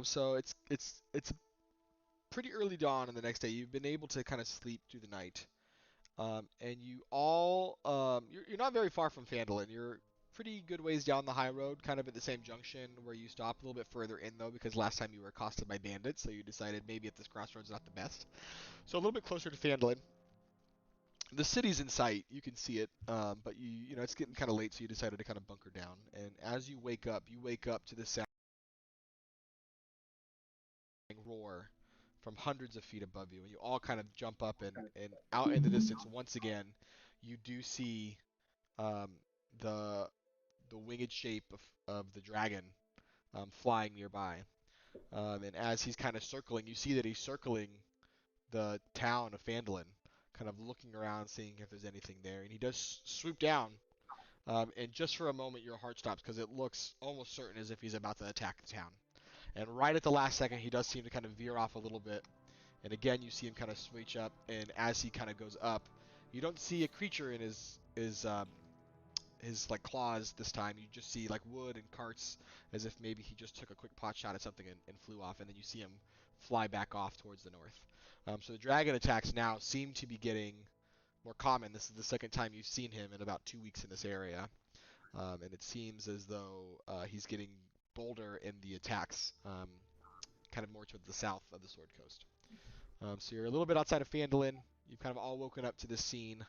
So it's pretty early dawn on the next day. You've been able to kind of sleep through the night. And you all, you're not very far from Phandalin. You're pretty good ways down the high road, kind of at the same junction where you stopped, a little bit further in though, because last time you were accosted by bandits, so you decided maybe at this crossroads not the best. So a little bit closer to Phandalin. The city's in sight, you can see it, but you know it's getting kind of late, so you decided to kind of bunker down. And as you wake up to the sound roar from hundreds of feet above you, and you all kind of jump up and out in the distance. Once again, you do see um, the the winged shape of the dragon flying nearby. And as he's kind of circling, you see that he's circling the town of Phandalin, kind of looking around, seeing if there's anything there. And he does swoop down. And just for a moment, your heart stops because it looks almost certain as if he's about to attack the town. And right at the last second, he does seem to kind of veer off a little bit. And again, you see him kind of switch up. And as he kind of goes up, you don't see a creature in his like claws this time. You just see like wood and carts, as if maybe he just took a quick pot shot at something and flew off, and then you see him fly back off towards the north. So the dragon attacks now seem to be getting more common. This is the second time you've seen him in about 2 weeks in this area, and it seems as though he's getting bolder in the attacks, kind of more towards the south of the Sword Coast. So you're a little bit outside of Phandalin. You've kind of all woken up to this scene,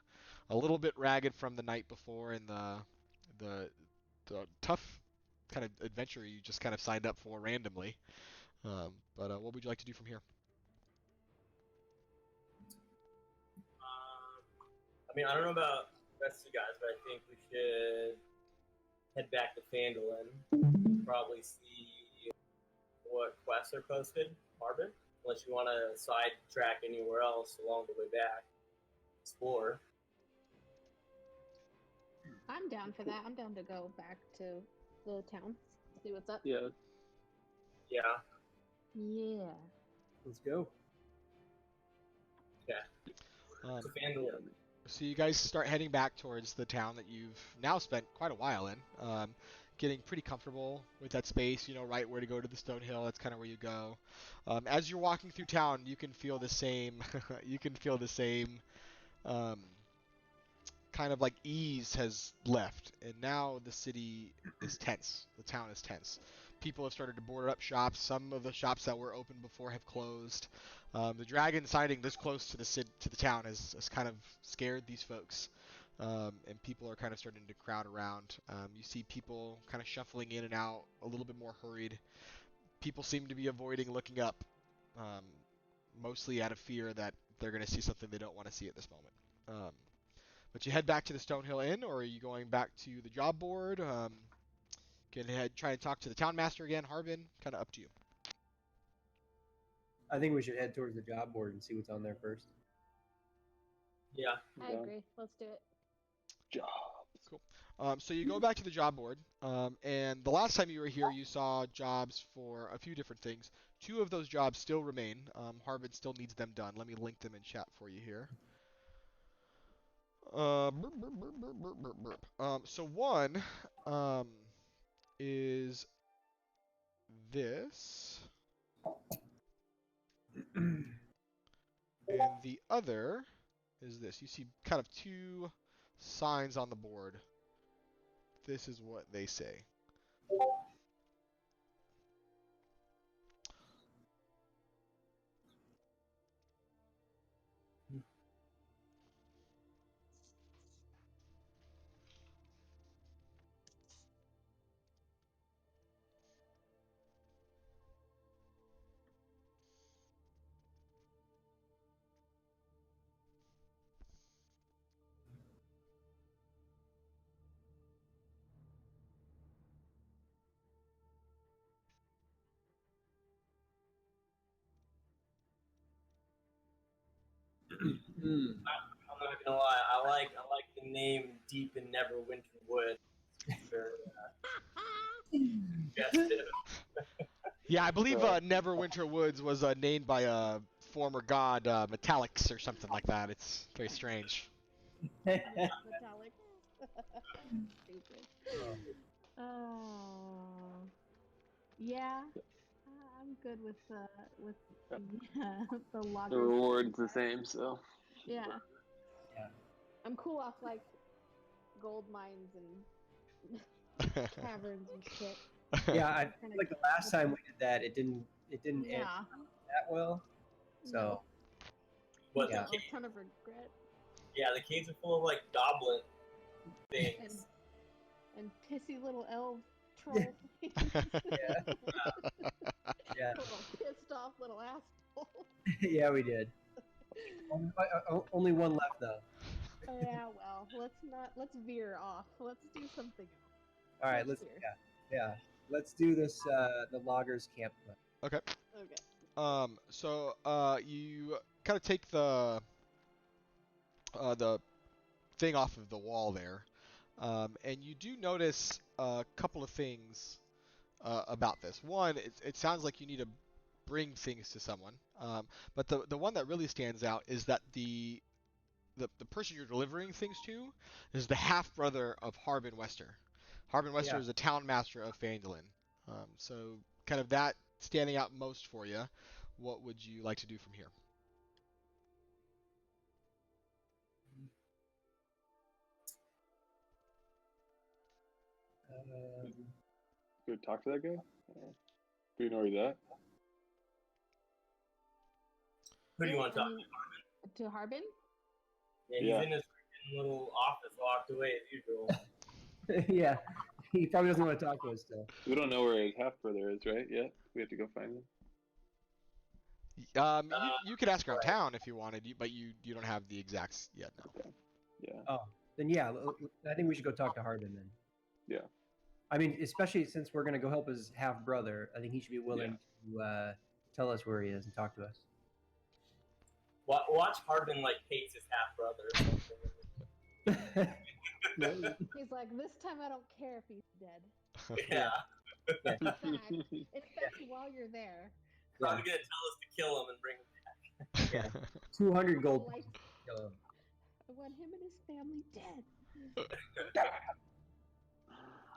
a little bit ragged from the night before and the the tough kind of adventure you just kind of signed up for randomly. But what would you like to do from here? I mean, I don't know about the rest of you guys, but I think we should head back to Phandalin. Probably see what quests are posted, Harbin. Unless you want to sidetrack anywhere else along the way back. Explore. I'm down for that. I'm down to go back to the town, see what's up. Yeah. Yeah. Yeah. Let's go. Okay. Um, So Phandalin. so you guys start heading back towards the town that you've now spent quite a while in, getting pretty comfortable with that space. You know right where to go to the Stone Hill. That's kind of where you go. As you're walking through town, you can feel the same. You can feel the same. Um, Kind of like ease has left, and now the city is tense. The town is tense. People have started to board up shops. Some of the shops that were open before have closed. The dragon sighting this close to the town has kind of scared these folks, and people are kind of starting to crowd around. You see people kind of shuffling in and out, a little bit more hurried. People seem to be avoiding looking up, um, mostly out of fear that they're going to see something they don't want to see at this moment. But you head back to the Stonehill Inn, or are you going back to the job board? Can head try and talk to the Townmaster again, Harbin. Kind of up to you. I think we should head towards the job board and see what's on there first. Yeah. I agree. Let's do it. Job. Cool. So you go back to the job board, and the last time you were here, you saw jobs for a few different things. Two of those jobs still remain. Harbin still needs them done. Let me link them in chat for you here. So one is this, and the other is this. You see kind of two signs on the board. This is what they say. I'm not gonna lie. I like the name Deep in Neverwinter Wood. Suggestive. Yeah, I believe Neverwinter Woods was named by a former god, Metallix or something like that. It's very strange. Metallic. Stupid. Oh. Oh. Yeah. I'm good with the the The loggers. reward's the same, so. Yeah. Yeah. I'm cool off like gold mines and caverns and shit. Yeah, I feel like the last time we did that, it didn't end Yeah. that well. So But Yeah. the A ton of regret the caves are full of like goblin things. and pissy little elf trolls. yeah, yeah, Little pissed off little asshole. yeah, we did. Only one left though. Yeah, well, let's veer off. Let's do something else. All right, let's veer. yeah. Let's do this. The loggers camp. Okay. Okay. So you kind of take the thing off of the wall there, and you do notice a couple of things about this. One, it sounds like you need to bring things to someone, but the one that really stands out is that the person you're delivering things to is the half brother of Harbin Wester. Harbin Wester is a Townmaster of Phandalin. So kind of that standing out most for you. What would you like to do from here? Go talk to that guy? Do you know where he's at? Who do you want to talk to? To Harbin? Yeah, he's Yeah. in his freaking little office, locked away as usual. Yeah, he probably doesn't want to talk to us still. We don't know where his half brother is, right? Yet we have to go find him. You could ask around town if you wanted, but you don't have the exacts yet. No. Yeah. Oh, then yeah, I think we should go talk to Harbin then. Yeah. I mean, especially since we're gonna go help his half brother, I think he should be willing to tell us where he is and talk to us. Watch Harbin like hates his half brother or something. He's like, this time I don't care if he's dead. Yeah. In fact, while you're there, Probably gonna tell us to kill him and bring him back. 200 gold. like, I want him and his family dead.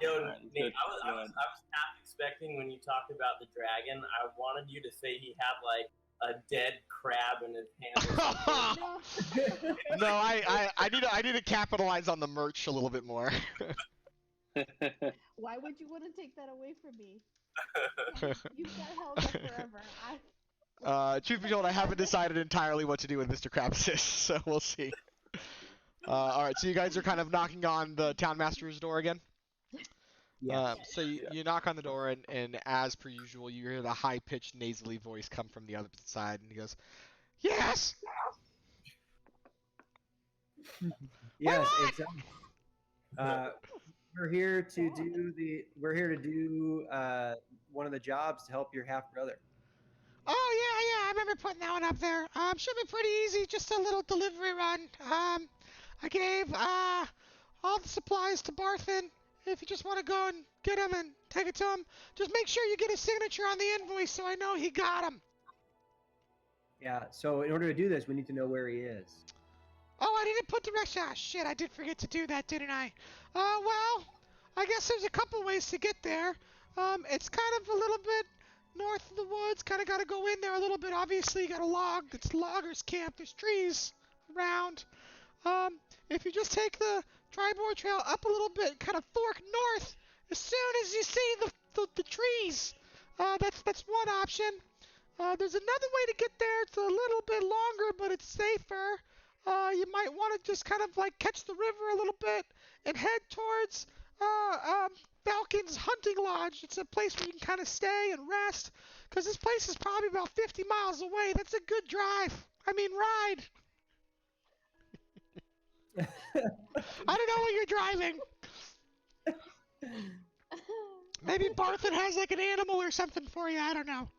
Yo, Alright, Nate, good. I was half expecting when you talked about the dragon, I wanted you to say he had like a dead crab in his hand. Or something. No, I need to capitalize on the merch a little bit more. Why would you want to take that away from me? You've got held up forever. Truth be told, I haven't decided entirely what to do with Mr. Crabsis, so we'll see. All right, so you guys are kind of knocking on the Townmaster's door again? Yeah. So you knock on the door, and as per usual, you hear the high-pitched, nasally voice come from the other side, and he goes, "Yes." Yes, it's we're here to do one of the jobs to help your half brother. Oh yeah, I remember putting that one up there. Should be pretty easy, just a little delivery run. I gave all the supplies to Barthen. If you just want to go and get them and take it to him, just make sure you get his signature on the invoice so I know he got them. Yeah. So in order to do this, we need to know where he is. Oh, I didn't put direction. Ah, shit, I did forget to do that, didn't I? Well, I guess there's a couple ways to get there. It's kind of a little bit north of the woods. Kind of got to go in there a little bit. Obviously, you got a log. It's loggers camp. There's trees around. If you just take the Triboar Trail up a little bit, kind of fork north, as soon as you see the trees, that's one option. There's another way to get there. It's a little bit longer, but it's safer. You might want to just kind of like catch the river a little bit and head towards Falcon's Hunting Lodge. It's a place where you can kind of stay and rest, because this place is probably about 50 miles away. That's a good drive. I mean, ride. I don't know what you're driving. Maybe Barthen has like an animal or something for you. I don't know.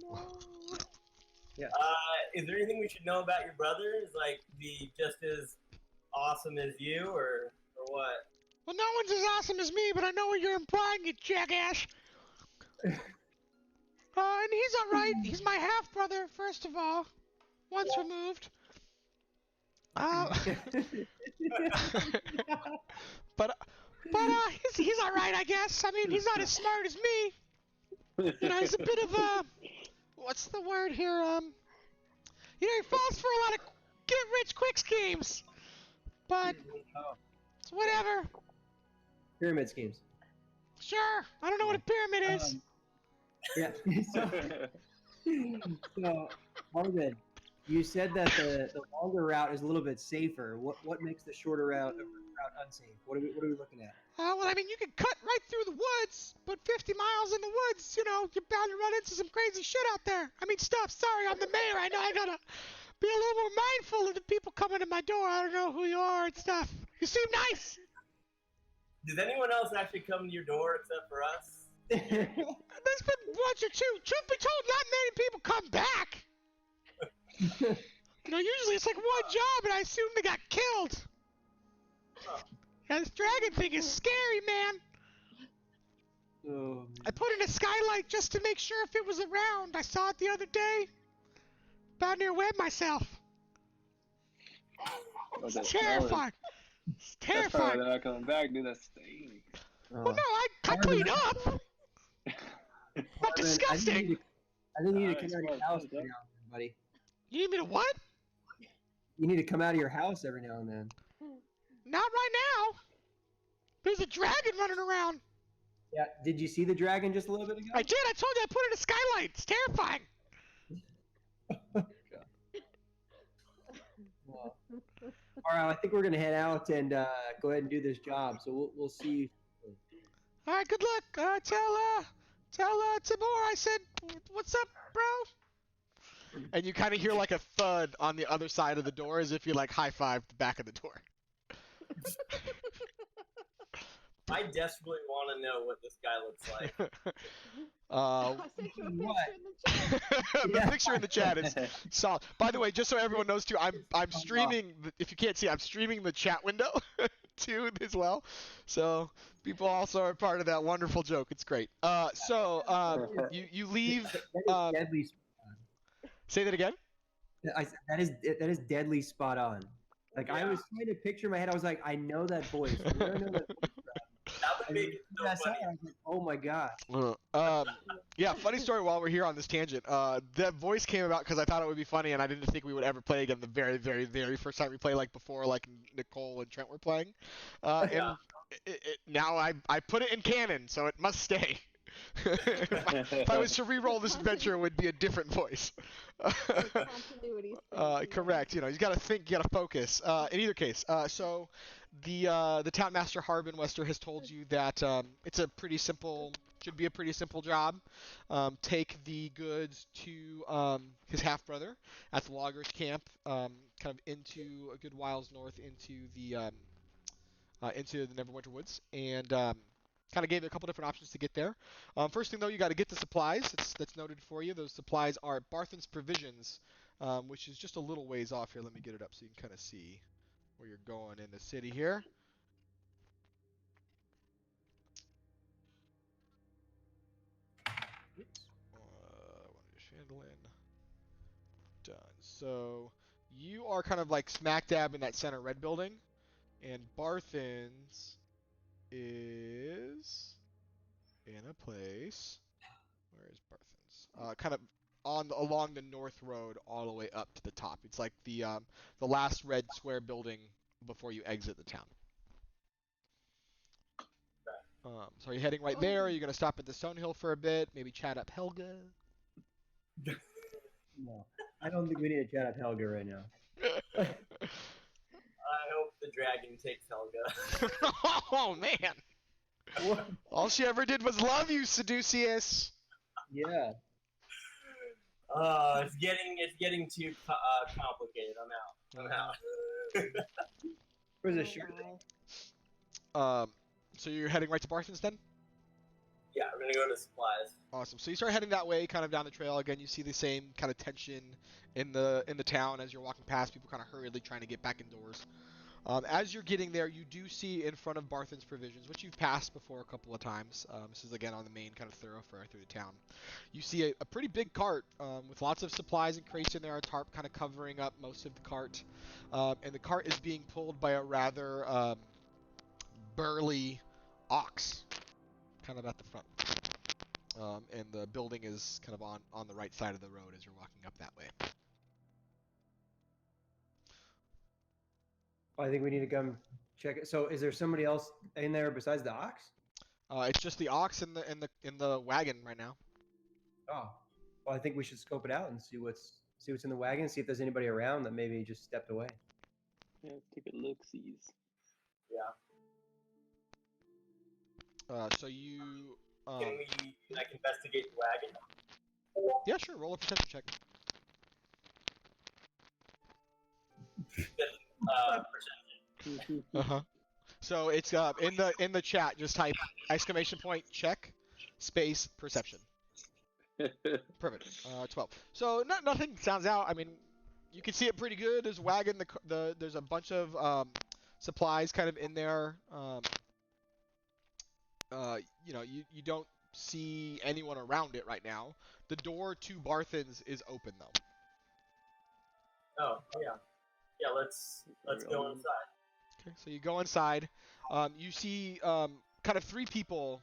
No. Yeah. Is there anything we should know about your brother? Is like be just as awesome as you, or what? Well, no one's as awesome as me, but I know what you're implying, you jackass. And he's alright. He's my half-brother, first of all. Once removed. But he's alright. right, I guess. I mean, he's not as smart as me. You know, he's a bit of a, what's the word here? You know, he falls for a lot of get-rich-quick schemes. But Oh, it's whatever. pyramid schemes. Sure. I don't know what a pyramid is. Yeah. So, Marvin, you said that the longer route is a little bit safer. What makes the shorter route unsafe? What are we looking at? Well, I mean, you can cut right through the woods, but 50 miles in the woods, you know, you're bound to run into some crazy shit out there. I mean, stuff. Sorry, I'm the mayor. I know I gotta be a little more mindful of the people coming to my door. I don't know who you are and stuff. You seem nice. Does anyone else actually come to your door except for us? There's been one or two. Truth be told, not many people come back. You know, usually it's like one job, and I assume they got killed. Huh. Yeah, this dragon thing is scary, man. Oh, I put in a skylight just to make sure if it was around. I saw it the other day. About near web myself. It's terrifying. It's That's probably terrifying. they're not coming back, dude. That's staying. Well, no, I clean up. Not disgusting. I think you need to come Nice, out of your smart, house smart, every now and then, buddy. You need me to what? You need to come out of your house every now and then. Not right now. There's a dragon running around. Yeah. Did you see the dragon just a little bit ago? I did. I told you I put in a skylight. It's terrifying. Well, all right. I think we're gonna head out and go ahead and do this job. So we'll see you. All right, good luck. Tell Timur I said, what's up, bro? And you kind of hear like a thud on the other side of the door as if you like high-fived the back of the door. I desperately want to know what this guy looks like. Uh, I sent you a What? picture in the chat. the picture in the chat is solid. By the way, just so everyone knows too, I'm streaming. If you can't see, I'm streaming the chat window too as well. So people also are part of that wonderful joke. It's great. You leave. That is deadly. Say that again. That is deadly spot on. Like I was trying to picture in my head. I was like, I know that voice. Where do I know that voice from? That would make it so I saw it, funny. I was like, oh my god. Yeah, funny story while we're here on this tangent. That voice came about because I thought it would be funny, and I didn't think we would ever play again the very, very, very first time we played, like before, like Nicole and Trent were playing. And now I put it in canon, so it must stay. If I was to re-roll this adventure, it would be a different voice. Continuity. Correct. You know, you got to think, you got to focus. In either case, so the Townmaster Harbin Wester has told you that it's a pretty simple, should be a pretty simple job. Take the goods to his half brother at the loggers camp, kind of into a good whiles north into the Neverwinter Woods, and kind of gave you a couple different options to get there. First thing though, you got to get the supplies. That's noted for you. Those supplies are at Barthen's Provisions, which is just a little ways off here. Let me get it up so you can kind of see where you're going in the city here. Chandelier. Done. So you are kind of like smack dab in that center red building, and Barthen's is in a place. Where is Barthen's? Kind of along the north road, all the way up to the top. It's like the last red square building before you exit the town. So are you heading right there? Or are you gonna stop at the Stonehill for a bit? Maybe chat up Helga? No, I don't think we need to chat up Helga right now. I hope the dragon takes Helga. Oh man! What? All she ever did was love you, Seducius. Yeah. It's getting too complicated. I'm out. Where's the shirt? So you're heading right to Barthen's then? Yeah, we're gonna go to supplies. Awesome. So you start heading that way, kind of down the trail. Again, you see the same kind of tension in the town as you're walking past. People kind of hurriedly trying to get back indoors. As you're getting there, you do see in front of Barthen's Provisions, which you've passed before a couple of times. This is again on the main kind of thoroughfare through the town. You see a pretty big cart with lots of supplies and crates in there. A tarp kind of covering up most of the cart, and the cart is being pulled by a rather burly ox. kind of at the front. And the building is kind of on the right side of the road as you're walking up that way. I think we need to come check it. So, is there somebody else in there besides the ox? It's just the ox in the wagon right now. Oh, well, I think we should scope it out and see what's in the wagon. See if there's anybody around that maybe just stepped away. Yeah, take a look, sees. Yeah. So you. Can we like investigate the wagon? Yeah, sure. Roll a perception check. Perception. So it's in the chat. Just type !check space perception. Perfect. 12. So nothing sounds out. I mean, you can see it pretty good. There's a wagon. There's a bunch of supplies kind of in there. You don't see anyone around it right now. The door to Barthen's is open though. Oh yeah. Yeah. Let's go inside. Okay. So you go inside. You see kind of 3 people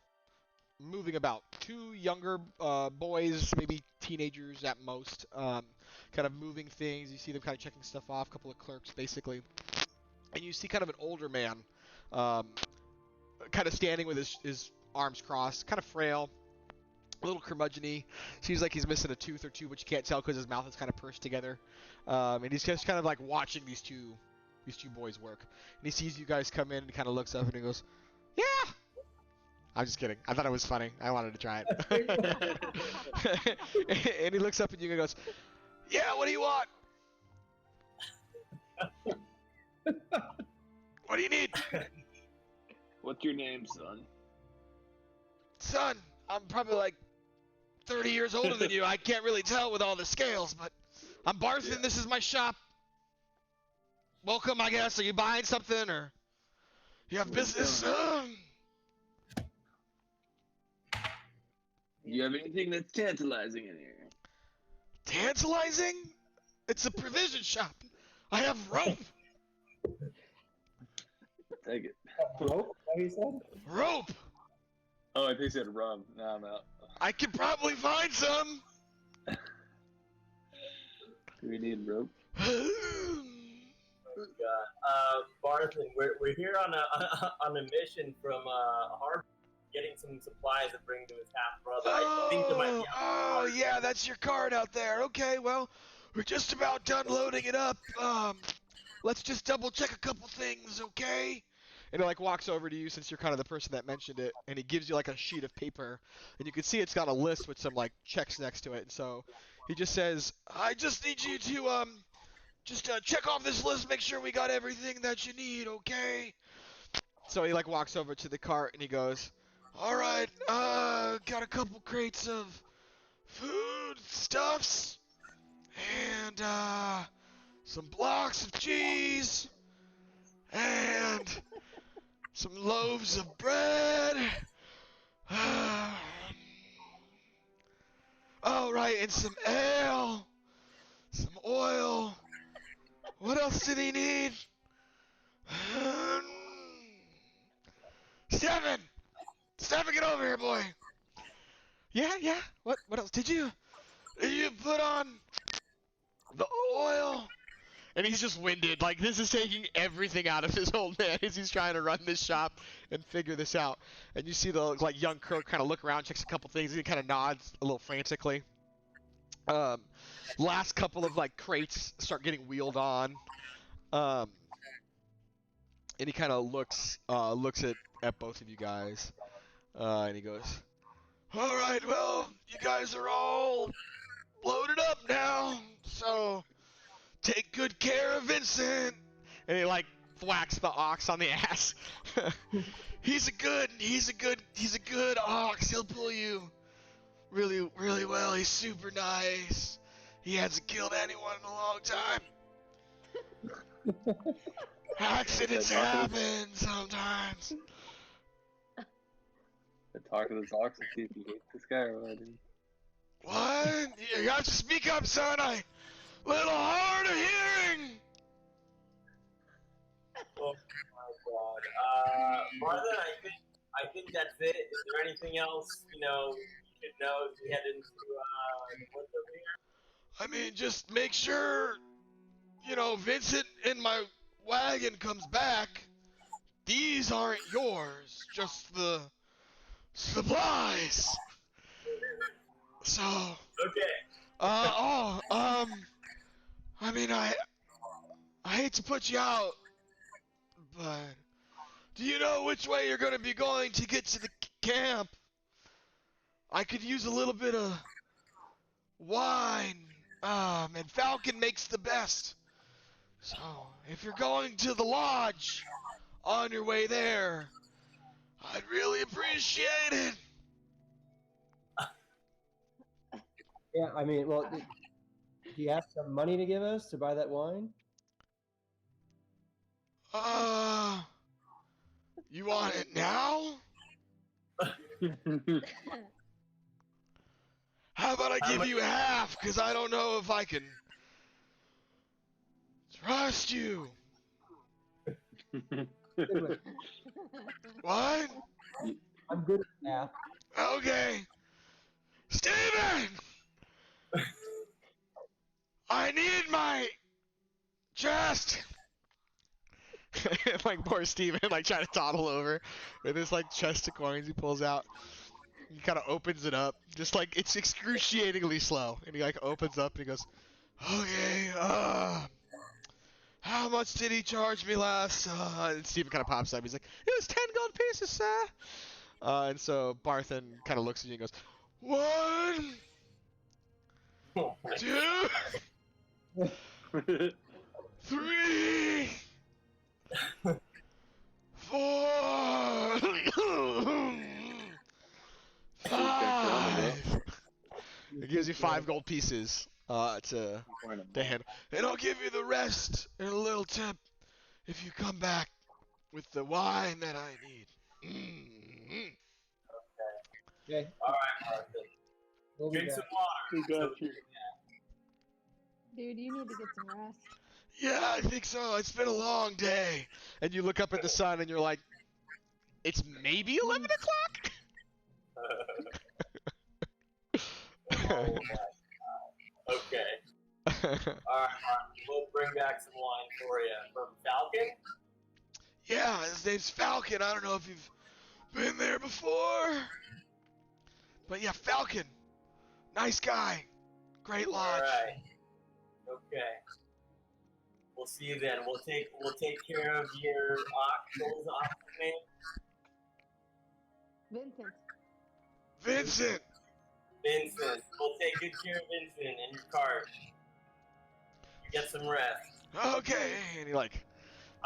moving about. 2 younger boys, maybe teenagers at most, kind of moving things. You see them kind of checking stuff off, a couple of clerks basically. And you see kind of an older man kind of standing with his arms crossed, kind of frail, a little curmudgeon-y. Seems like he's missing a tooth or two, but you can't tell because his mouth is kind of pursed together. And he's just kind of like watching these two boys work. And he sees you guys come in and kind of looks up and he goes, "Yeah!" I'm just kidding. I thought it was funny. I wanted to try it. And he looks up at you and goes, "Yeah, what do you want? What do you need?" What's your name, son? "Son, I'm probably like 30 years older than you. I can't really tell with all the scales, but I'm Barthen. Yeah. This is my shop. Welcome, I guess. Are you buying something or you have business?" Do you have anything that's tantalizing in here? Tantalizing? It's a provision shop. I have rope. Take it. Rope? What you said? Rope. Oh, I think you said rum. No, I'm out. I could probably find some. Do we need rope? Barthen, we're here on a mission from Harvard, getting some supplies to bring to his half brother. I think there might be yeah, that's your card out there. Okay, well, we're just about done loading it up. Let's just double check a couple things, okay? And he like walks over to you since you're kind of the person that mentioned it, and he gives you like a sheet of paper, and you can see it's got a list with some like checks next to it. And so he just says, "I just need you to just check off this list, make sure we got everything that you need, okay?" So he like walks over to the cart and he goes, "All right, got a couple crates of food stuffs and some blocks of cheese and some loaves of bread. All right, and some ale, some oil. What else did he need? Seven, get over here, boy." Yeah. What else? Did you put on the oil? And he's just winded. Like, this is taking everything out of his old man as he's trying to run this shop and figure this out. And you see the like young Kirk kind of look around, checks a couple things, and he kind of nods a little frantically. Last couple of like crates start getting wheeled on. And he kind of looks at both of you guys. And he goes, "All right, well, you guys are all loaded up now, so take good care of Vincent." And he like thwacks the ox on the ass. He's a good ox. He'll pull you really, really well. He's super nice. He hasn't killed anyone in a long time. Accidents happen sometimes. Talk to this ox and see if he hates this guy or what. What? You have to speak up, son. Little hard of hearing. Oh my god. Barthen, I I think that's it. Is there anything else, you should know as we head into the woods over here? I mean, just make sure, Vincent in my wagon comes back. These aren't yours, just the supplies. So, Okay. I mean, I hate to put you out, but do you know which way you're going to be going to get to the camp? I could use a little bit of wine. And Falcon makes the best. So, if you're going to the lodge on your way there, I'd really appreciate it. Yeah, I mean, well, do you have some money to give us to buy that wine? You want it now? How about I give you half, because I don't know if I can trust you. What? I'm good at math. Okay. Steven! I need my chest! Like poor Steven, like trying to toddle over with his like chest of coins he pulls out. He kind of opens it up, just like it's excruciatingly slow. And he like opens up and he goes, "Okay, how much did he charge me last?" And Steven kind of pops up. He's like, "It was 10 gold pieces, sir." And so Barthen kind of looks at you and goes, 1, 2, 3, 4, 5. It gives you 5 gold pieces to hand, and I'll give you the rest and a little tip if you come back with the wine that I need. Okay. All right, Martha. We'll be Drink some back. water. We got you. Dude, you need to get some rest. Yeah, I think so. It's been a long day. And you look up at the sun and you're like, it's maybe 11 o'clock? Oh my god. Okay. Alright, we'll bring back some wine for you. From Falcon? Yeah, his name's Falcon. I don't know if you've been there before. But yeah, Falcon. Nice guy. Great lodge. Alright. Okay. We'll see you then. We'll take care of your ox. What was the ox's name? Vincent. Vincent. Vincent. We'll take good care of Vincent and your cart. You get some rest. Okay. And he like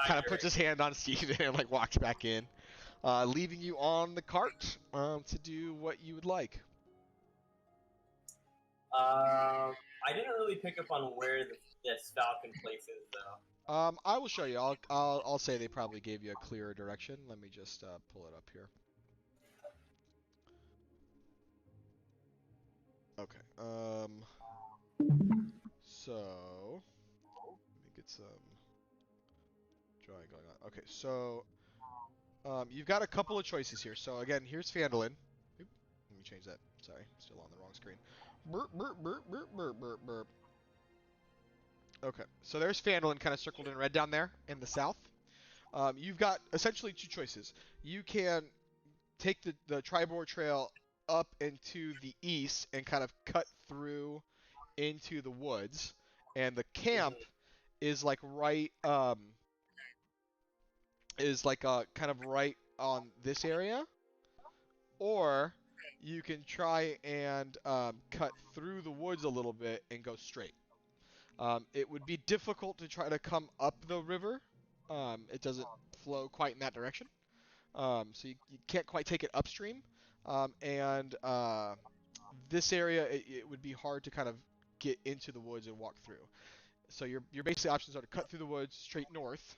kind of puts his hand on Steven and like walks back in, leaving you on the cart to do what you would like. I didn't really pick up on where this Falcon place is though. I will show you. I'll say they probably gave you a clearer direction. Let me just pull it up here. Okay. So let me get some drawing going on. Okay, so you've got a couple of choices here. So again, here's Fandolin. Oop, let me change that. Sorry, still on the wrong screen. Burp, burp, burp, burp, burp, burp, burp. Okay, so there's Fandolin kind of circled in red down there in the south. You've got essentially 2 choices. You can take the Tribord Trail up into the east and kind of cut through into the woods, and the camp is like right kind of right on this area, or you can try and cut through the woods a little bit and go straight. It would be difficult to try to come up the river. It doesn't flow quite in that direction. So you can't quite take it upstream. And this area, it would be hard to kind of get into the woods and walk through. So your basic options are to cut through the woods straight north,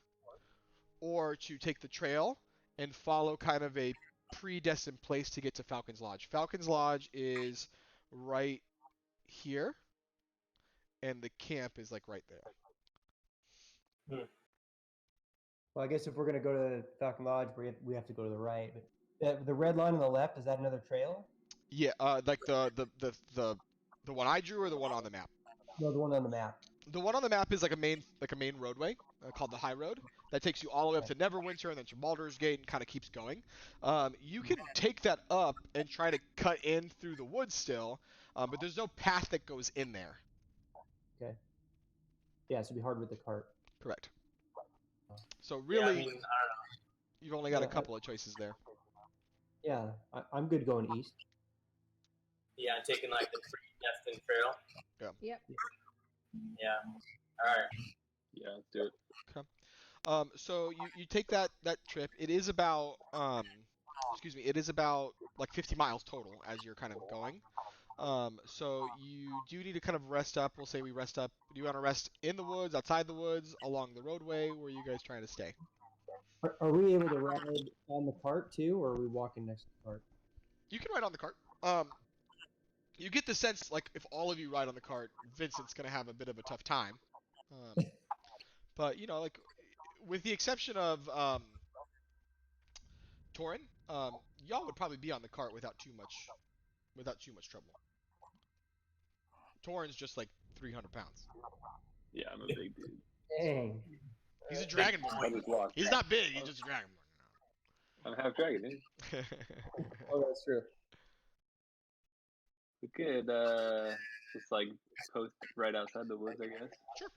or to take the trail and follow kind of a predestined place to get to Falcon's Lodge. Falcon's Lodge is right here, and the camp is like right there. Well, I guess if we're gonna go to Falcon Lodge, we have to go to the right. But The red line on the left, is that another trail? Yeah, like the one I drew or the one on the map. No, the one on the map. The one on the map is like a main roadway called the High Road that takes you all the way up to Neverwinter and then to Baldur's Gate and kind of keeps going. You can take that up and try to cut in through the woods still, but there's no path that goes in there. Okay. Yeah, so it'd be hard with the cart. Correct. So Yeah, I really, mean, I don't know. you've only got a Yeah, couple of choices there. Yeah, I'm good going east. Yeah, taking like the predestined trail. Yep. Yeah. All right. Yeah, let's do it. So you take that trip. It is about it is about like 50 miles total as you're kind of going. So you do need to kind of rest up. We'll say we rest up. Do you want to rest in the woods, outside the woods, along the roadway? Where are you guys trying to stay? Are we able to ride on the cart too, or are we walking next to the cart? You can ride on the cart. You get the sense like if all of you ride on the cart, Vincent's gonna have a bit of a tough time. But you know, like with the exception of Torin, y'all would probably be on the cart without too much trouble. Torin's just like 300 pounds. Yeah, I'm a big dude. Dang. He's a dragonborn. I'll just walk. He's not big. He's just a dragonborn. I'm half dragon, dude. Oh, that's true. We could just like post right outside the woods, I guess. Sure.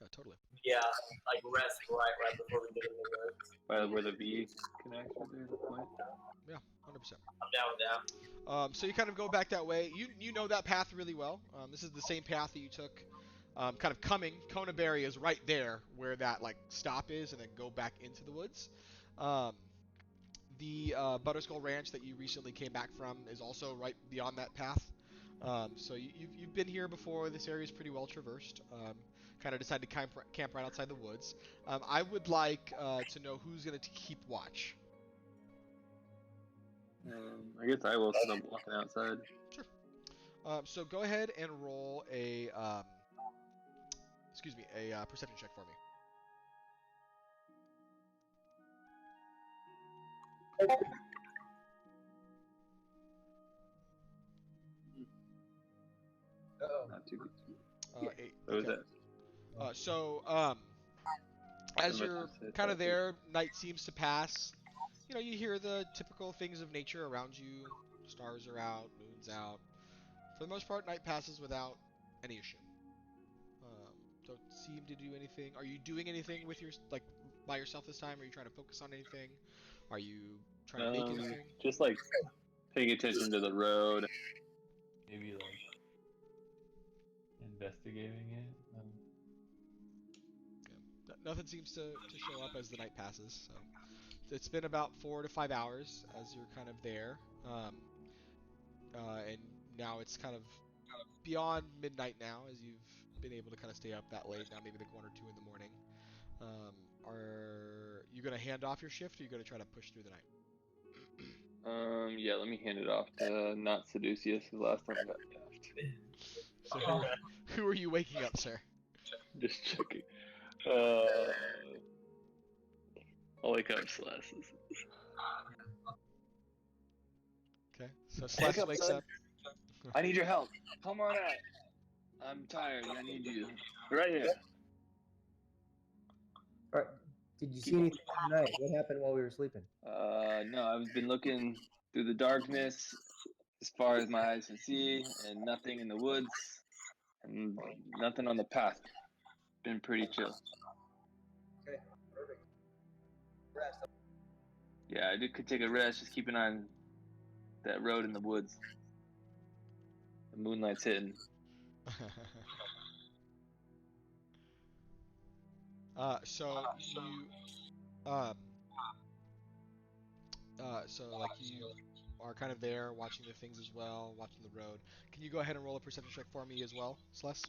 Yeah, totally. Yeah, like rest right before we get in the woods. By where the V connects right there, the point. Yeah, 100%. I'm down with that. So you kind of go back that way. You know that path really well. This is the same path that you took. Kind of coming. Conaberry is right there where that like stop is, and then go back into the woods. The Butterskull Ranch that you recently came back from is also right beyond that path. So you've been here before. This area is pretty well traversed. Kind of decided to camp right outside the woods. I would like to know who's going to keep watch. I guess I will since I'm walking outside. Sure. So go ahead and roll a perception check for me. Uh-oh. Not too good. 8. What was Okay. that? As you're kind of there, night seems to pass. You know, you hear the typical things of nature around you. Stars are out, moon's out. For the most part, night passes without any issue. Don't seem to do anything. Are you doing anything with by yourself this time? Are you trying to focus on anything? Are you trying to make anything? Just like paying attention to the road. Maybe like investigating it. Nothing seems to show up as the night passes. So it's been about 4 to 5 hours as you're kind of there, and now it's kind of beyond midnight now as you've been able to kind of stay up that late. Now maybe like 1 or 2 in the morning. Are you gonna hand off your shift, or are you gonna try to push through the night? Yeah, let me hand it off to not Seducius, because last time I got left. So who are you waking up, sir? Just checking. I'll wake up Celeste. Okay, so Slash up, wakes son. up. I need your help. Come on out. I'm tired. I need you. Right here. All right. Did you see anything tonight? What happened while we were sleeping? No, I've been looking through the darkness as far as my eyes can see, and nothing in the woods, and nothing on the path. Been pretty chill. Okay, perfect. Rest. Yeah, I could take a rest, just keep an eye on that road in the woods. The moonlight's hitting. So you, you are kind of there watching the things as well, watching the road. Can you go ahead and roll a perception check for me as well, Celeste?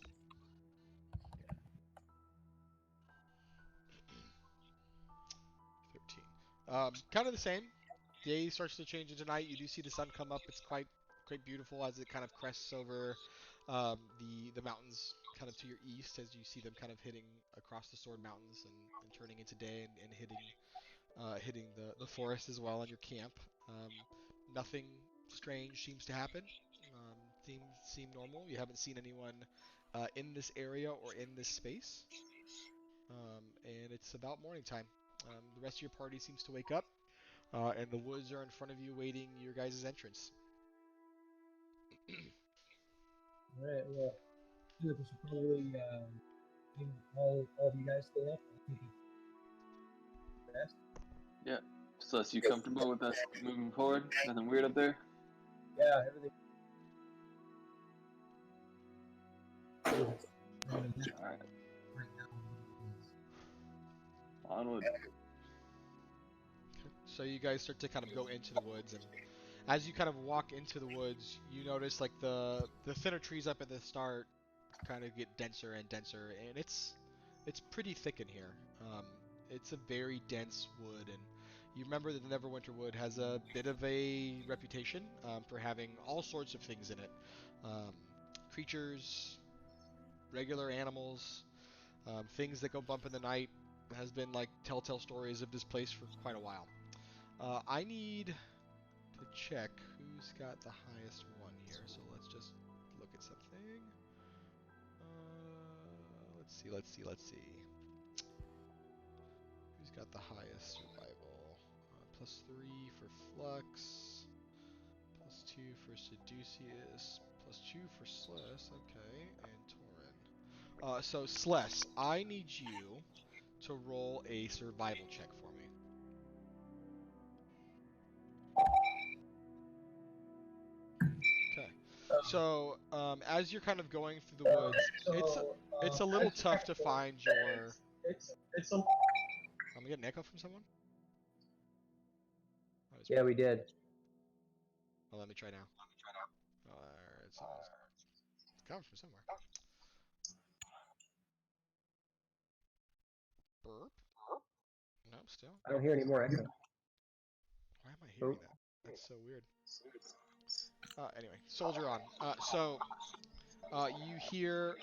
13. Kind of the same. Day starts to change into night. You do see the sun come up. It's quite beautiful as it kind of crests over the mountains kind of to your east as you see them kind of hitting across the Sword Mountains and turning into day and hitting the forest as well in your camp. Nothing strange seems to happen. Things seem normal. You haven't seen anyone in this area or in this space. And it's about morning time. The rest of your party seems to wake up, and the woods are in front of you waiting your guys' entrance. Alright, well, I feel like we should probably have all of you guys stay up. I think it's best. Yeah. Celeste, you comfortable with us moving forward? Nothing weird up there? Yeah, everything. Alright. Onward. So you guys start to kind of go into the woods, and as you kind of walk into the woods, you notice like the thinner trees up at the start kind of get denser and denser, and it's pretty thick in here. It's a very dense wood, and you remember that the Neverwinter Wood has a bit of a reputation for having all sorts of things in it. Creatures, regular animals, things that go bump in the night. Has been like telltale stories of this place for quite a while. I need to check who's got the highest one here, so let's just look at something. Let's see. Who's got the highest survival? +3 for Flux, +2 for Seducius, +2 for Sless, okay, and Torin. So Sless, I need you to roll a survival check for me. Okay. So, as you're kind of going through the woods, it's a little tough to find your. I'm gonna get an echo from someone. Oh, Yeah, we did. Oh, let me try now. It's coming from somewhere. Burp? No, still. I don't hear any more echo. Why am I hearing that? That's so weird. Anyway, soldier on. You hear,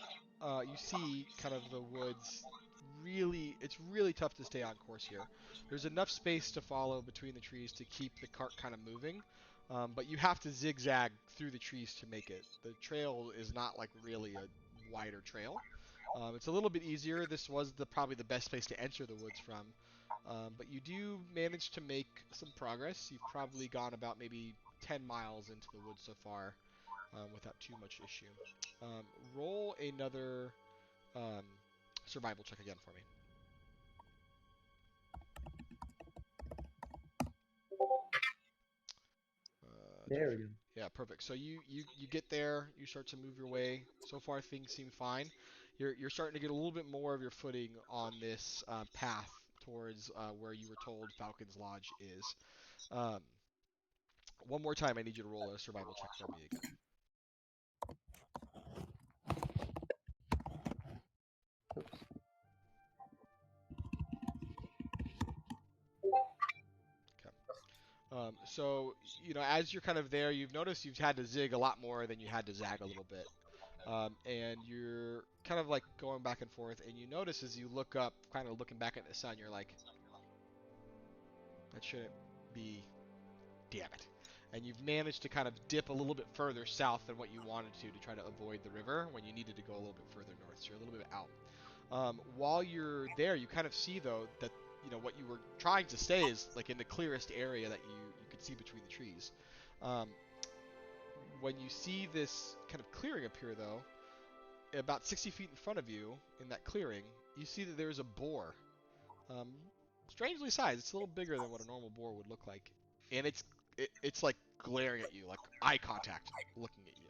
you see kind of the woods. It's really tough to stay on course here. There's enough space to follow between the trees to keep the cart kind of moving, but you have to zigzag through the trees to make it. The trail is not like really a wider trail. It's a little bit easier. This was probably the best place to enter the woods from, but you do manage to make some progress. You've probably gone about maybe 10 miles into the woods so far without too much issue. Roll another survival check again for me. There we go. Yeah, perfect. So you get there, you start to move your way. So far things seem fine. You're starting to get a little bit more of your footing on this path towards where you were told Falcon's Lodge is. One more time, I need you to roll a survival check for me again. So, as you're kind of there, you've noticed you've had to zig a lot more than you had to zag a little bit. And you're kind of like going back and forth, and you notice as you look up, kind of looking back at the sun, you're like, that shouldn't be, damn it. And you've managed to kind of dip a little bit further south than what you wanted to try to avoid the river when you needed to go a little bit further north, so you're a little bit out. While you're there, you kind of see, though, that what you were trying to stay is like in the clearest area that you could see between the trees. When you see this kind of clearing appear, though, about 60 feet in front of you, in that clearing, you see that there's a boar. Strangely sized. It's a little bigger than what a normal boar would look like, and it's like glaring at you, like eye contact, looking at you.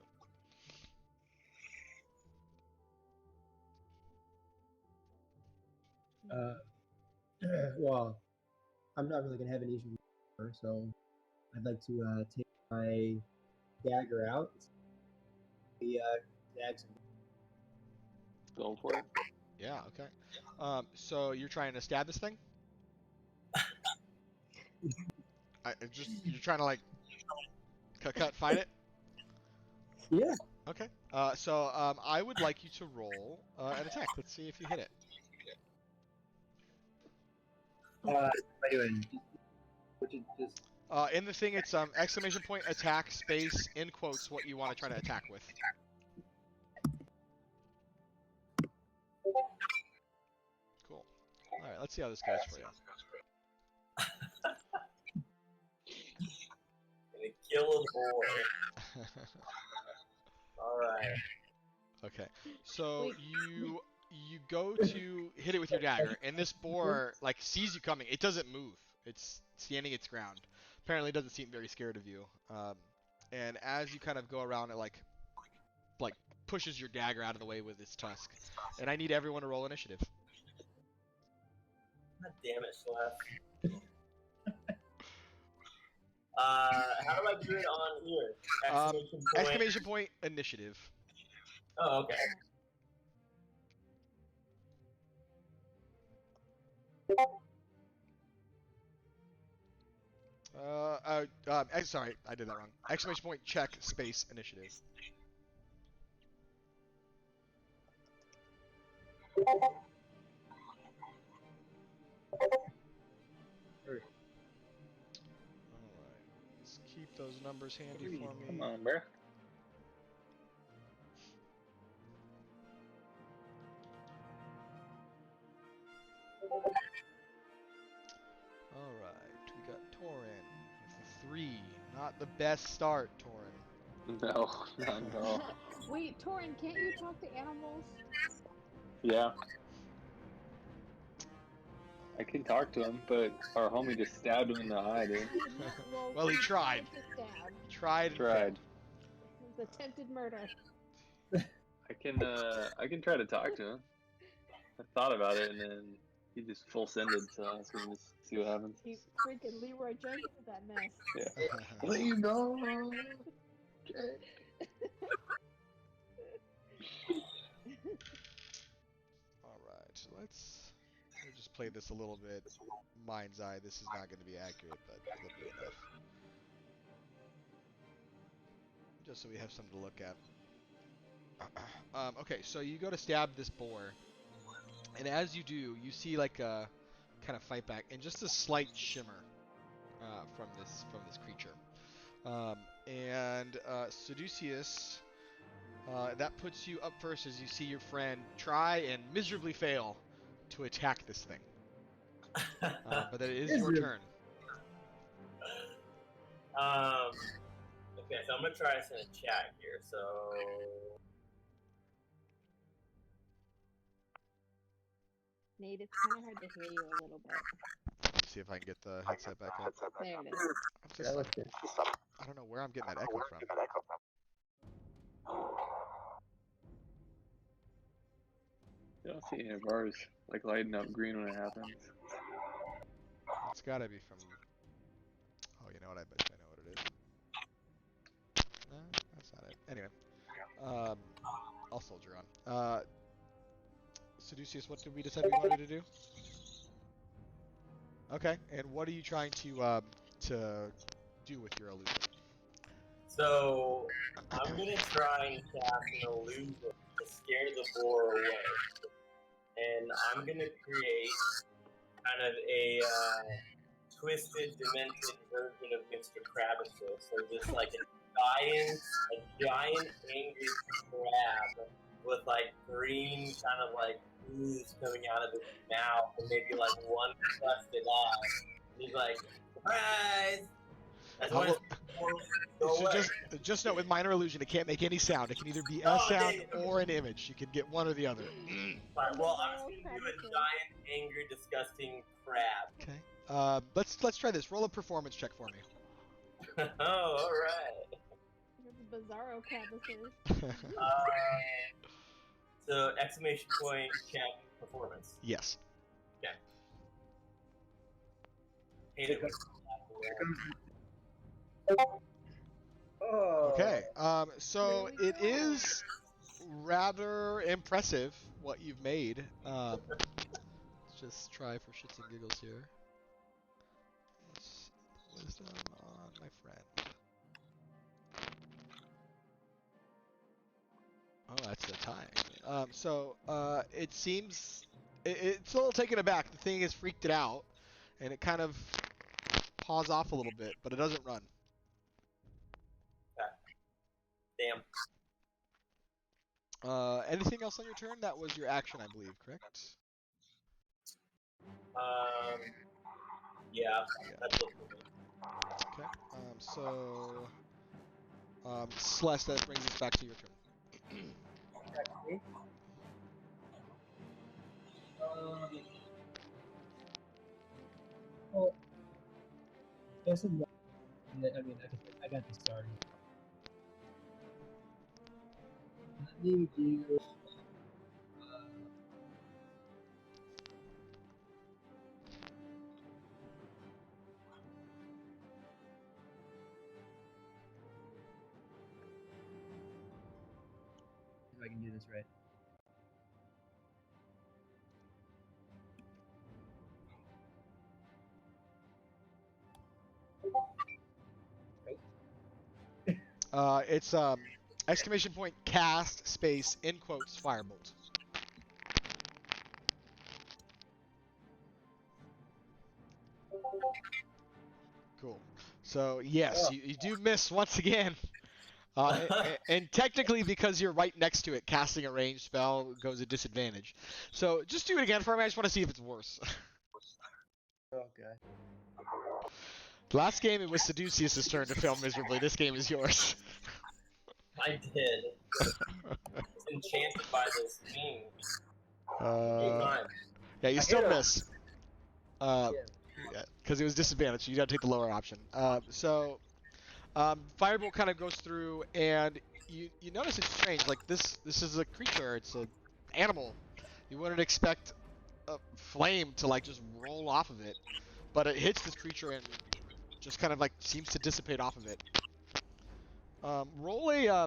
Well, I'm not really gonna have an issue with her, so I'd like to take my dagger out. The dags. Going for it. Yeah. Okay. So you're trying to stab this thing? You're trying to like fight it? Yeah. Okay. So I would like you to roll an attack. Let's see if you hit it. What am I doing? just In the thing, it's exclamation point attack space in quotes what you want to try to attack with. Cool. All right, let's see how this goes for you. Gonna kill a boar. All right. Okay, so you go to hit it with your dagger, and this boar like sees you coming. It doesn't move. It's standing its ground. Apparently, it doesn't seem very scared of you. And as you kind of go around, it like pushes your dagger out of the way with its tusk. And I need everyone to roll initiative. God damn it, Celeste. How do I do it on here? Exclamation point. Exclamation point initiative. Oh, okay. Sorry, I did that wrong. Exclamation point check space initiative. Alright. Let's keep those numbers handy for me. Come on, bro. Alright, we got Torin with a 3. Not the best start, Torin. No, not at all. Wait, Torin, can't you talk to animals? Yeah. I can talk to him, but our homie just stabbed him in the eye, dude. Well, he tried. Tried. It was attempted murder. I can try to talk to him. I thought about it, and then he just full sended, so I was gonna just see what happens. He freaking Leroy Jenkins with that mess. Yeah. Leave no. Alright, so we'll just play this a little bit mind's eye. This is not going to be accurate, but it'll be enough. Just so we have something to look at. Okay, so you go to stab this boar, and as you do, you see like a kind of fight back, and just a slight shimmer from this creature. And Seducius, that puts you up first as you see your friend try and miserably fail to attack this thing. But it is your turn. Okay, so I'm gonna try this in a chat here. So Nate, it's kind of hard to hear you a little bit. Let's see if I can get the headset back up. There it is. I don't know where I'm getting that echo from. You don't see any of ours like lighting up green when it happens. It's gotta be from. Oh, you know what? I bet I know what it is. No, that's not it. Anyway, I'll soldier on. Seducius, what did we decide we wanted to do? Okay, and what are you trying to do with your illusion? So I'm gonna try and cast an illusion to scare the boar away, and I'm gonna create kind of a twisted, demented version of Mr. Krabs. So just like a giant angry crab with like green kind of like ooze coming out of his mouth, and maybe like one busted eye. And he's like, surprise! That's what So just note with minor illusion, it can't make any sound. It can either be a sound or an image. You can get one or the other. Right, well, I'm just gonna do a giant, angry, disgusting crab. Okay. Let's try this. Roll a performance check for me. Oh, all right. The Bizarro Crabus. So exclamation point check performance. Yes. Okay. Hate it when Okay. So it is rather impressive what you've made. Let's just try for shits and giggles here. Wisdom on my friend. Oh, that's the time. So it seems it's a little taken aback. The thing has freaked it out, and it kind of paws off a little bit, but it doesn't run. Damn. Anything else on your turn? That was your action, I believe, correct? Yeah, that's it for me. Okay. Celeste, that brings us back to your turn. Well, guess I'm not- I mean, I got this started. Let me do. If I can do this right. It's exclamation point cast space in quotes firebolt. Cool. So yes, you do miss once again. And technically, because you're right next to it, casting a ranged spell goes a disadvantage. So just do it again for me. I just want to see if it's worse. Okay. Last game it was Seducius' turn to fail miserably. This game is yours. I did. I was enchanted by this king. 8 times. Yeah, you I still hit him. miss. Because it was disadvantage, so you got to take the lower option. Firebolt kind of goes through, and you notice it's strange. Like this is a creature. It's an animal. You wouldn't expect a flame to like just roll off of it, but it hits this creature and just kind of like seems to dissipate off of it. Roll a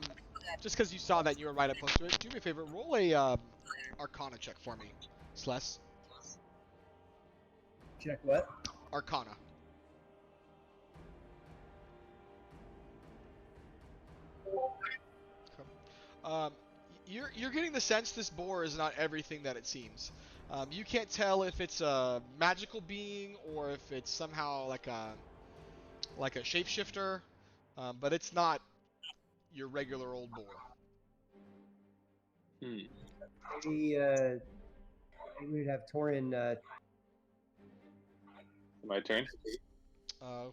just because you saw that and you were right up close to it. Do me a favor. Roll a Arcana check for me, Sless. Check what? Arcana. You're getting the sense this boar is not everything that it seems. You can't tell if it's a magical being or if it's somehow like a shapeshifter, but it's not your regular old boar. Maybe we'd have Torin. My turn.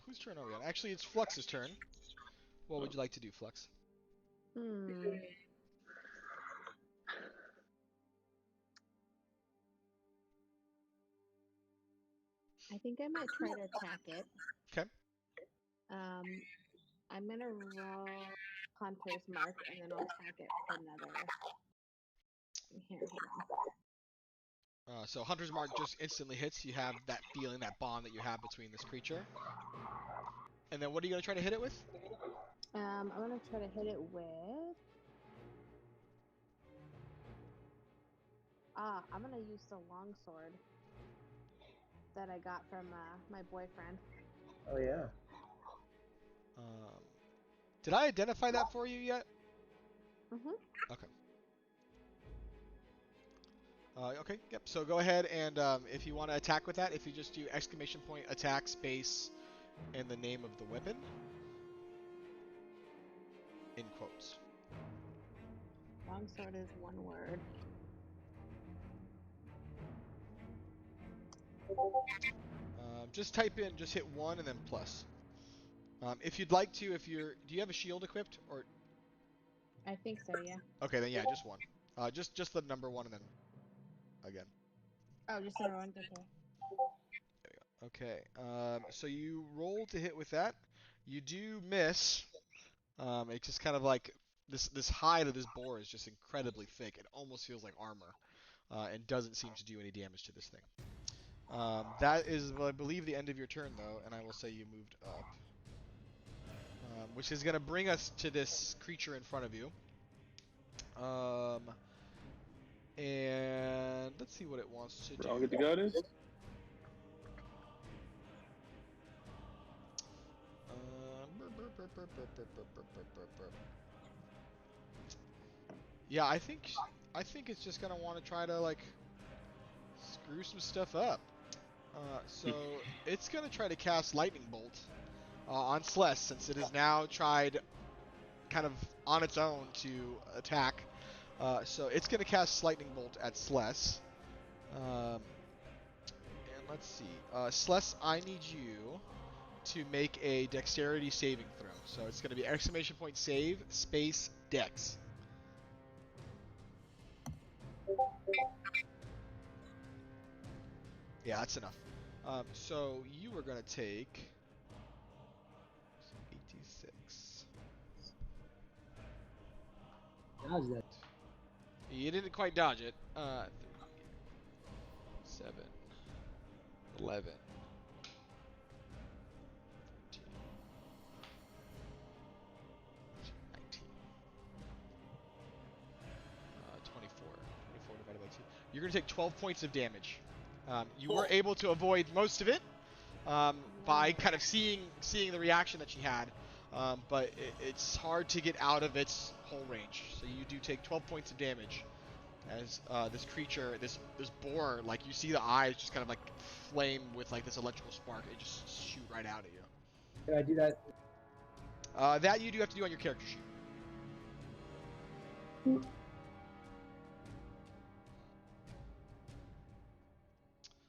Whose turn are we on? Actually, it's Flux's turn. What would you like to do, Flux? I think I might try to attack it. Okay. I'm gonna roll Hunter's Mark and then I'll attack it for another. Here, hold on. So Hunter's Mark just instantly hits. You have that feeling, that bond that you have between this creature. And then what are you gonna try to hit it with? I'm gonna try to hit it with. I'm gonna use the longsword that I got from my boyfriend. Oh yeah. Did I identify that for you yet? Mhm. Okay. Okay. Yep. So go ahead and if you want to attack with that, if you just do exclamation point attack space and the name of the weapon in quotes. Longsword is one word. Just type in, just hit 1 and then plus. If you'd like to, do you have a shield equipped or? I think so, yeah. Okay, then yeah, just 1. Just the number 1 and then again. Oh, just everyone. Okay. Okay. So you roll to hit with that. You do miss. It's just kind of like this hide of this boar is just incredibly thick. It almost feels like armor, and doesn't seem to do any damage to this thing. That is, I believe, the end of your turn, though, and I will say you moved up. Which is going to bring us to this creature in front of you. And let's see what it wants to do. We're all good to go, dude? Yeah, I think it's just going to want to try to, like, screw some stuff up. So it's going to try to cast Lightning Bolt on Celeste, since it has now tried kind of on its own to attack. So it's going to cast Lightning Bolt at Celeste. And let's see. Celeste, I need you to make a dexterity saving throw. So it's going to be exclamation point save, space, dex. Yeah, that's enough. So you are going to take 86. How's that? You didn't quite dodge it. 7, 11, 13, 19, 24. 24 divided by 2. You're going to take 12 points of damage. You were able to avoid most of it by kind of seeing the reaction that she had, but it's hard to get out of its whole range. So you do take 12 points of damage as this creature, this boar, like you see the eyes just kind of like flame with like this electrical spark. It just shoot right out at you. Can I do that? That you do have to do on your character sheet.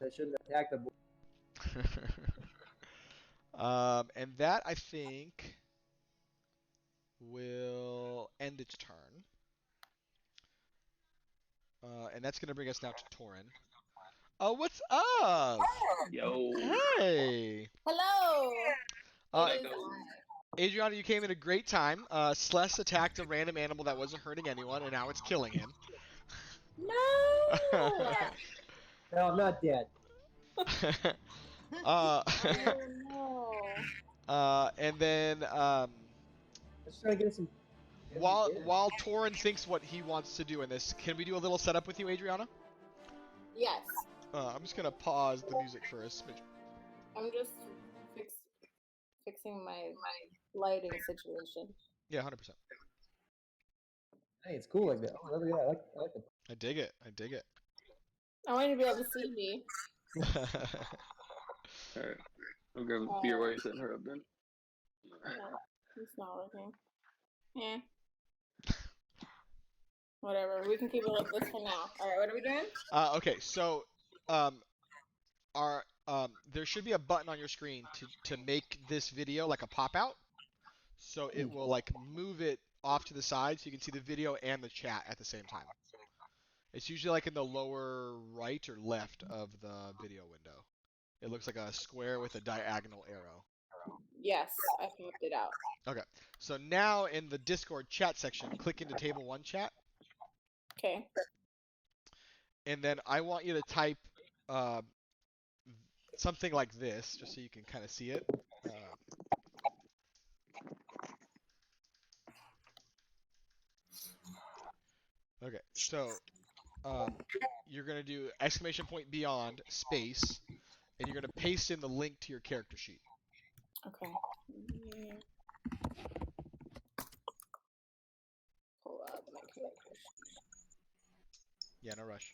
I shouldn't attack the board. And that, I think, will end its turn. And that's going to bring us now to Torin. Oh, what's up? Yo. Hey! Hello. Uh, It is Adriana, you came in a great time. Celeste attacked a random animal that wasn't hurting anyone, and now it's killing him. No. No, I'm not dead. uh, Oh, no. and then Let's try to get some. while Torin thinks what he wants to do in this, can we do a little setup with you, Adriana? Yes. I'm just gonna pause the music for a smidge. I'm just fixing my lighting situation. Yeah, 100%. Hey, it's cool like that. Oh, look at that. I like the. I dig it. I dig it. I want you to be able to see me. Alright. I'll grab a beer while you're setting her up then. No, it's not working. Yeah. Whatever. We can keep it like this for now. Alright, what are we doing? Okay, so there should be a button on your screen to make this video like a pop out. So it will like move it off to the side so you can see the video and the chat at the same time. It's usually like in the lower right or left of the video window. It looks like a square with a diagonal arrow. Yes, I popped it out. Okay, so now in the Discord chat section, click into Table 1 chat, Okay. and then I want you to type something like this, just so you can kind of see it. Okay, so you're going to do exclamation point beyond space, and you're going to paste in the link to your character sheet. Okay. Yeah. Pull up my character. Yeah, no rush.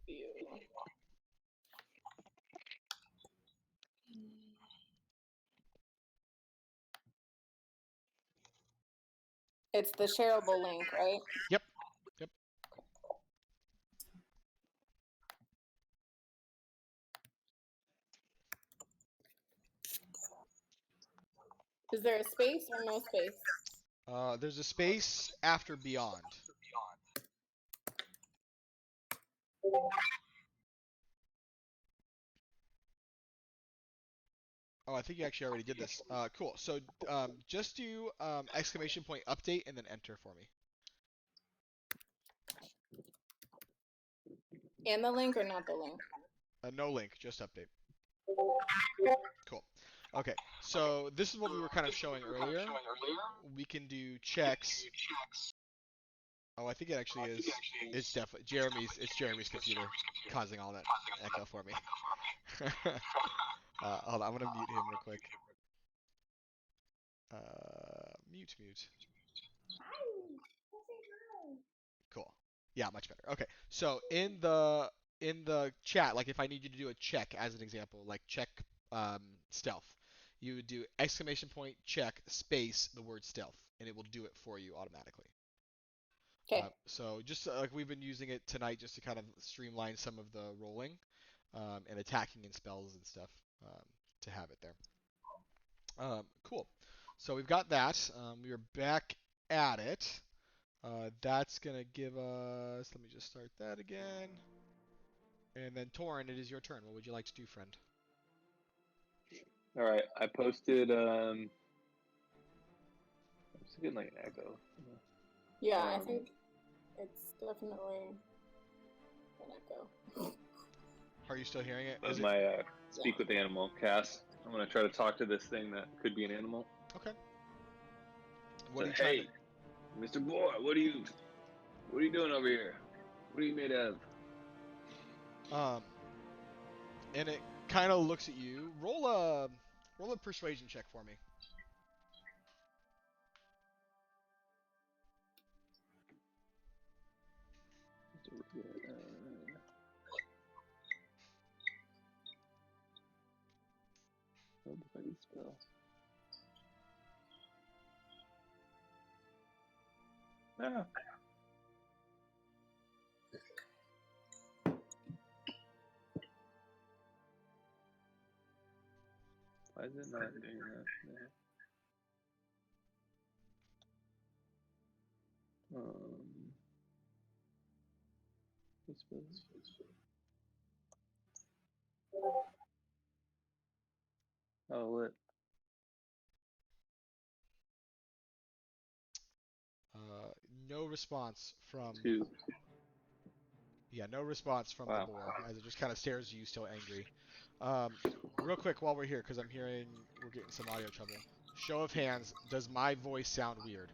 View. It's the shareable link, right? Yep. Yep. Is there a space or no space? There's a space after beyond. Oh, I think you actually already did this. Cool. So just do exclamation point update and then enter for me. And the link or not the link? No link, just update. Cool. Okay, so this is what we were kind of showing earlier. We can do checks. Oh, I think it actually is. It's definitely Jeremy's. It's Jeremy's computer causing all that echo for me. Hold on, I'm gonna mute him real quick. Mute. Cool. Yeah, much better. Okay, so in the chat, like if I need you to do a check as an example, like check stealth, you would do !check space the word stealth, and it will do it for you automatically. Okay. So just like we've been using it tonight, just to kind of streamline some of the rolling and attacking and spells and stuff to have it there. Cool. So we've got that. We are back at it. That's gonna give us. Let me just start that again. And then Torin, it is your turn. What would you like to do, friend? All right, I posted. I'm just getting like an echo. Yeah, I think it's definitely an echo. Are you still hearing it? Of Is it? my speak with animal cast. I'm gonna try to talk to this thing that could be an animal. Okay. What are you So, trying hey, Mr. Boy, what are you doing over here? What are you made of? to? And it kind of looks at you. Roll a persuasion check for me. Spell. Ah. Why is it not doing that? Oh, what? No response from. 2. Yeah, no response from Wow. the boar as it just kind of stares at you, still angry. Real quick while we're here, because I'm hearing we're getting some audio trouble. Show of hands, does my voice sound weird?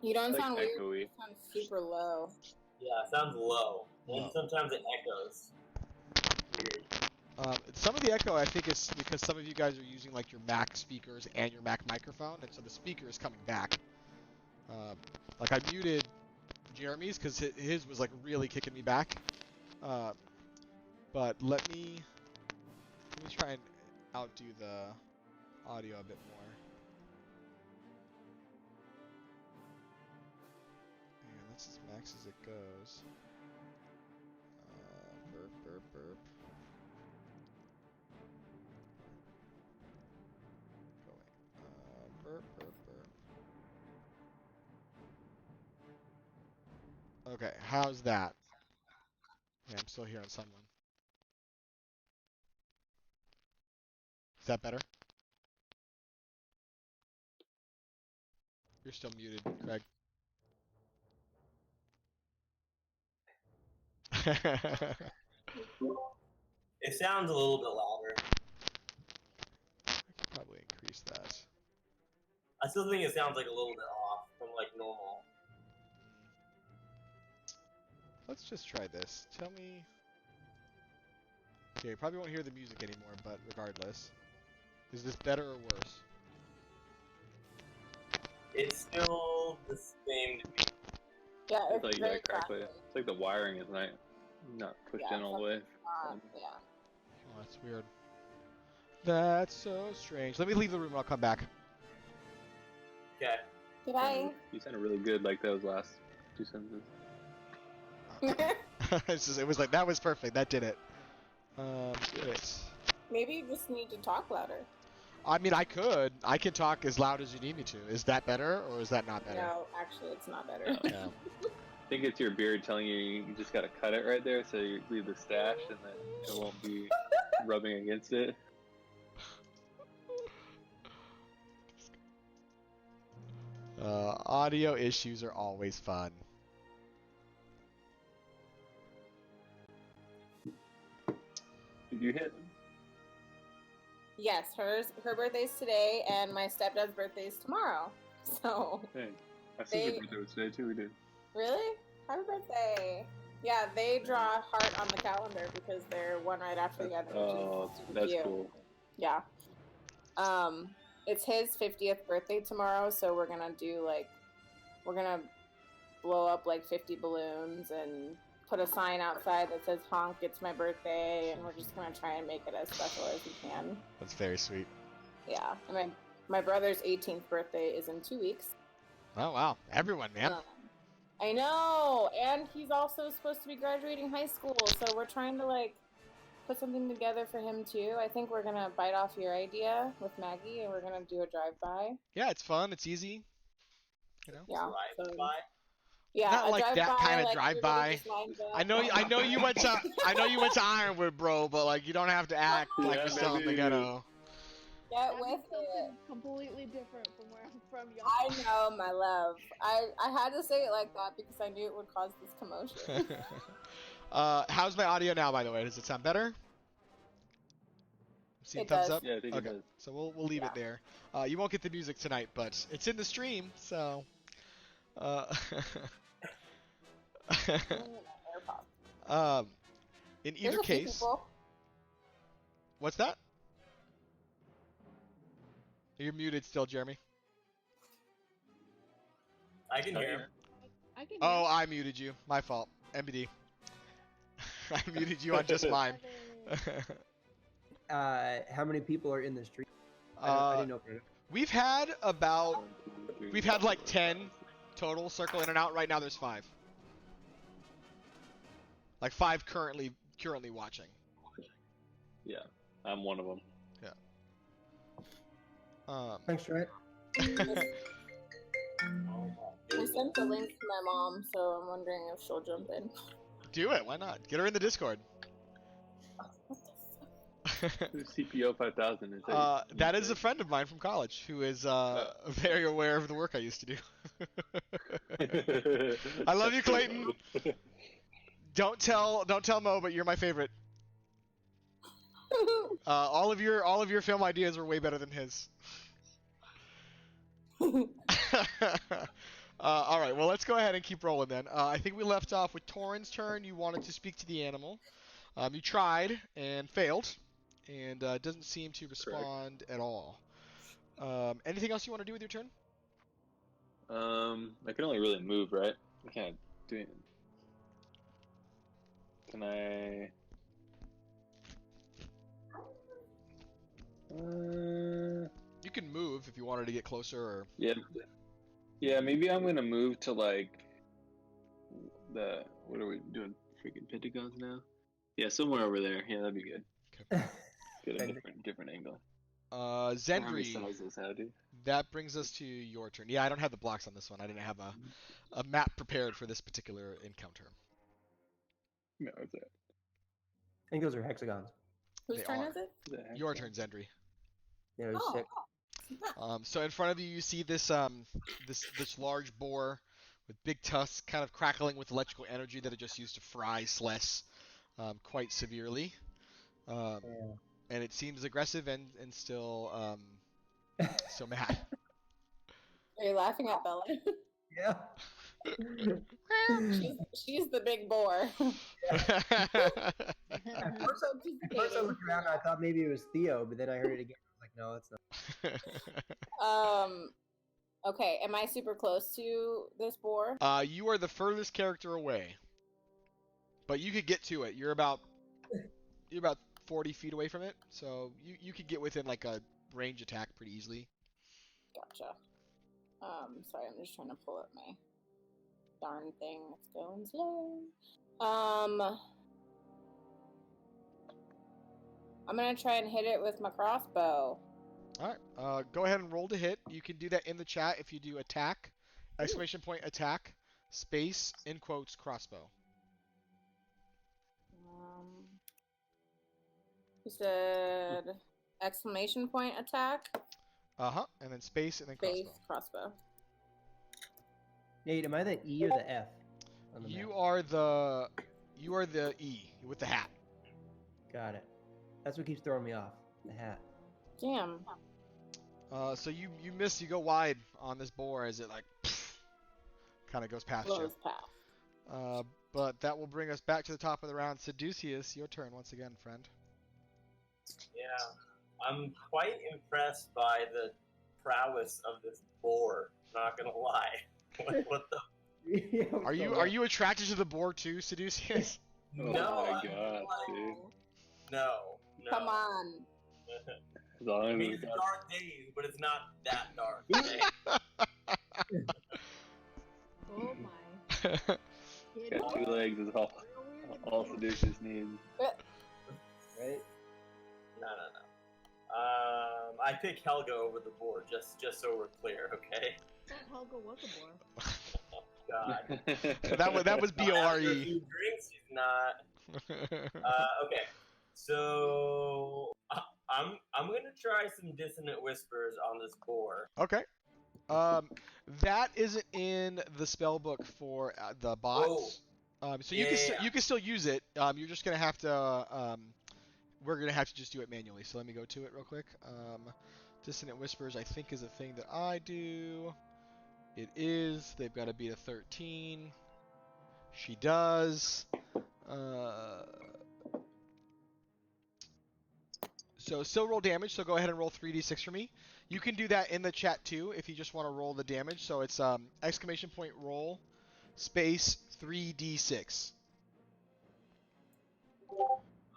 You don't Like sound weird. echoey. You sound super low. Yeah, it sounds low. And Low. sometimes it echoes. Weird. Some of the echo, I think, is because some of you guys are using like your Mac speakers and your Mac microphone, and so the speaker is coming back. Like I muted Jeremy's because his was like really kicking me back. But let me try and outdo the audio a bit more. And that's as max as it goes. Burp. Going. Burp. Okay, how's that? Yeah, I'm still hearing someone. Is that better? You're still muted, Craig. It sounds a little bit louder. I could probably increase that. I still think it sounds like a little bit off from like normal. Let's just try this. Tell me. Okay, you probably won't hear the music anymore, but regardless. Is this better or worse? It's still the same to me. Yeah, I it's thought you very got it correctly. crackly. It's like the wiring is not pushed in all the way. Yeah. Oh, that's weird. That's so strange. Let me leave the room and I'll come back. Okay. Goodbye. You sounded really good like those last 2 sentences. It was like, that was perfect. That did it. Quit. Maybe you just need to talk louder. I mean, I can talk as loud as you need me to. Is that better or is that not better? No, actually, it's not better. Yeah. I think it's your beard telling you just gotta cut it right there so you leave the stash and then it won't be rubbing against it. Audio issues are always fun. Did you hit? Yes, her birthday's today, and my stepdad's birthday's tomorrow. So. Hey, My sister's birthday was today too. We did. Really? Happy birthday! Yeah, they draw a heart on the calendar because they're one right after the other. Oh, Which is super that's cute. cool. Yeah. It's his 50th birthday tomorrow, so we're gonna blow up like 50 balloons and put a sign outside that says "Honk, it's my birthday," and we're just gonna try and make it as special as we can. That's very sweet. Yeah, and my brother's 18th birthday is in 2 weeks. Oh wow, everyone, man. I know, and he's also supposed to be graduating high school, so we're trying to like put something together for him too. I think we're gonna bite off your idea with Maggie, and we're gonna do a drive-by. Yeah, it's fun. It's easy. You know. Yeah. Drive-by? Yeah, Not a like that drive-by, kind of like, drive-by. everybody just lines up. I know you went to Ironwood, bro, but like you don't have to act like you're still in the ghetto. Get That with means something it. completely different from where I'm from, y'all. I know, my love. I had to say it like that because I knew it would cause this commotion. How's my audio now, by the way? Does it sound better? See It thumbs does. up? Yeah, I think Okay, it does. so we'll leave it there. You won't get the music tonight, but it's in the stream, so. In either There's a few case, people. what's that? You're muted still, Jeremy. I can hear him. I can Oh, I muted you. My fault. MBD. I muted you on just mine. How many people are in the street? I didn't know. We've had about 1, 2, 3, we've had 4, like 5, 10 6, total circle in and out. Right now there's 5. Like 5 currently watching. Yeah, I'm one of them. Thanks, Trent. I sent the link to my mom, so I'm wondering if she'll jump in. Do it. Why not? Get her in the Discord. CPO 5000 is That is a friend of mine from college who is very aware of the work I used to do. I love you, Clayton. Don't tell Mo, but you're my favorite. All of your film ideas were way better than his. All right, well let's go ahead and keep rolling then. I think we left off with Torin's turn. You wanted to speak to the animal. You tried and failed, and doesn't seem to respond at all. Anything else you want to do with your turn? I can only really move, right? I can't do anything. Can I? You can move if you wanted to get closer, or Yeah. Maybe I'm gonna move to like the. What are we doing? Freaking pentagons now? Yeah, somewhere over there. Yeah, that'd be good. Okay. Get a different angle. Zendri, Zendri. that brings us to your turn. Yeah, I don't have the blocks on this one. I didn't have a map prepared for this particular encounter. No, it's it. I think those are hexagons. Whose They turn are. is it? Your turn, Zendri. Yeah, it was Oh. sick. So in front of you, you see this this large boar with big tusks, kind of crackling with electrical energy that it just used to fry Sless quite severely. Yeah. And it seems aggressive and still so mad. Are you laughing at Bella? Yeah. She's the big boar. At first I looked around and I thought maybe it was Theo, but then I heard it again. I was like, no, it's not. Okay, am I super close to this boar? You are the furthest character away, but you could get to it. You're about 40 feet away from it, so you could get within like a range attack pretty easily. Gotcha. Sorry, I'm just trying to pull up my darn thing. It's going slow. I'm gonna try and hit it with my crossbow. All right. Go ahead and roll to hit. You can do that in the chat if you do attack, exclamation point attack, space in quotes crossbow. You said exclamation point attack, And then space and then space crossbow. crossbow. Nate, am I the E or the F? On the You map? are the E with the hat. Got it. That's what keeps throwing me off. The hat. Damn. So you miss. You go wide on this boar as it like kind of goes past Blows you. past. But that will bring us back to the top of the round. Seducius, your turn once again, friend. Yeah, I'm quite impressed by the prowess of this boar. Not gonna lie. What the? Yeah, Are you attracted to the boar too, Seducius? Oh No, my I'm god, dude. no. Come on. As long I as mean, we it's got dark days, but it's not that dark. Okay? Oh my. Kid, got 2 legs is all Seducious needs. Right? No. I pick Helga over the board, just so we're clear, okay? I thought Helga was a boar. Oh, God. that was After a BORE. few drinks, he's not. Okay, so I'm gonna try some dissonant whispers on this boar. Okay. That isn't in the spell book for the bots. So you Yeah. you can still use it. You're just gonna have to. We're gonna have to just do it manually. So let me go to it real quick. Dissonant whispers, I think, is a thing that I do. It is. They've got to beat a 13. She does. So still roll damage. So go ahead and roll 3d6 for me. You can do that in the chat too if you just want to roll the damage. So it's exclamation point roll space 3d6.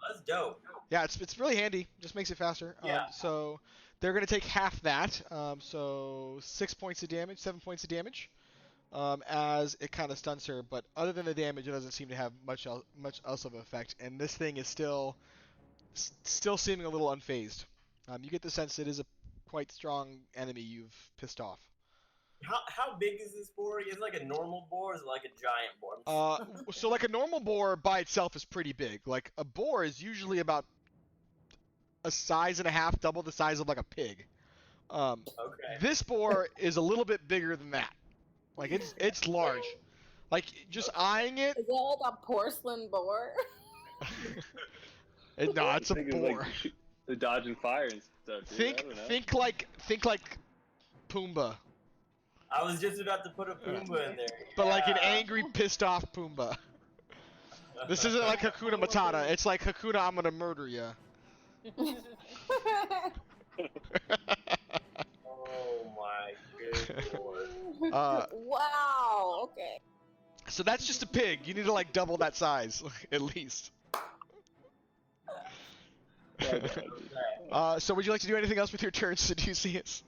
That's dope. Yeah, it's really handy. Just makes it faster. Yeah. So they're going to take half that. So 6 points of damage, 7 points of damage, as it kind of stuns her. But other than the damage, it doesn't seem to have much else of an effect. And this thing is still seeming a little unfazed. You get the sense it is a quite strong enemy you've pissed off. How big is this boar? Is it like a normal boar, or is it like a giant boar? So like a normal boar by itself is pretty big. Like a boar is usually about a size and a half, double the size of like a pig. Okay. This boar is a little bit bigger than that. Like it's large. Like just eyeing it. Is it like a porcelain boar? No, it's a Think boar. like the dodging fire and stuff. Dude. I don't know. Think like Pumbaa, I was just about to put a Pumbaa in there. but like an Yeah. angry, pissed off Pumbaa. This isn't like Hakuna Matata. It's like Hakuna, I'm gonna murder ya. Oh my good lord. Wow. Okay. So that's just a pig. You need to like double that size at least. So would you like to do anything else with your turn, Seducius?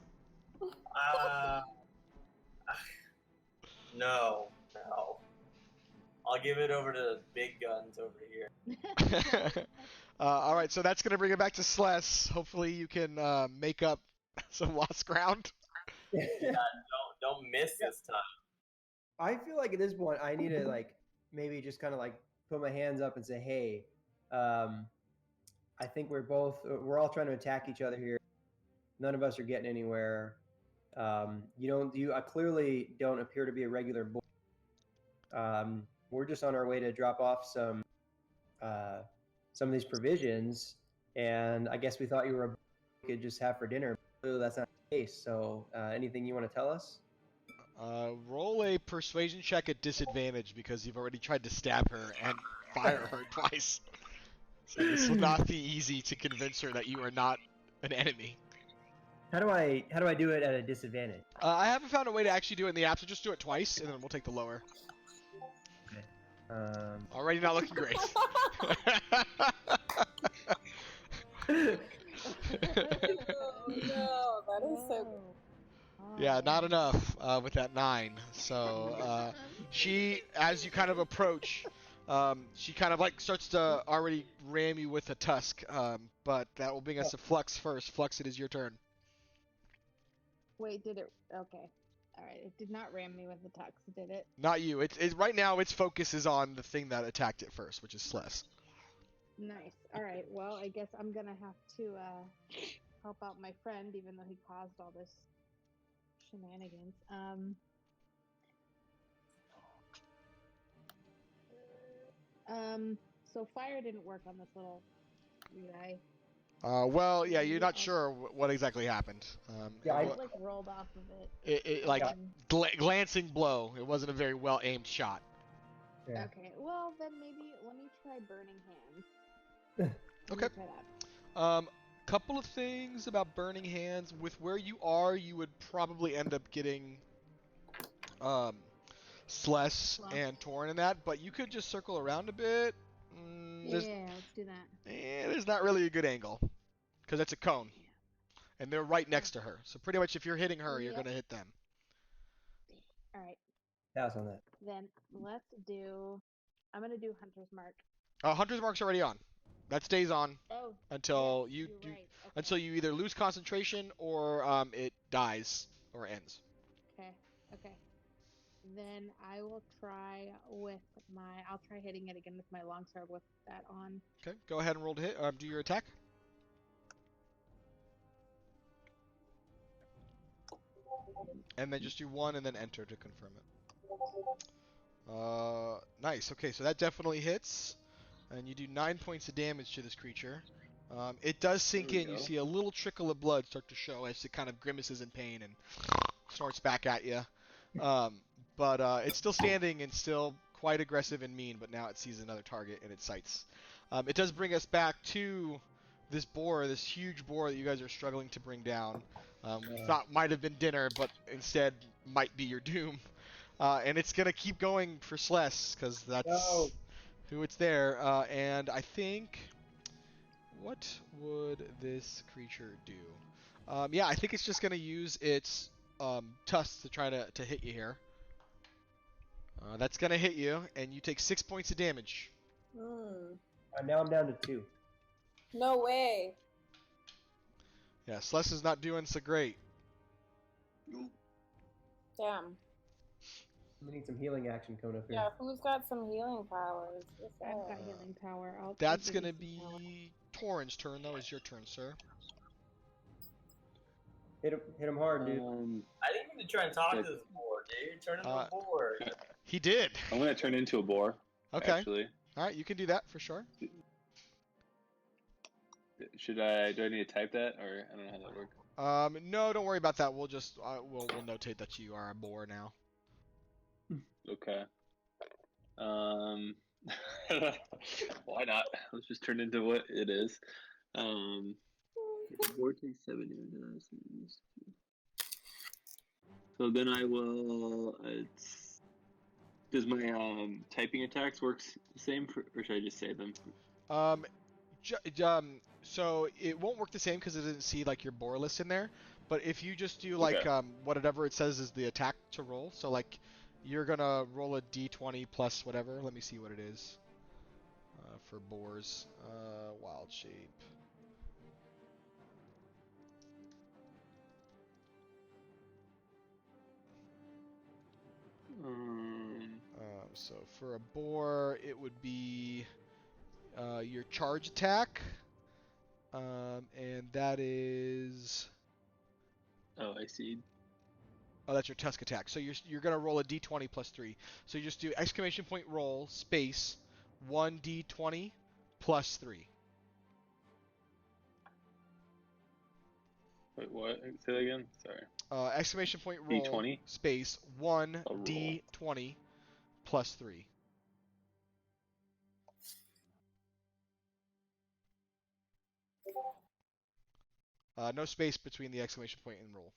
No. I'll give it over to big guns over here. All right, so that's gonna bring it back to Sless. Hopefully you can make up some lost ground. Yeah, don't miss this time. I feel like at this point I need to like maybe just kind of like put my hands up and say, hey, I think we're all trying to attack each other here. None of us are getting anywhere. You clearly don't appear to be a regular boy. We're just on our way to drop off some of these provisions, and I guess we thought you were a boy we could just have for dinner. Clearly that's not the case. So anything you want to tell us? Roll a persuasion check at disadvantage because you've already tried to stab her and fire her twice. So this will not be easy to convince her that you are not an enemy. How do I do it at a disadvantage? I haven't found a way to actually do it in the app, so just do it twice, and then we'll take the lower. Already not looking great. Oh, no, that is so good. Yeah, not enough with that 9. So she, as you kind of approach, she kind of like starts to already ram you with a tusk. But that will bring us to Flux first. Flux, it is your turn. Wait, did it? Okay. All right. It did not ram me with the tux, did it? Not you. It's right now. Its focus is on the thing that attacked it first, which is Sless. Nice. All right. Well, I guess I'm gonna have to help out my friend, even though he caused all this shenanigans. So fire didn't work on this little guy. Well, yeah, you're not Maybe sure what exactly happened. Yeah, I it, wa- like rolled off of it. it like Yeah. glancing blow. It wasn't a very well aimed shot. Yeah. Okay, well then maybe let me try burning hands. Let me Okay. try that. Couple of things about burning hands. With where you are, you would probably end up getting Sless Well. and Torn in that, but you could just circle around a bit. There's Let's do that. there's not really a good angle because it's a cone, and they're right next to her. So pretty much, if you're hitting her, you're Yep. gonna hit them. All right, Pass on that. then let's do. I'm gonna do Hunter's Mark. Hunter's Mark's already on. That stays on Oh, until yes, you you're do, right. Okay. until you either lose concentration or it dies or ends. Okay. Okay. Then I will try with my. I'll try hitting it again with my longsword with that on. Okay, go ahead and roll to hit. Do your attack. And then just do one and then enter to confirm it. Nice. Okay, so that definitely hits. And you do 9 points of damage to this creature. It does sink There we in. You go. see a little trickle of blood start to show as it kind of grimaces in pain and snorts back at you. But it's still standing and still quite aggressive and mean, but now it sees another target in its sights. It does bring us back to this boar, this huge boar that you guys are struggling to bring down. We thought might have been dinner, but instead might be your doom. And it's going to keep going for Sless, because that's No. who it's there. And I think... What would this creature do? Yeah, I think it's just going to use its tusks to try to hit you here. That's going to hit you, and you take 6 points of damage. Now I'm down to 2. No way. Yeah, Sless is not doing so great. Damn. We need some healing action coming up here. Yeah, who's got some healing powers? I've got healing power. I'll That's give going to you some power. be Torrin's turn, though. It's your turn, sir. Hit him hard, dude. I didn't even try and talk to this board, dude. Turn into a board. He did. I'm gonna turn into a boar. Okay. Actually, All right, you can do that for sure. should I? Do I need to type that, or I don't know how that works? No, don't worry about that. We'll just we'll notate that you are a boar now. Okay. Why not? Let's just turn into what it is. Vortex 7 damage. So then I will. Does my typing attacks work the same, or should I just say them? So it won't work the same because it doesn't see like your boar list in there. But if you just do like whatever it says is the attack to roll, so like you're gonna roll a d20 plus whatever. Let me see what it is for boars. Wild shape. So for a boar, it would be your charge attack, and that is. Oh, I see. Oh, that's your tusk attack. So you're gonna roll a d20 plus 3. So you just do exclamation point roll space 1d20 plus 3. Wait, what? Say that again. Sorry. Exclamation point roll D20? space 1d20 plus 3. No space between the exclamation point and roll.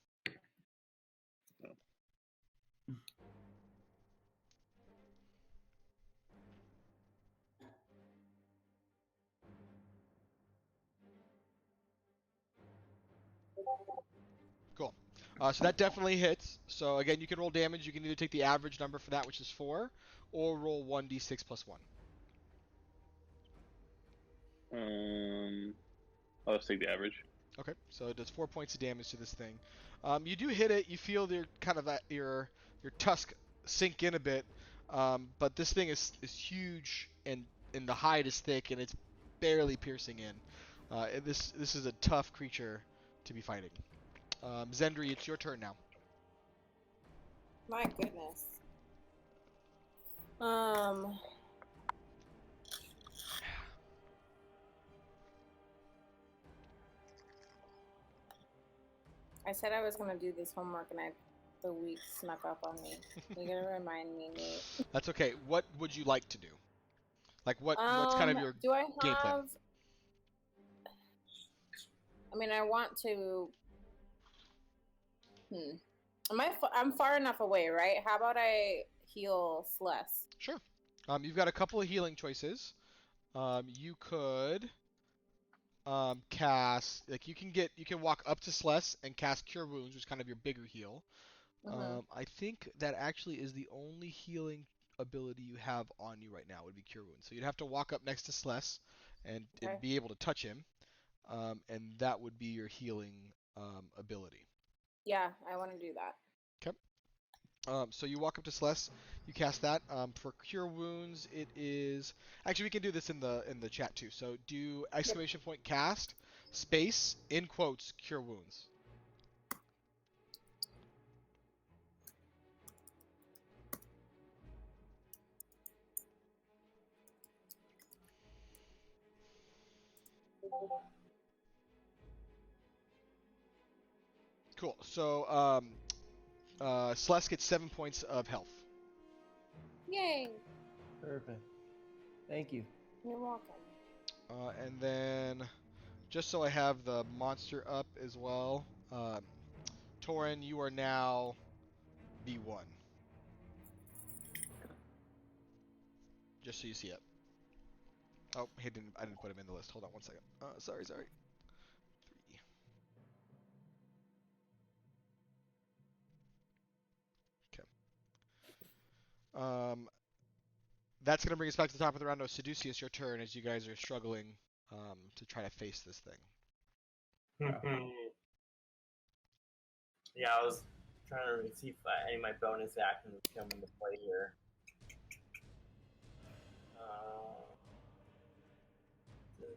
Cool. So that definitely hits. So again, you can roll damage. You can either take the average number for that, which is 4, or roll 1d6 plus 1. I'll just take the average. Okay, so it does 4 points of damage to this thing. You do hit it. You feel your kind of your tusk sink in a bit, but this thing is huge and the hide is thick and it's barely piercing in. This is a tough creature to be fighting. Zendri, it's your turn now. My goodness. I said I was gonna do this homework, and the week snuck up on me. You gotta remind me, Nate. That's okay. What would you like to do? Like, what's kind of your Do I game plan? have? I mean, I want to. I'm far enough away, right? How about I heal Celeste? Sure. You've got a couple of healing choices. You could cast, like, you can walk up to Celeste and cast Cure Wounds, which is kind of your bigger heal. I think that actually is the only healing ability you have on you right now would be Cure Wounds. So you'd have to walk up next to Celeste and be able to touch him, and that would be your healing ability. Yeah, I want to do that. Okay. So you walk up to Celeste, you cast that. For Cure Wounds, it is actually, we can do this in the chat too. So do exclamation point cast space in quotes Cure Wounds. Cool. So Celeste gets 7 points of health. Yay! Perfect. Thank you. You're welcome. And then, just so I have the monster up as well, Torin, you are now B1. Just so you see it. Oh, I didn't put him in the list. Hold on 1 second. Sorry. 3. Okay. That's going to bring us back to the top of the round. No, Seducius, your turn as you guys are struggling to try to face this thing. Yeah, I was trying to see if any of my bonus actions would come into play here.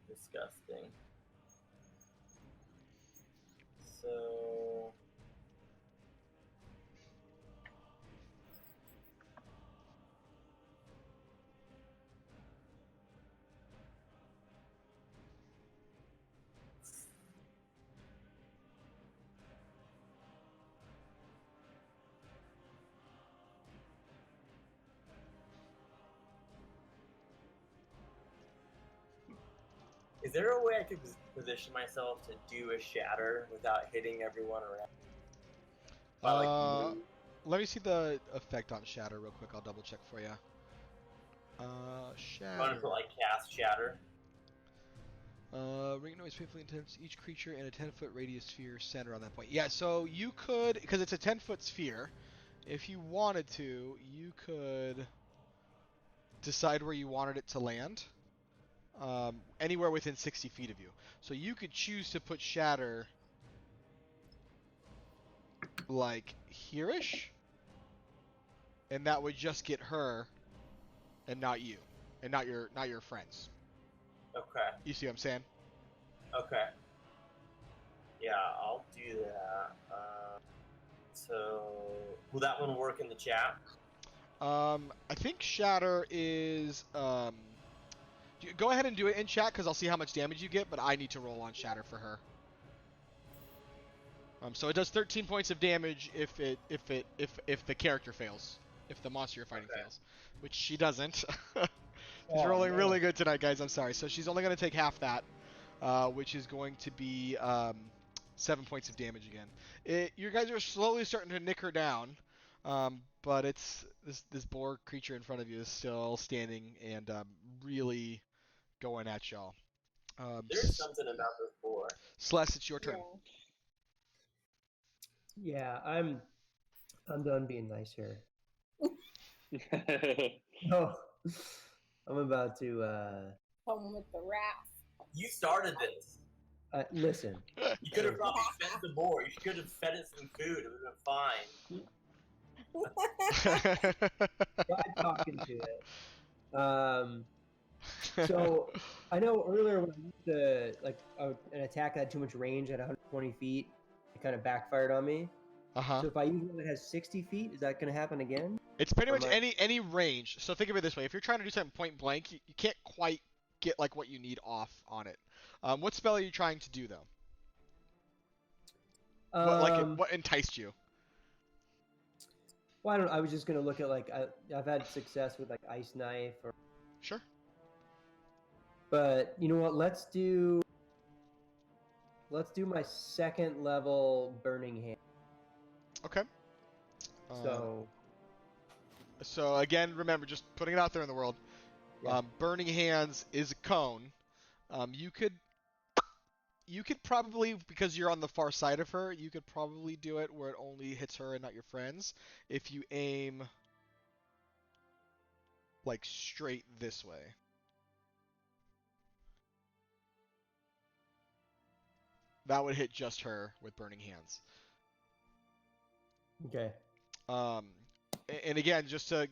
Disgusting. So... Is there a way I could position myself to do a shatter without hitting everyone around? Let me see the effect on Shatter real quick. I'll double check for you. Shatter. I'm gonna put cast shatter. Ring noise painfully intense. Each creature in a 10-foot radius sphere center on that point. Yeah, so you could, because it's a 10-foot sphere, if you wanted to, you could decide where you wanted it to land. Anywhere within 60 feet of you. So you could choose to put Shatter here-ish, and that would just get her, and not you, and not your friends. Okay. You see what I'm saying? Okay. Yeah, I'll do that. So, will that one work in the chat? I think Shatter is. Go ahead and do it in chat because I'll see how much damage you get, but I need to roll on Shatter for her. So it does 13 points of damage if the character fails, if the monster you're fighting fails, which she doesn't. She's rolling really good tonight, guys. I'm sorry. So she's only going to take half that, which is going to be 7 points of damage again. You guys are slowly starting to nick her down, but it's this boar creature in front of you is still standing and really going at y'all. There's something about this boar. Celeste, it's your turn. Yeah, I'm done being nice here. No, I'm about to. Come with the wrath. You started this. Listen. You could have probably fed the boar. You could have fed it some food. It would have been fine. Try talking to it. So I know earlier when I used an attack that had too much range at 120 feet, it kind of backfired on me. So if I use one that has 60 feet, is that going to happen again? It's pretty much any range. So think of it this way: if you're trying to do something point blank, you can't quite get what you need off on it. What spell are you trying to do though? What enticed you? Well, I don't. I was just gonna look at like I've had success with like ice knife, Sure. but you know what? Let's do my second level burning hand. Okay. So Again, remember, just putting it out there in the world. Yeah. Burning Hands is a cone. You could probably, because you're on the far side of her, you could probably do it where it only hits her and not your friends. If you aim like straight this way. That would hit just her with Burning Hands. okay. And again, just to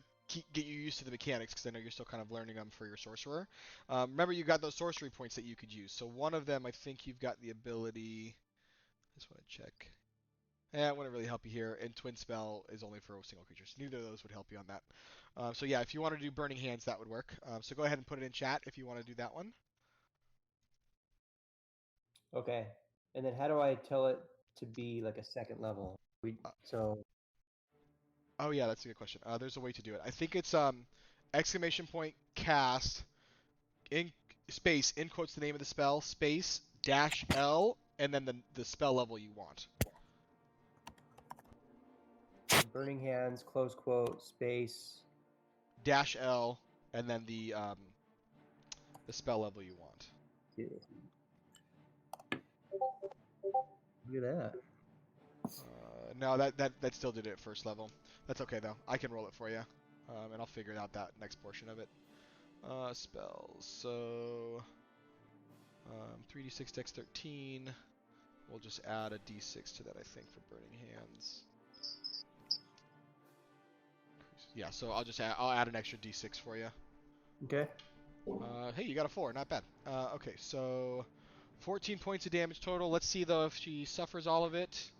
get you used to the mechanics, because I know you're still kind of learning them for your sorcerer. Remember, you got those sorcery points that you could use. So one of them, I think you've got the ability. I just want to check. It wouldn't really help you here. And Twin Spell is only for single creatures. Neither of those would help you on that. So yeah, if you want to do Burning Hands, that would work. So go ahead and put it in chat if you want to do that one. Okay. And then how do I tell it to be like a second level? Oh yeah, that's a good question. There's a way to do it. I think it's exclamation point cast in space in quotes the name of the spell space dash L and then the spell level you want. Burning Hands, close quote, space dash L and then the spell level you want. Look at that. No, that still did it at first level. That's okay though. I can roll it for you, and I'll figure out that next portion of it. Spells. So 3d6 dex 13. We'll just add a d6 to that, I think, for Burning Hands. Yeah, so I'll add an extra d6 for you. Okay. Hey, you got a 4, not bad. Okay, so 14 points of damage total. Let's see though if she suffers all of it.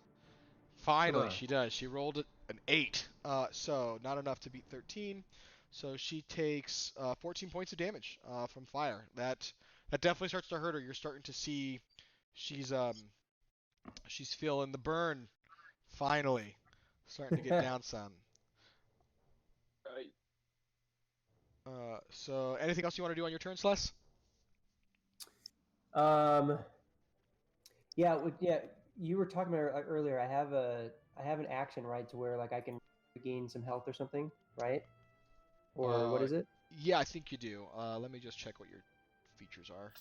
Finally, she does. She rolled an 8, so not enough to beat 13. So she takes 14 points of damage from fire. That definitely starts to hurt her. You're starting to see she's feeling the burn. Finally, starting to get down some. Right. So anything else you want to do on your turn, Celeste? Yeah, you were talking about earlier. I have an action, right, to where like I can regain some health or something, right? Or what is it? Yeah, I think you do. Let me just check what your features are.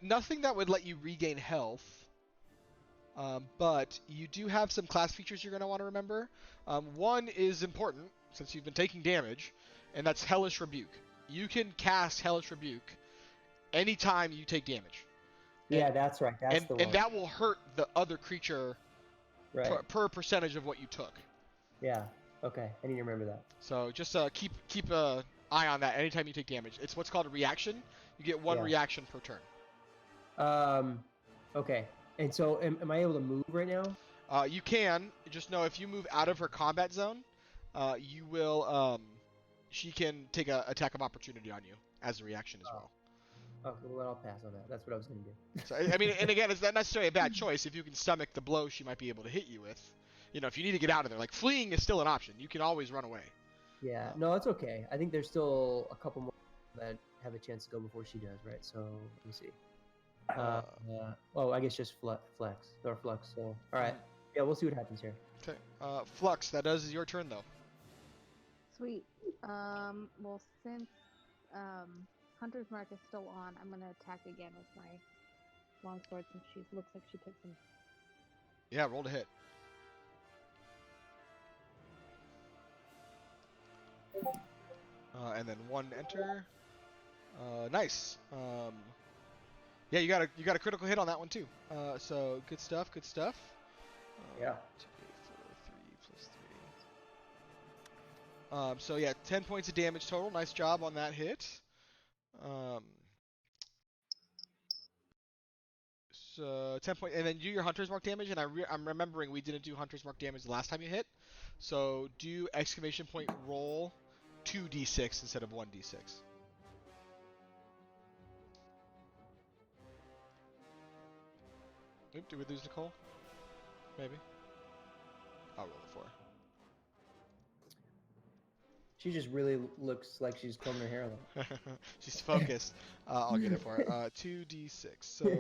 Nothing that would let you regain health, but you do have some class features you're going to want to remember. One is important, since you've been taking damage, and that's Hellish Rebuke. You can cast Hellish Rebuke anytime you take damage. Yeah, that's right. That's the one. And that will hurt the other creature right. per percentage of what you took. Yeah. Okay. I need to remember that. So just keep an eye on that anytime you take damage. It's what's called a reaction. You get one reaction per turn. Okay. And so am I able to move right now? You can. Just know if you move out of her combat zone, you will. She can take an attack of opportunity on you as a reaction as well. Oh, well, I'll pass on that. That's what I was going to do. So I mean, and again, it's not necessarily a bad choice. If you can stomach the blow she might be able to hit you with, you know, if you need to get out of there, like fleeing is still an option. You can always run away. Yeah, no, it's okay. I think there's still a couple more that have a chance to go before she does, right? So let me see. I guess just flux. So all right, yeah, we'll see what happens here. Okay, Flux. That does your turn though. Sweet. Well, since Hunter's Mark is still on, I'm gonna attack again with my longsword since she looks like she took some. Yeah, roll to hit. And then one enter. Nice. Yeah, you got a critical hit on that one too. So good stuff. Yeah. 2, 4, 3 + 3. So yeah, 10 points of damage total. Nice job on that hit. So 10 points, and then do your Hunter's Mark damage. And I'm remembering we didn't do Hunter's Mark damage the last time you hit. So do exclamation point roll 2d6 instead of 1d6. Oop, did we lose Nicole? Maybe. I'll roll it for her. She just really looks like she's combing her hair a lot. She's focused. I'll get it for her. 2d6. So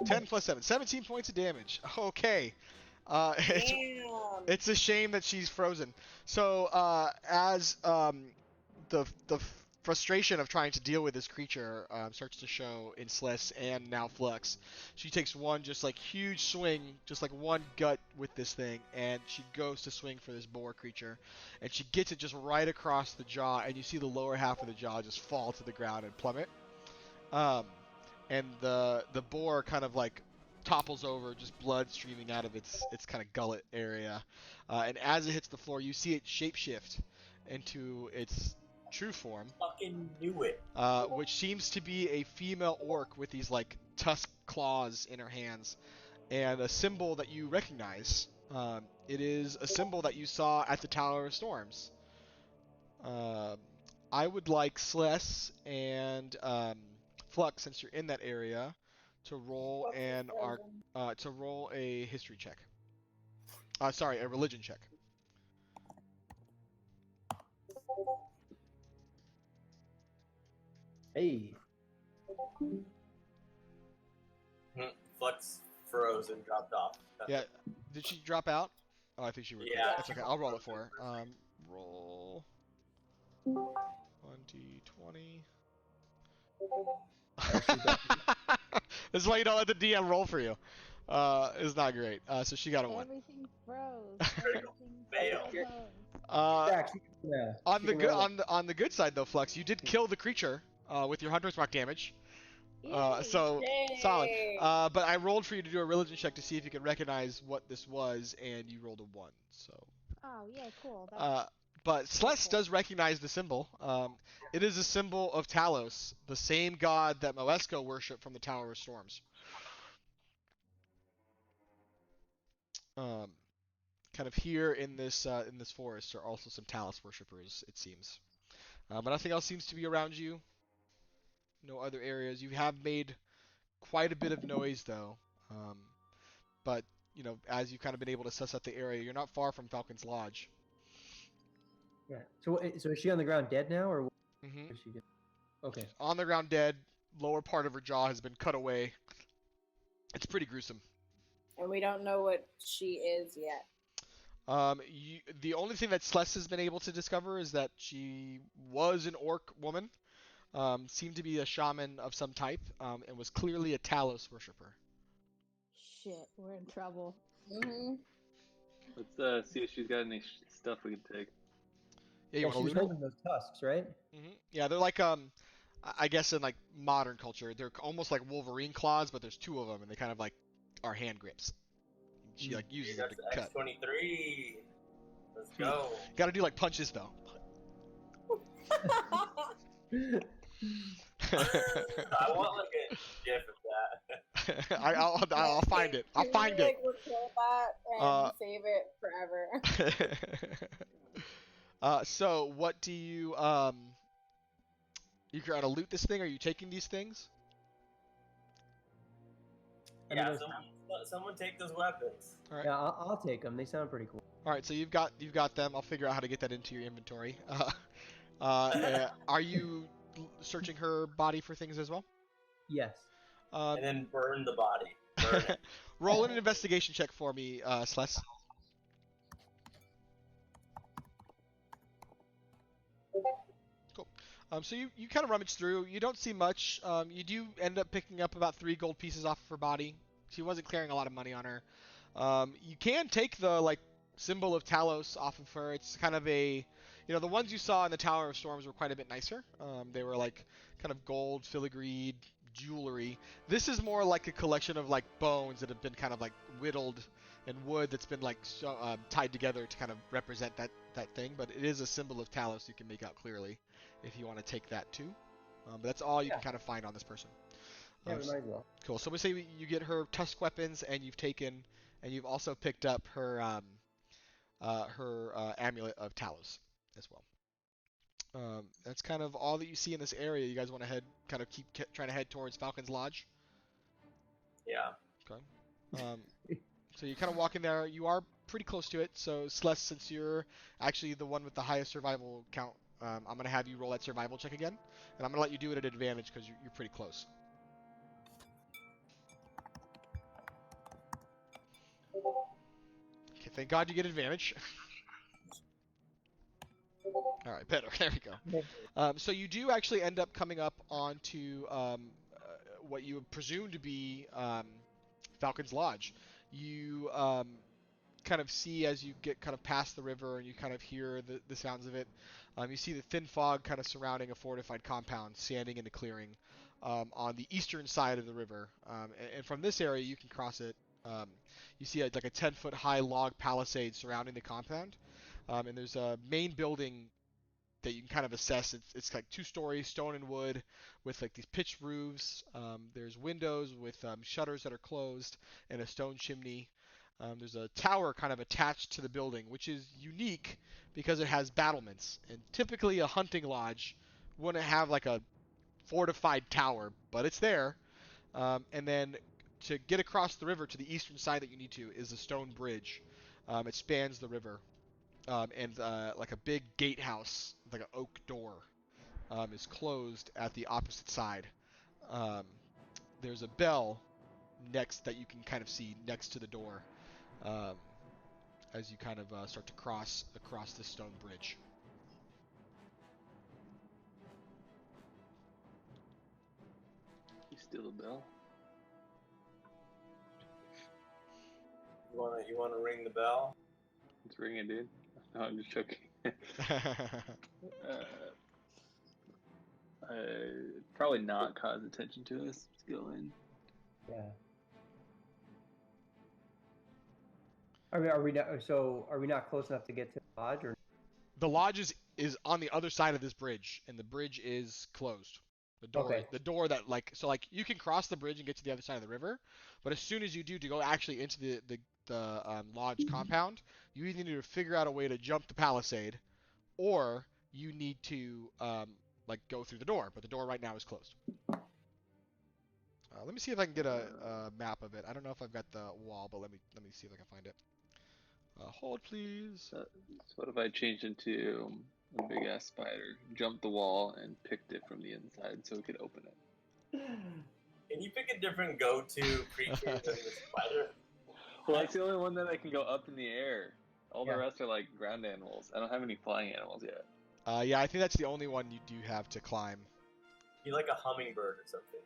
10 plus 7. 17 points of damage. Okay. Damn. It's a shame that she's frozen. So as the frustration of trying to deal with this creature starts to show in Sliss and now Flux, she takes one just like huge swing, just like one gut with this thing, and she goes to swing for this boar creature, and she gets it just right across the jaw, and you see the lower half of the jaw just fall to the ground and plummet. And the boar kind of like topples over, just blood streaming out of its kind of gullet area. And as it hits the floor, you see it shapeshift into its true form, Fucking knew it. which seems to be a female orc with these like tusk claws in her hands, and a symbol that you recognize. It is a symbol that you saw at the Tower of Storms. I would like Sless and Flux, since you're in that area, to roll to roll a history check. Sorry, a religion check. Hey. Flux froze and dropped off. Yeah, did she drop out? Oh, I think she. Yeah. That's okay. I'll roll it for her. Roll 1d20. This is why you don't let the DM roll for you. It's not great. So she got a 1. Everything froze. Fail. Yeah. On the good side though, Flux, you did kill the creature with your Hunter's Mark damage. So Yay. solid. But I rolled for you to do a religion check to see if you could recognize what this was, and you rolled a 1. So. Oh yeah, cool. But Celeste does recognize the symbol. It is a symbol of Talos, the same god that Moesco worshipped from the Tower of Storms. Kind of here in this forest are also some Talos worshippers, it seems. But nothing else seems to be around you. No other areas. You have made quite a bit of noise though. But you know, as you've kind of been able to suss out the area, you're not far from Falcon's Lodge. Yeah. So is she on the ground dead now, or what Mm-hmm. is she doing? Okay. On the ground dead. Lower part of her jaw has been cut away. It's pretty gruesome. And we don't know what she is yet. The only thing that Sless has been able to discover is that she was an orc woman, seemed to be a shaman of some type, and was clearly a Talos worshiper. Shit, we're in trouble. Mm-hmm. Let's see if she's got any stuff we can take. Yeah, you Yeah, want to she's loot her? holding those tusks, right? Yeah, they're like I guess in like modern culture, they're almost like Wolverine claws, but there's 2 of them, and they kind of like are hand grips. She like uses them to cut. X23. Let's go. Got to do like punches though. I want like a gif of that. I'll find it. I'll find it. Like, record that and save it forever. So what do you you trying to loot this thing? Are you taking these things? Yeah, someone take those weapons. All right. Yeah, I'll take them. They sound pretty cool. All right. So you've got them. I'll figure out how to get that into your inventory. Are you searching her body for things as well? Yes. And then burn the body. Burn it. Roll an investigation check for me, Sless. Cool. So you kind of rummage through. You don't see much. You do end up picking up about 3 gold pieces off of her body. She wasn't clearing a lot of money on her. You can take the like symbol of Talos off of her. It's kind of a, the ones you saw in the Tower of Storms were quite a bit nicer. They were like kind of gold, filigreed jewelry. This is more like a collection of like bones that have been kind of like whittled, and wood that's been like tied together to kind of represent that thing. But it is a symbol of Talos you can make out clearly if you want to take that too. But that's all you can kind of find on this person. Yeah, we might as well. Cool. So we say you get her tusk weapons, and you've also picked up her amulet of Talos as well. That's kind of all that you see in this area. You guys want to keep trying to head towards Falcon's Lodge? Yeah. Okay. So you kind of walk in there. You are pretty close to it. So Celeste, since you're actually the one with the highest survival count, I'm going to have you roll that survival check again. And I'm going to let you do it at advantage because you're pretty close. Okay, thank God you get advantage. All right, better. There we go. So you do actually end up coming up onto what you would presume to be Falcon's Lodge. You kind of see as you get kind of past the river and you kind of hear the sounds of it. You see the thin fog kind of surrounding a fortified compound, standing in a clearing on the eastern side of the river. And from this area, you can cross it. You see like a 10-foot high log palisade surrounding the compound. And there's a main building that you can kind of assess. It's like 2 stories, stone and wood, with like these pitched roofs. There's windows with shutters that are closed and a stone chimney. There's a tower kind of attached to the building, which is unique because it has battlements. And typically a hunting lodge wouldn't have like a fortified tower, but it's there. And then to get across the river to the eastern side that you need to is a stone bridge. It spans the river. And like a big gatehouse, like an oak door, is closed at the opposite side. There's a bell next that you can kind of see next to the door as you kind of start to cross across this stone bridge. You steal a bell? You wanna ring the bell? It's ringing, dude. No, I'm just joking. Probably not cause attention to us. Just go in. Yeah. Are we not close enough to get to the lodge, or? The lodge is on the other side of this bridge, and the bridge is closed. The door that like you can cross the bridge and get to the other side of the river, but as soon as you do to go actually into the lodge compound, you either need to figure out a way to jump the palisade, or you need to like go through the door. But the door right now is closed. Let me see if I can get a map of it. I don't know if I've got the wall, but let me see if I can find it. Hold, please. So what if I changed into a big ass spider, jumped the wall, and picked it from the inside so we could open it? Can you pick a different go-to creature than the spider? Well, that's the only one that I can go up in the air. All Yeah. the rest are like ground animals. I don't have any flying animals yet. Yeah, I think that's the only one you do have to climb. You like a hummingbird or something?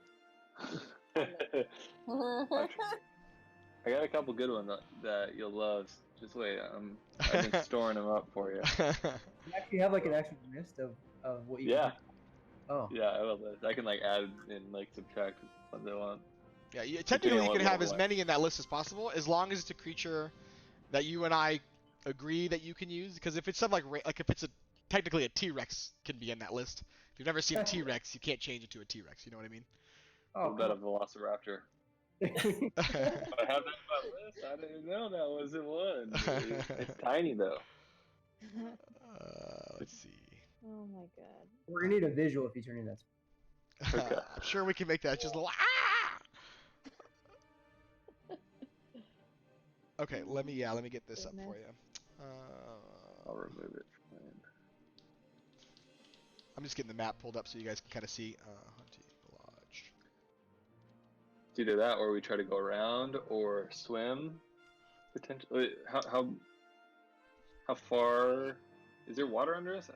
I got a couple good ones that you'll love. Just wait, I've been storing them up for you. You actually have like an actual list of what you. Yeah. Can... Oh. Yeah, I love this. I can like add and like subtract what they want. Yeah, technically you can have as many in that list as possible, as long as it's a creature that you and I agree that you can use. Because if it's something like if it's technically a T-Rex can be in that list. If you've never seen a T-Rex, you can't change it to a T-Rex. You know what I mean? Oh, What about a Velociraptor? I have that on my list. I didn't know that was in one. It's tiny though. Let's see. Oh my god. We're gonna need a visual if you turn in that. Okay. I'm sure we can make that just a little. Okay, let me get this up for you. I'll remove it. I'm just getting the map pulled up so you guys can kind of see. Hunting Lodge. It's either that, or we try to go around, or swim. Potentially, how far? Is there water under us?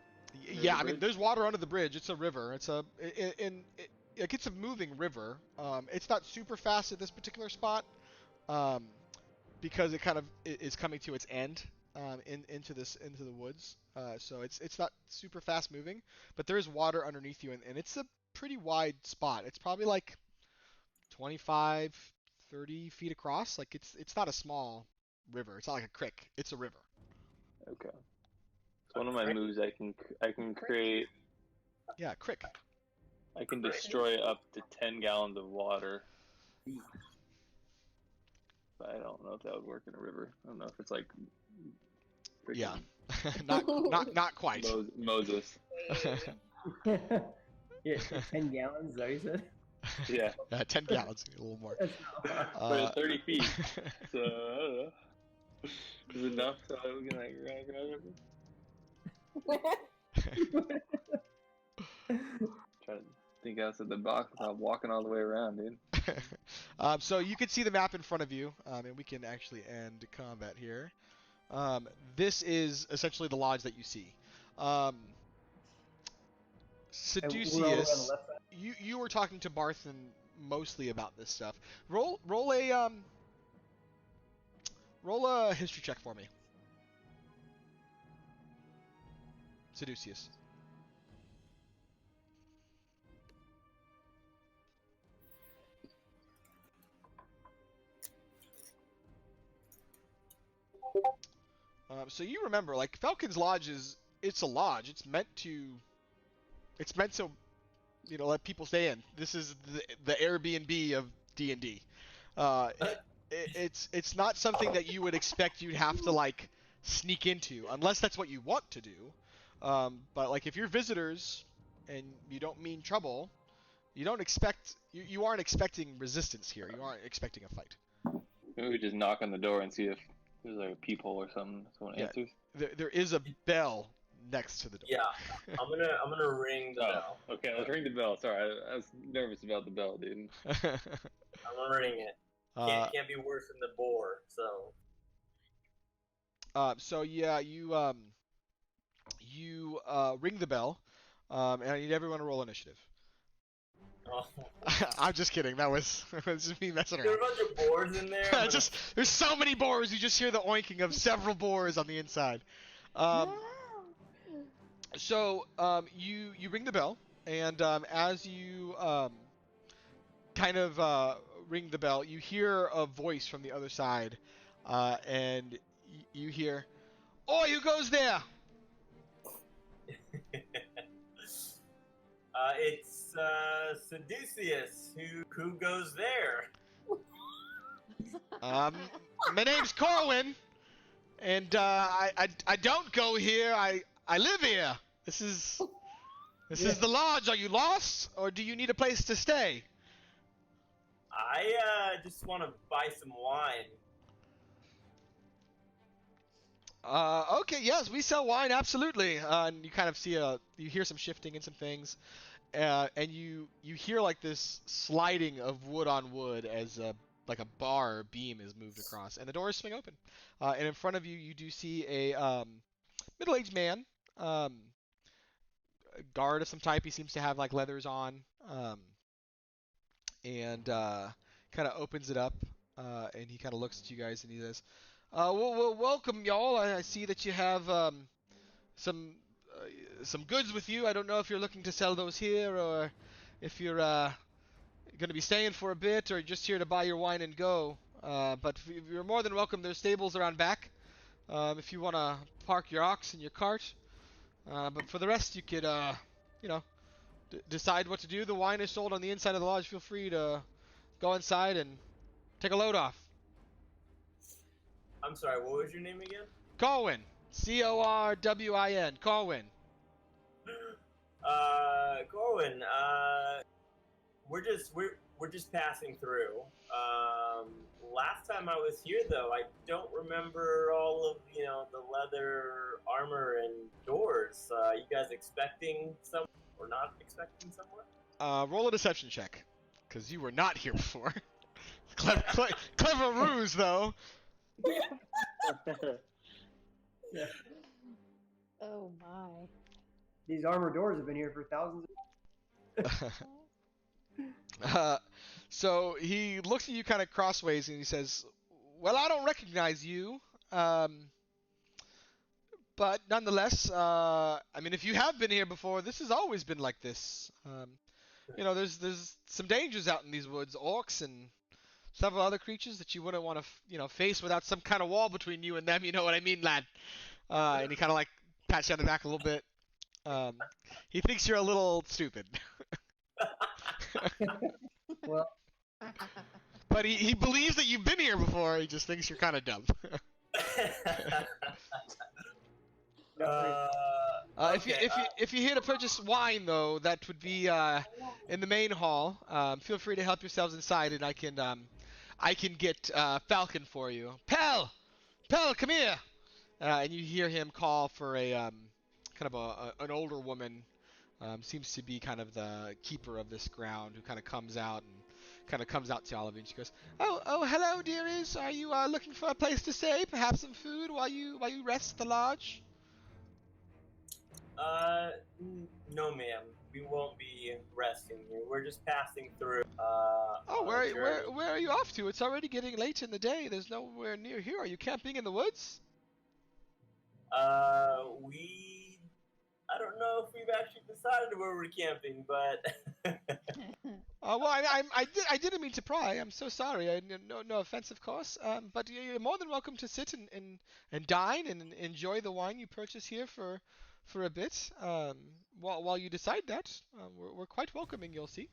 Yeah, I mean, there's water under the bridge. It's a river. It's a moving river. It's not super fast at this particular spot, because it kind of is coming to its end into the woods. So it's not super fast moving, but there is water underneath you, and it's a pretty wide spot. It's probably like 25, 30 feet across. Like it's not a small river. It's not like a creek. It's a river. Okay. So one of my moves, I can create. Yeah, crick. I can destroy up to 10 gallons of water. But I don't know if that would work in a river. I don't know if it's like. Yeah. not quite. Moses. Yeah, 10 gallons. Is that what you said? Yeah. 10 gallons, a little more. That's not a lot. But it's 30 feet. So, I don't know. Is it enough so we can, like, try to think outside the box without walking all the way around, dude. So you can see the map in front of you, and we can actually end combat here. This is essentially the lodge that you see. And we're all on the Seducius, left side. you were talking to Barthen mostly about this stuff. Roll a history check for me. Seducius. So you remember, like, Falcon's Lodge it's a lodge. It's meant so, let people stay in. This is the Airbnb of D&D. It's not something that you would expect you'd have to, like, sneak into, unless that's what you want to do. But, like, if you're visitors and you don't mean trouble, you aren't expecting resistance here. You aren't expecting a fight. Maybe we just knock on the door and see if there's like a peephole or something. Someone answers. There is a bell next to the door. Yeah, I'm gonna ring the bell. Okay, let's ring the bell. Sorry, I was nervous about the bell, dude. I'm gonna ring it. Can't be worse than the boar. So yeah, you ring the bell, and I need everyone to roll initiative. Oh. I'm just kidding. That was just me messing There are a around. bunch of boars in there. There's so many boars. You just hear the oinking of several boars on the inside. So you ring the bell, and as you kind of ring the bell, you hear a voice from the other side, and you hear, "Oh, who goes there?" It's Seducius. Who goes there? My name's Corwin, and I don't go here. I live here. This is the lodge. Are you lost, or do you need a place to stay? I just want to buy some wine. Okay, yes, we sell wine, absolutely. And you kind of see you hear some shifting and some things, and you hear like this sliding of wood on wood as like a bar or beam is moved across, and the doors swing open. And in front of you, you do see a middle-aged man, a guard of some type. He seems to have like leathers on, and kind of opens it up, and he kind of looks at you guys and he says, well, welcome, y'all. I see that you have some goods with you. I don't know if you're looking to sell those here, or if you're going to be staying for a bit, or just here to buy your wine and go. But you're more than welcome. There's stables around back if you want to park your ox and your cart. But for the rest, you could, decide what to do. The wine is sold on the inside of the lodge. Feel free to go inside and take a load off. I'm sorry, what was your name again? Corwin. Corwin. Corwin. Corwin, we're just passing through. Last time I was here, though, I don't remember all of, the leather armor and doors. You guys expecting some or not expecting someone? Roll a deception check, because you were not here before. Clever ruse, though. Yeah. Oh my. These armored doors have been here for thousands of So he looks at you kind of crossways and he says, well, I don't recognize you. But nonetheless, if you have been here before, this has always been like this. There's some dangers out in these woods, orcs and several other creatures that you wouldn't want to, face without some kind of wall between you and them. You know what I mean, lad? And he kind of like pats you on the back a little bit. He thinks you're a little stupid. Well, but he believes that you've been here before. He just thinks you're kind of dumb. Okay, If you're here to purchase wine, though, that would be in the main hall. Feel free to help yourselves inside, and I can get Falcon for you. Pell, come here. And you hear him call for a kind of an older woman. Seems to be kind of the keeper of this ground, who kind of comes out to all of you, and she goes, "Oh, hello, dearies. Are you looking for a place to stay? Perhaps some food while you rest at the lodge?" No, ma'am. We won't be resting here. We're just passing through. Oh, On a journey. where are you off to? It's already getting late in the day. There's nowhere near here. Are you camping in the woods? I don't know if we've actually decided where we're camping, but Well, I didn't mean to pry. I'm so sorry. No offense, of course. But you're more than welcome to sit and dine and enjoy the wine you purchase here for a bit. While you decide that, we're quite welcoming. You'll see.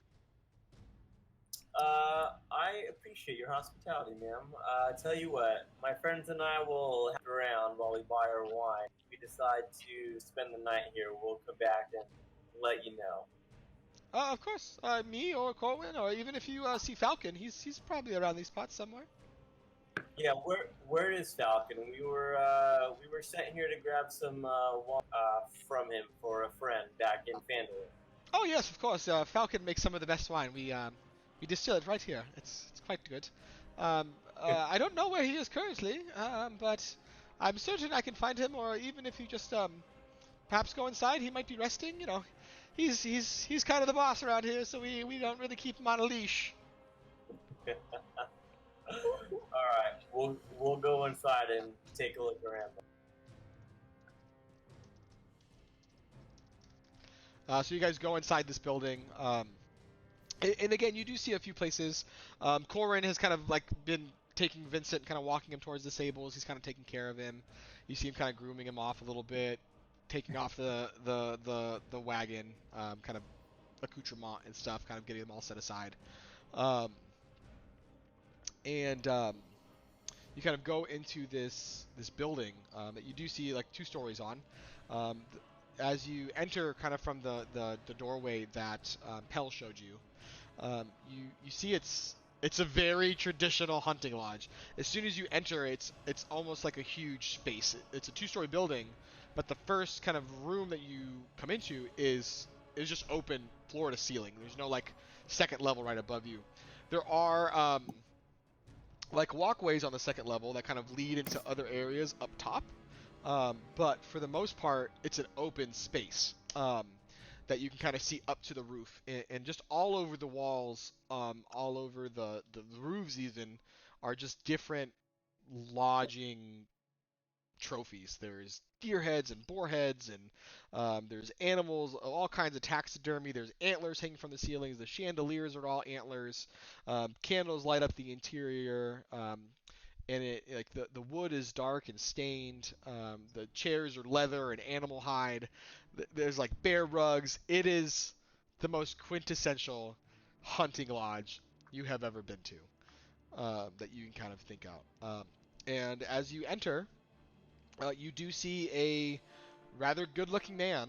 I appreciate your hospitality, ma'am. Tell you what, my friends and I will hang around while we buy our wine. If we decide to spend the night here, we'll come back and let you know. Of course. Me or Corwin, or even if you see Falcon, he's probably around these spots somewhere. Yeah, where is Falcon? We were sent here to grab some wine from him for a friend back in Fandolin. Oh yes, of course. Falcon makes some of the best wine. We distill it right here. It's quite good. I don't know where he is currently, but I'm certain I can find him. Or even if you just perhaps go inside, he might be resting. You know, he's kind of the boss around here, so we don't really keep him on a leash. All right, we'll go inside and take a look around. So you guys go inside this building. And again, you do see a few places. Corin has kind of like been taking Vincent, kind of walking him towards the stables. He's kind of taking care of him. You see him kind of grooming him off a little bit, taking off the wagon, kind of accoutrement and stuff, kind of getting them all set aside. And you kind of go into this building that you do see like 2 stories on. As you enter, kind of from the doorway that Pell showed you. You see it's a very traditional hunting lodge. As soon as you enter, it's almost like a huge space. It's a 2-story building, but the first kind of room that you come into is just open floor to ceiling. There's no like second level right above you. There are like walkways on the second level that kind of lead into other areas up top. But for the most part, it's an open space. That you can kind of see up to the roof, and just all over the walls, all over the roofs even, are just different lodging trophies. There's deer heads and boar heads, and there's animals, all kinds of taxidermy. There's antlers hanging from the ceilings. The chandeliers are all antlers. Candles light up the interior. And it like the wood is dark and stained. The chairs are leather and animal hide. There's like bear rugs. It is the most quintessential hunting lodge you have ever been to, that you can kind of think out. And as you enter, you do see a rather good-looking man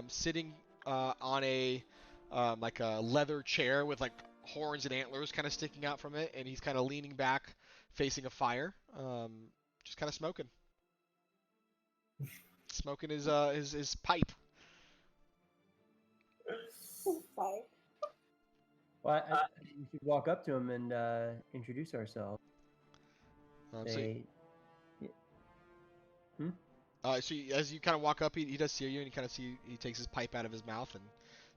sitting on a like a leather chair with like horns and antlers kind of sticking out from it, and he's kind of leaning back, facing a fire, just kind of smoking his pipe. Fire. Well, I think we should walk up to him and introduce ourselves. So as you kind of walk up, he does see you, and he takes his pipe out of his mouth, and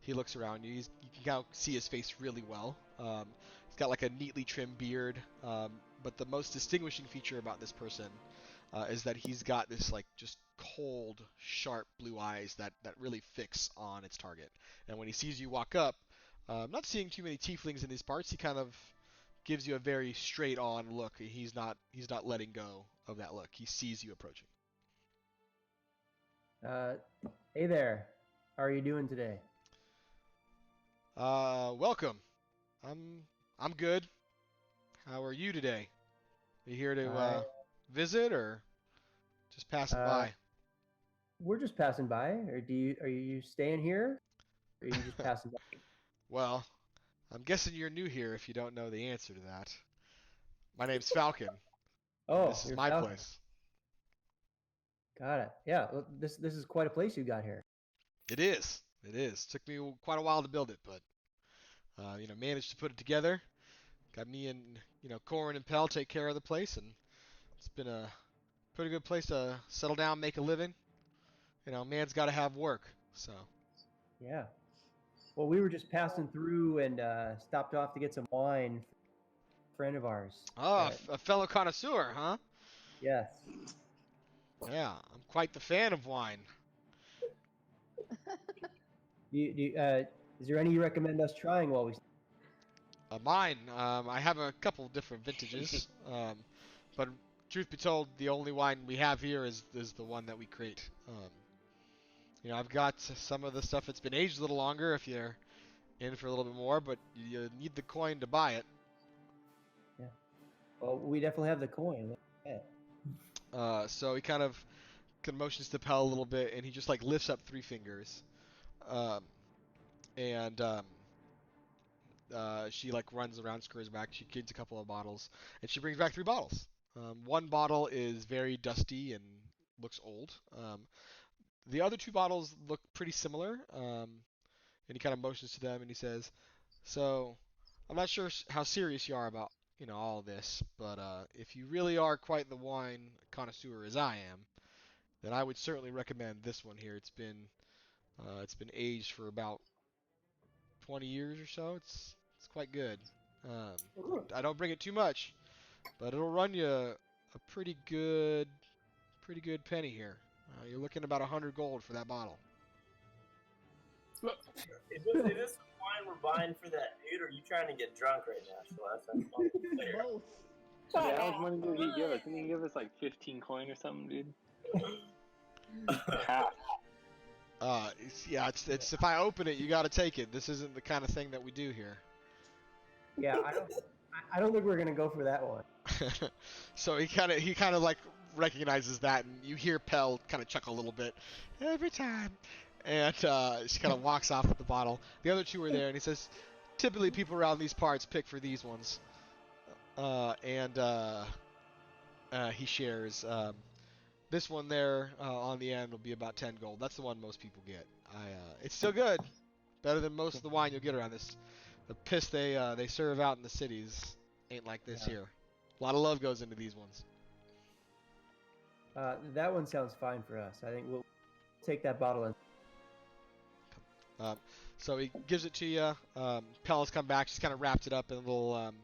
he looks around you. You can kind of see his face really well. He's got like a neatly trimmed beard, but the most distinguishing feature about this person is that he's got this like just cold, sharp blue eyes that really fix on its target. And when he sees you walk up, not seeing too many tieflings in these parts, he kind of gives you a very straight on look. He's not letting go of that look. He sees you approaching. Hey there. How are you doing today? Welcome. I'm good. How are you today? Are you here to visit or just passing by? We're just passing by, or are you staying here? Or are you just passing by? Well, I'm guessing you're new here if you don't know the answer to that. My name's Falcon. Oh, This is you're my Falcon. place. Got it. Yeah, well, this is quite a place you got here. It is. It is. Took me quite a while to build it, but managed to put it together. Got me and Corin and Pell take care of the place, and it's been a pretty good place to settle down, make a living. Man's got to have work, so. Yeah. Well, we were just passing through and stopped off to get some wine. For a friend of ours. Oh, a fellow connoisseur, huh? Yes. Yeah, I'm quite the fan of wine. Is there any you recommend us trying while we? Mine, I have a couple different vintages, but truth be told, the only wine we have here is the one that we create. I've got some of the stuff that's been aged a little longer if you're in for a little bit more, but you need the coin to buy it. Yeah. Well, we definitely have the coin. Yeah. So he kind of motions to Pell a little bit, and he just like lifts up 3 fingers, and she like runs around, scurries back. She kids a couple of bottles, and she brings back 3 bottles. One bottle is very dusty and looks old. The other 2 bottles look pretty similar, and he kind of motions to them and he says, "So, I'm not sure how serious you are about all of this, but if you really are quite the wine connoisseur as I am, then I would certainly recommend this one here. It's been aged for about 20 years or so. It's quite good. I don't bring it too much, but it'll run you a pretty good penny here. You're looking about 100 gold for that bottle." Is this wine we're buying for that dude, or are you trying to get drunk right now, Celeste? Both. Yeah, how much money did he give us? Didn't he give us like 15 coin or something, dude? Half. It's if I open it, you got to take it. This isn't the kind of thing that we do here. Yeah, I don't think we're gonna go for that one. So he kind of like recognizes that, and you hear Pell kind of chuckle a little bit every time, and she kind of walks off with the bottle. The other 2 are there, and he says, "Typically, people around these parts pick for these ones," and he shares. This one there on the end will be about 10 gold. That's the one most people get. It's still good, better than most of the wine you'll get around this. The piss they serve out in the cities ain't like this here. A lot of love goes into these ones. That one sounds fine for us. I think we'll take that bottle and. So he gives it to you. Pell has come back. She's kind of wrapped it up in a little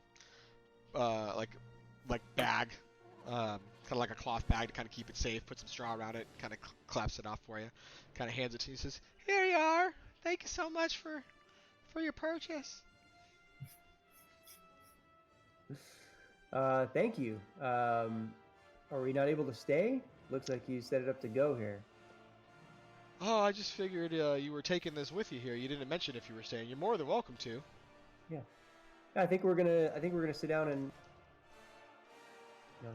like bag, kind of like a cloth bag to kind of keep it safe. Put some straw around it. Kind of claps it off for you. Kind of hands it to you. Says, "Here you are. Thank you so much for your purchase." Thank you. Are we not able to stay? Looks like you set it up to go here. Oh, I just figured you were taking this with you here. You didn't mention if you were staying. You're more than welcome to. Yeah. I think we're gonna sit down and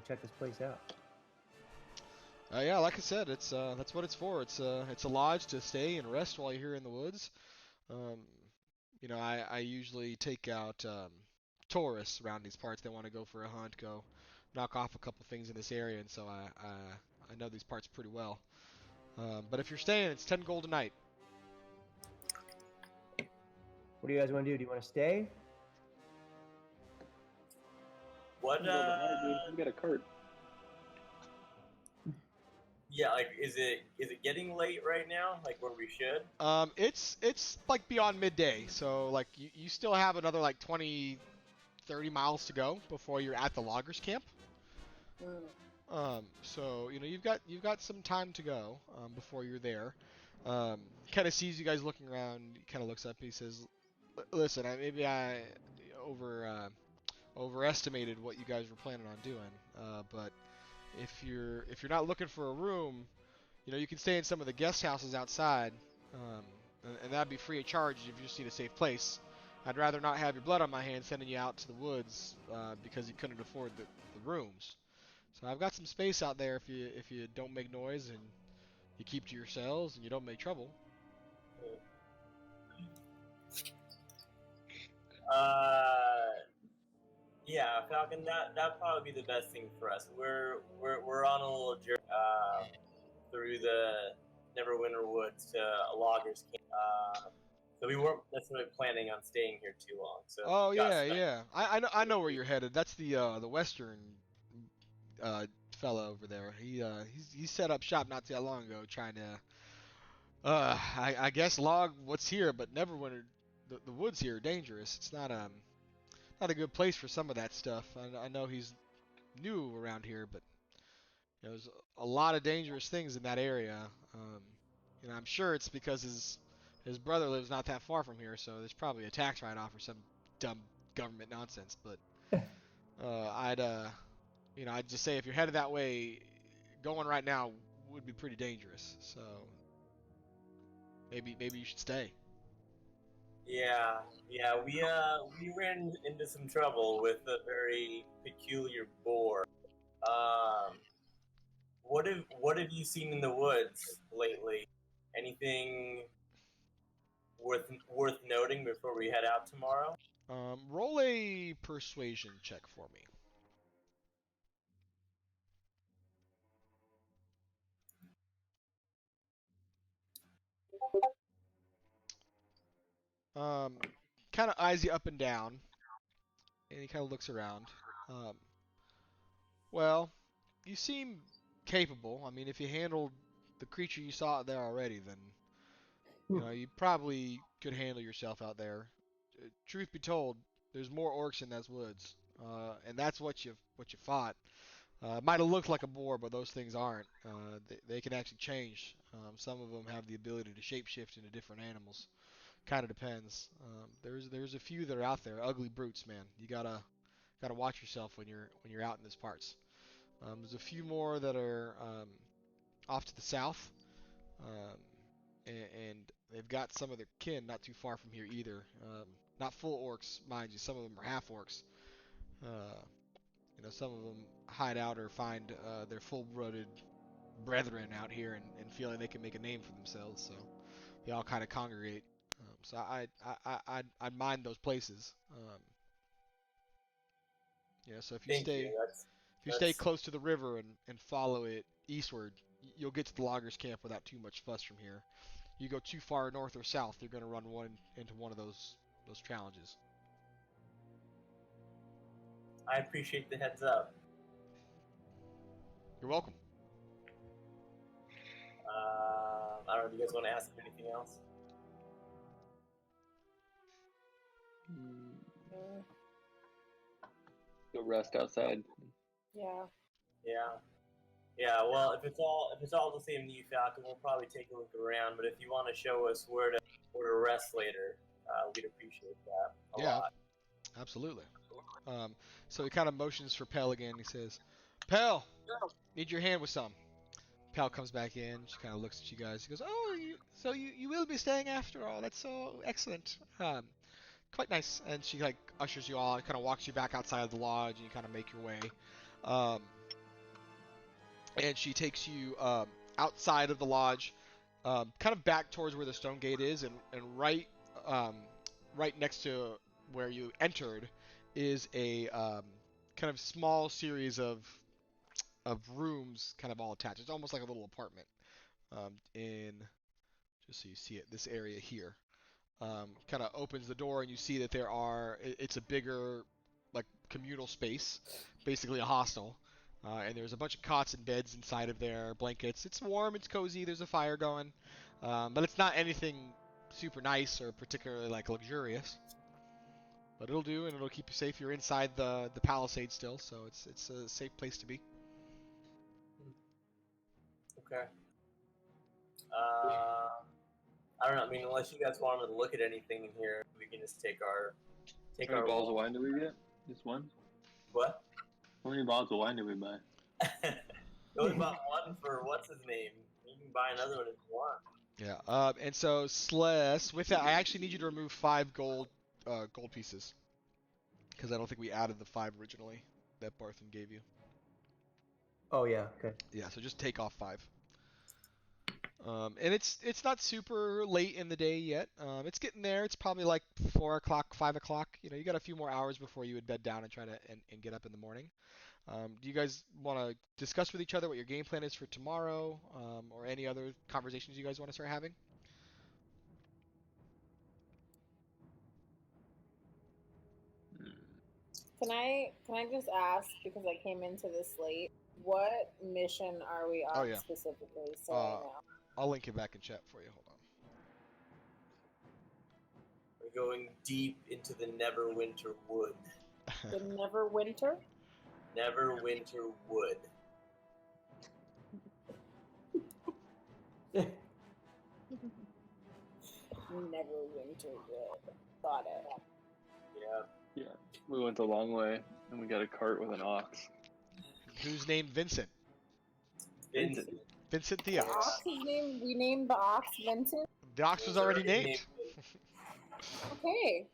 check this place out. Yeah, like I said, it's that's what it's for. It's a lodge to stay and rest while you're here in the woods. I usually take out tourists around these parts. They want to go for a hunt, go knock off a couple things in this area, and so I know these parts pretty well. But if you're staying, it's 10 gold a night. What do you guys want to do? Do you want to stay? What? We got a cart. Yeah, like is it getting late right now? Like where we should? It's like beyond midday, so like you still have another like 20, 30 miles to go before you're at the loggers camp. So you've got some time to go before you're there. Kind of sees you guys looking around. He kind of looks up. He says, "Listen, maybe I overestimated what you guys were planning on doing. But if you're not looking for a room, you can stay in some of the guest houses outside, and that'd be free of charge if you just need a safe place. I'd rather not have your blood on my hands sending you out to the woods because you couldn't afford the rooms. So I've got some space out there if you don't make noise and you keep to yourselves and you don't make trouble. Yeah, Falcon. That'd probably be the best thing for us. We're on a little journey through the Neverwinter Woods to a logger's camp. So we weren't necessarily planning on staying here too long. So Oh we got yeah, stuck. yeah. I know where you're headed. That's the western fella over there. He set up shop not that long ago, trying to I guess log what's here, but Neverwinter. The woods here are dangerous. It's not a good place for some of that stuff. I know he's new around here, but there's a lot of dangerous things in that area. I'm sure it's because his brother lives not that far from here, so there's probably a tax write-off or some dumb government nonsense. But I'd just say if you're headed that way, going right now would be pretty dangerous. So maybe you should stay. Yeah. We ran into some trouble with a very peculiar boar. What have you seen in the woods lately? Anything worth noting before we head out tomorrow? Roll a persuasion check for me. Kind of eyes you up and down, and he kind of looks around. Um, well, you seem capable. I mean, if you handled the creature you saw out there already, then you probably could handle yourself out there. Truth be told, there's more orcs in those woods, and that's what you fought. It might have looked like a boar, but those things aren't. They can actually change. Some of them have the ability to shapeshift into different animals. Kind of depends. There's a few that are out there, ugly brutes, man. You gotta watch yourself when you're out in these parts. There's a few more that are off to the south, um, and they've got some of their kin not too far from here either. Not full orcs, mind you. Some of them are half orcs. Uh, some of them hide out or find their full-blooded brethren out here and feel like they can make a name for themselves. So they all kind of congregate. So I'd mind those places. So if you Thank stay you. if you stay close to the river and follow it eastward, you'll get to the loggers' camp without too much fuss from here. You go too far north or south, you're going to run into one of those challenges. I appreciate the heads up. You're welcome. I don't know. Do you guys want to ask me anything else? Go rest outside. Yeah. Yeah. Well, if it's all the same to you, Falcon, we'll probably take a look around. But if you want to show us where to rest later, we'd appreciate that a lot. Absolutely. So he kind of motions for Pell again. He says, "Pell, need your hand with some." Pell comes back in. She kind of looks at you guys. She goes, "Oh, you will be staying after all. That's so excellent. Quite nice." And she like ushers you all, kind of walks you back outside of the lodge, and you kind of make your way. And she takes you outside of the lodge, kind of back towards where the stone gate is, and right next to where you entered is a kind of small series of rooms, kind of all attached. It's almost like a little apartment. In just so you see it, this area here. Kind of opens the door and you see that it's a bigger like communal space, basically a hostel, and there's a bunch of cots and beds inside of there, blankets. It's warm, it's cozy, there's a fire going, but it's not anything super nice or particularly like luxurious, but it'll do, and it'll keep you safe. You're inside the palisade still, so it's a safe place to be. Okay. I don't know. I mean, unless you guys wanted to look at anything in here, we can just take our How many bottles of wine do we get? Just one? What? How many bottles of wine do we buy? We only bought one for what's his name. You can buy another one if you want. Yeah. And so Sless, with that, I actually need you to remove 5 gold pieces, because I don't think we added the 5 originally that Barthen gave you. Oh yeah. Okay. Yeah. So just take off 5. And it's not super late in the day yet. It's getting there. It's probably like 4 o'clock, 5 o'clock. You got a few more hours before you would bed down and try to and get up in the morning. Do you guys want to discuss with each other what your game plan is for tomorrow, or any other conversations you guys want to start having? Can I just ask, because I came into this late, what mission are we Oh on yeah. specifically? So I know. I'll link it back in chat for you. Hold We're going deep into the Neverwinter Wood. on. The Neverwinter? Neverwinter Wood. Neverwinter Wood. Got it. Yeah. Yeah, we went a long way, and we got a cart with an ox. Who's named Vincent? Vincent. Vincent the The Ox. ox is named. We named the ox Vincent. The ox was already named. Okay.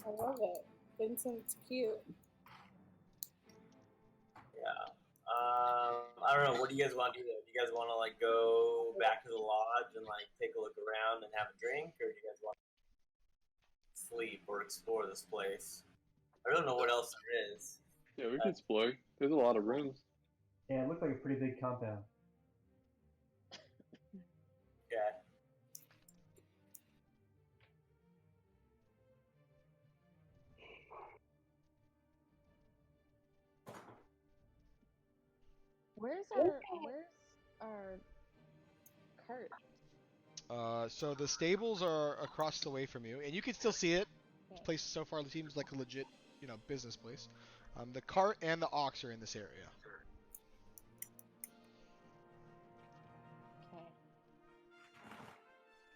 I love it. Vincent's cute. Yeah. I don't know. What do you guys want to do? Do you guys want to like go back to the lodge and like take a look around and have a drink, or do you guys want to sleep or explore this place? I don't know what else there is. Yeah, we can explore. There's a lot of rooms. Yeah, it looked like a pretty big compound. Okay. Where's our cart? So the stables are across the way from you, and you can still see it. This place so far seems like a legit, business place. The cart and the ox are in this area. Okay.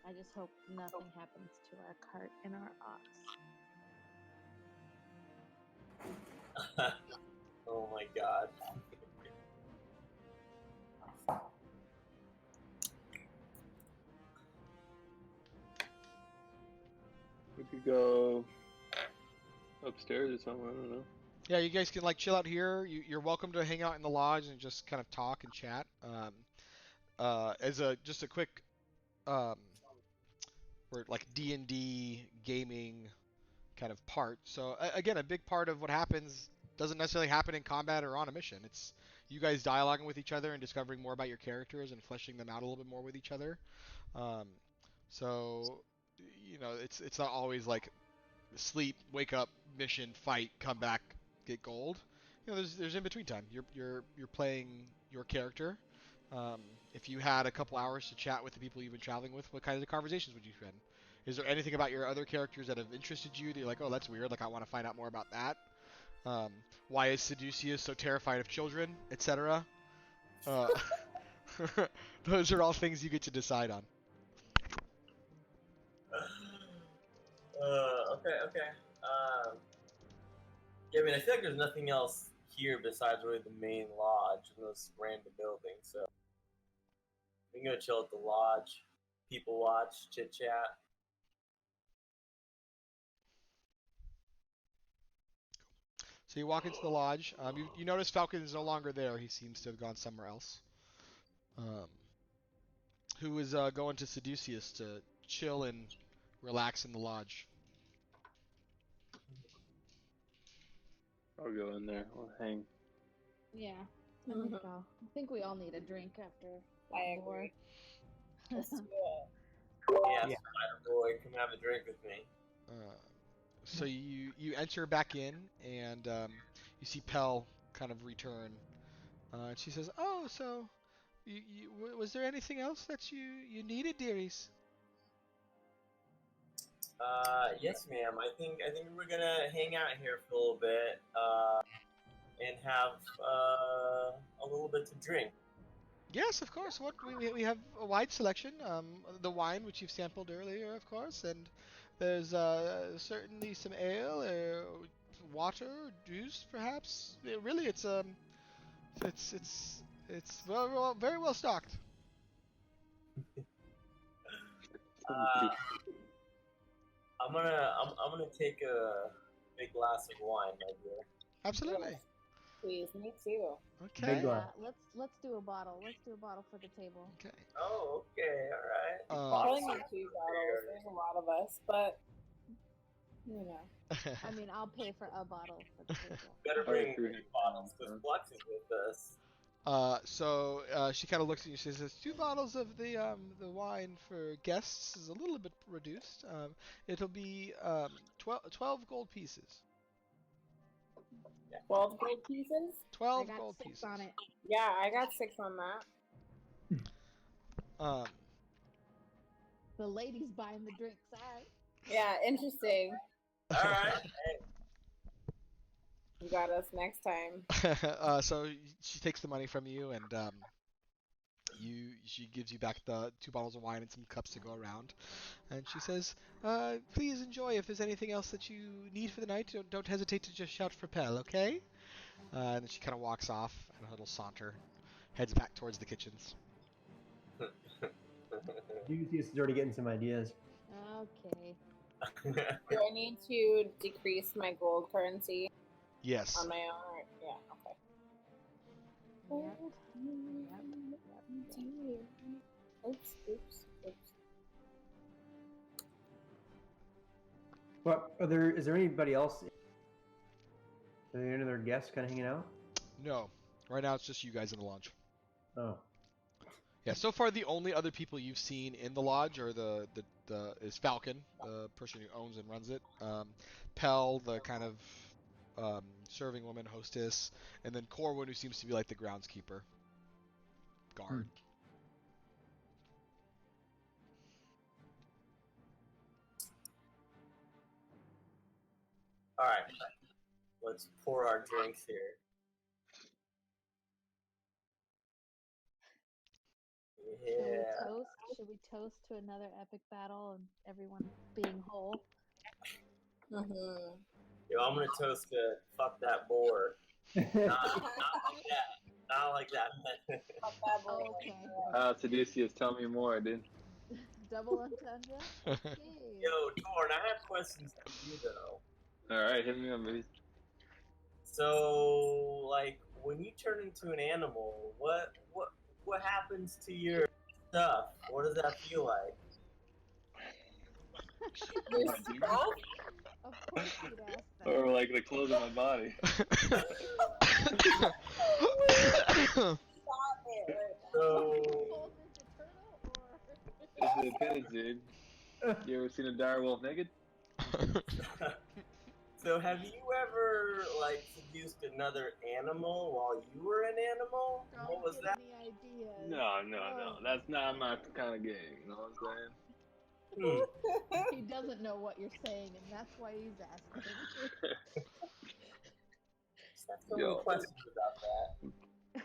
I just hope nothing happens to our cart and our ox. Oh my god. We could go upstairs or something. I don't know. Yeah, you guys can like chill out here. You're welcome to hang out in the lodge and just kind of talk and chat. As just a quick, for like D&D gaming kind of part. So again, a big part of what happens doesn't necessarily happen in combat or on a mission. It's you guys dialoguing with each other and discovering more about your characters and fleshing them out a little bit more with each other. So it's not always like sleep, wake up, mission, fight, come back, get gold. There's in between time. You're playing your character. If you had a couple hours to chat with the people you've been traveling with, what kinds of conversations would you spend? Is there anything about your other characters that have interested you that you're like, oh, that's weird, like I want to find out more about that? Why is Seducius so terrified of children, etc.? Those are all things you get to decide on. Okay. Yeah, I mean, I feel like there's nothing else here besides really the main lodge and those random buildings, so we can go chill at the lodge, people watch, chit chat. So you walk into the lodge. You notice Falcon is no longer there. He seems to have gone somewhere else. Who is going to Seducius to chill and relax in the lodge? I'll go in there. We'll hang. Yeah, I think we all need a drink after that I war. agree. Let's do it. Yeah, Yeah. Spider Boy, come have a drink with me. So you enter back in, and you see Pell kind of return. And she says, "Oh, so was there anything else that you needed, dearies?" Yes, ma'am. I think we're gonna hang out here for a little bit, and have a little bit to drink. Yes, of course. What we have a wide selection. The wine which you've sampled earlier, of course, and there's certainly some ale, water, juice, perhaps. Really, it's very well stocked. I'm gonna take a big glass of wine, my dear. Absolutely. please. Me too. Okay. Big one. Yeah, let's do a bottle. Let's do a bottle for the table. Okay. Oh, okay, all right. Probably Bottles need 2 bottles. There's a lot of us, but you know. I mean, I'll pay for a bottle for the table. better Alright, bring 3 bottles because uh, Flux is with us. So she kind of looks at you. She says, "2 bottles of the wine for guests is a little bit reduced. It'll be 12 gold pieces. 12 gold pieces? 12 I got gold 6 pieces. on it. Yeah, I got 6 on that. The ladies buying the drinks. All right. Yeah, interesting. All right. Hey, You got us next time. So she takes the money from you, and she gives you back the 2 bottles of wine and some cups to go around, and she says, "Please enjoy. If there's anything else that you need for the night, don't hesitate to just shout for Pell, okay?" And then she kind of walks off, and a little saunter heads back towards the kitchens. Dubious is already getting some ideas. Okay. Do I need to decrease my gold currency Yes. on my own? Or... Yeah, okay. Oops. What is there anybody else? Are there any other guests kind of hanging out? No. Right now it's just you guys in the lodge. Oh. Yeah, so far the only other people you've seen in the lodge are the is Falcon, the person who owns and runs it. Pell, the kind of serving woman, hostess, and then Corwin, who seems to be like the groundskeeper, guard. all right. Let's pour our drinks here. Yeah. Should we toast to another epic battle and everyone being whole? Mm-hmm. Yo, I'm gonna toast to fuck that boar. Not like that. Not like that. Okay. Seducius, tell me more, dude. Double entendre? Okay. Yo, Torn, I have questions for you though. Alright, hit me up, baby. So, like, when you turn into an animal, what happens to your stuff? What does that feel like? Of course you'd ask that. Or like the clothes on my body. So, Full Ninja Turtle or It depends, dude. You ever seen a dire wolf naked? so have you ever like seduced another animal while you were an animal? don't What was get that? any ideas. No. That's not my kind of game, you know what I'm saying? He doesn't know what you're saying, and that's why he's asking. That's so many Yo. questions about that.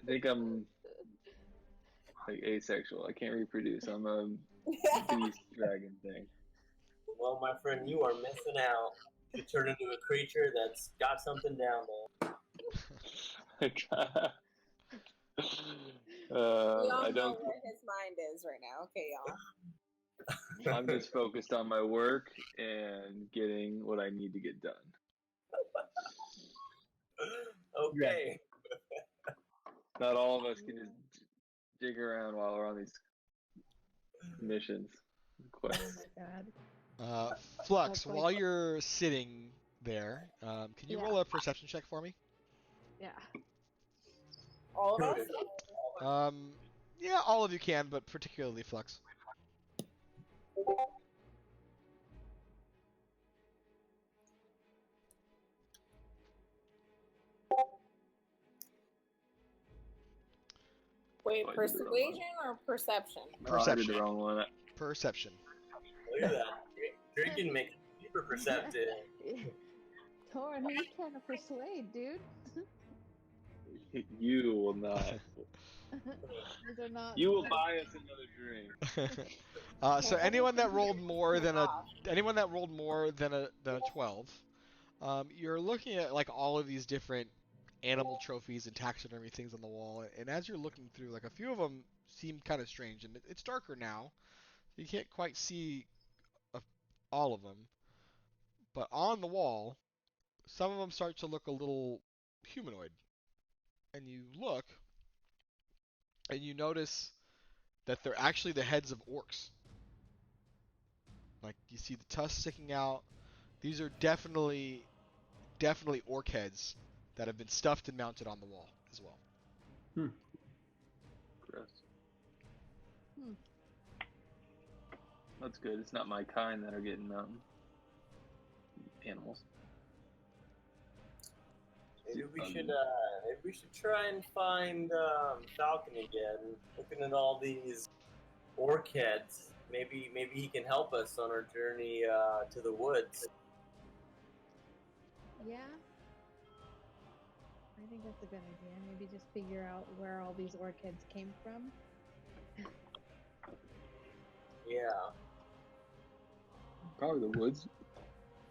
I think I'm like asexual. I can't reproduce. I'm a beast dragon thing. Well, my friend, you are missing out. You turn into a creature that's got something down there. We all I know don't. where his mind is right now. Okay, y'all. I'm just focused on my work and getting what I need to get done. Okay. Not all of us can just dig around while we're on these missions. Oh Quests. my god. Flux, Oh, while you're sitting there, can you Yeah. roll a perception check for me? Yeah. All of us? Yeah, all of you can, but particularly Flux. Wait, Oh, I did the wrong one. persuasion or perception? Oh, I did the wrong one. Perception. Look at that. Drinking makes you super perceptive. Torin, who you trying to persuade, dude? You will not. These are not. You will buy us another drink. So anyone that rolled more than a 12, you're looking at like all of these different animal trophies and taxidermy things on the wall, and as you're looking through, like a few of them seem kind of strange, and it's darker now, so you can't quite see all of them. But on the wall, some of them start to look a little humanoid. And you look, and you notice that they're actually the heads of orcs. Like, you see the tusks sticking out. These are definitely orc heads that have been stuffed and mounted on the wall as well. Gross. Hmm. That's good. It's not my kind that are getting mountain animals. Maybe we should try and find Falcon again. Looking at all these orc heads, maybe he can help us on our journey to the woods. Yeah. I think that's a good idea. Maybe just figure out where all these orchids came from. Yeah. Probably the woods.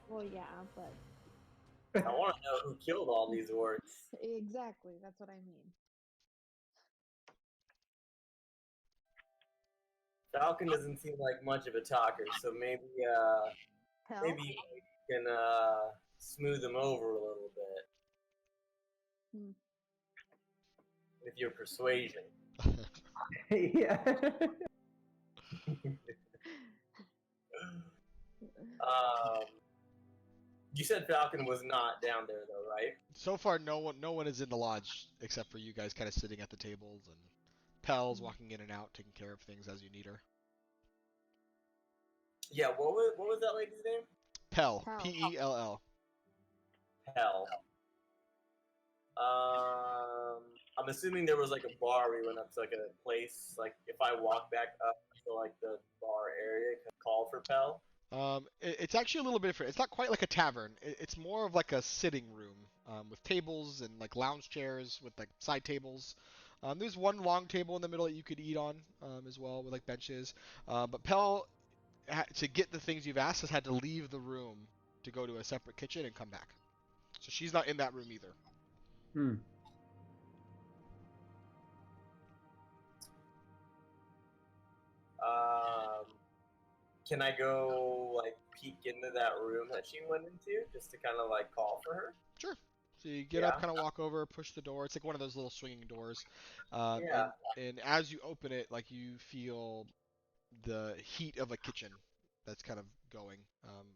Well, yeah, but I want to know who killed all these orcs. exactly, that's what I mean. Falcon doesn't seem like much of a talker, so maybe Hell? maybe you can smooth him over a little bit with your persuasion. Yeah. You said Falcon was not down there though, right? So far, no one is in the lodge except for you guys, kind of sitting at the tables, and Pel's walking in and out, taking care of things as you need her. Yeah. What was that lady's name? Pell, Pell. Pell. Hell. I'm assuming there was like a bar we went up to, like a place. Like if I walk back up to like the bar area, can I call for Pell? It's actually a little bit different. It's not quite like a tavern. It's more of like a sitting room, with tables and like lounge chairs with like side tables. There's one long table in the middle that you could eat on, as well, with like benches. But Pell, to get the things you've asked, has had to leave the room to go to a separate kitchen and come back. So she's not in that room either. Can I go like peek into that room that she went into just to kind of like call for her? Sure. So you get up, kind of walk over, push the door. It's like one of those little swinging doors. Yeah. And as you open it, like, you feel the heat of a kitchen that's kind of going,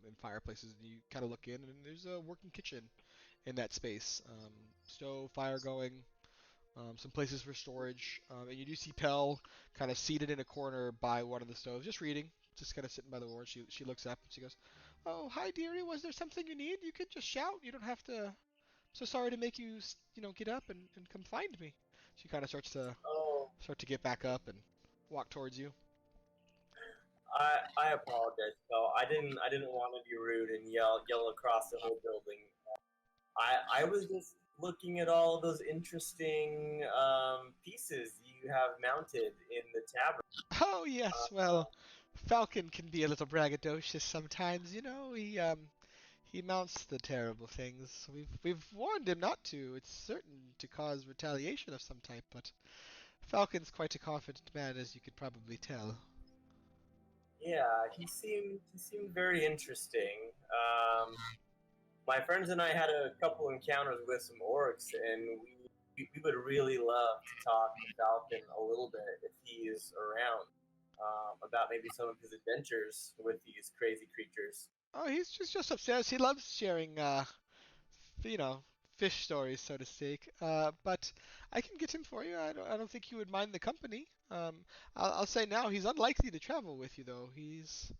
in fireplaces. And you kind of look in, and there's a working kitchen in that space. Stove, fire going, some places for storage. And you do see Pell kind of seated in a corner by one of the stoves, just reading, just kind of sitting by the door. She looks up and she goes, "Oh, hi, dearie. Was there something you need? You could just shout. You don't have to. So sorry to make you, get up and come find me." She kind of starts Oh, to get back up and walk towards you. I apologize, Pell. I didn't want to be rude and yell across the whole building. I was just looking at all those interesting pieces you have mounted in the tavern. Oh yes, well, Falcon can be a little braggadocious sometimes. He mounts the terrible things. We've warned him not to. It's certain to cause retaliation of some type, but Falcon's quite a confident man, as you could probably tell. Yeah, he seemed very interesting. My friends and I had a couple encounters with some orcs, and we would really love to talk to Falcon a little bit if he is around, about maybe some of his adventures with these crazy creatures. Oh, he's just upstairs. He loves sharing, you know, fish stories, so to speak. But I can get him for you. I don't think he would mind the company. I'll say now he's unlikely to travel with you, though. He's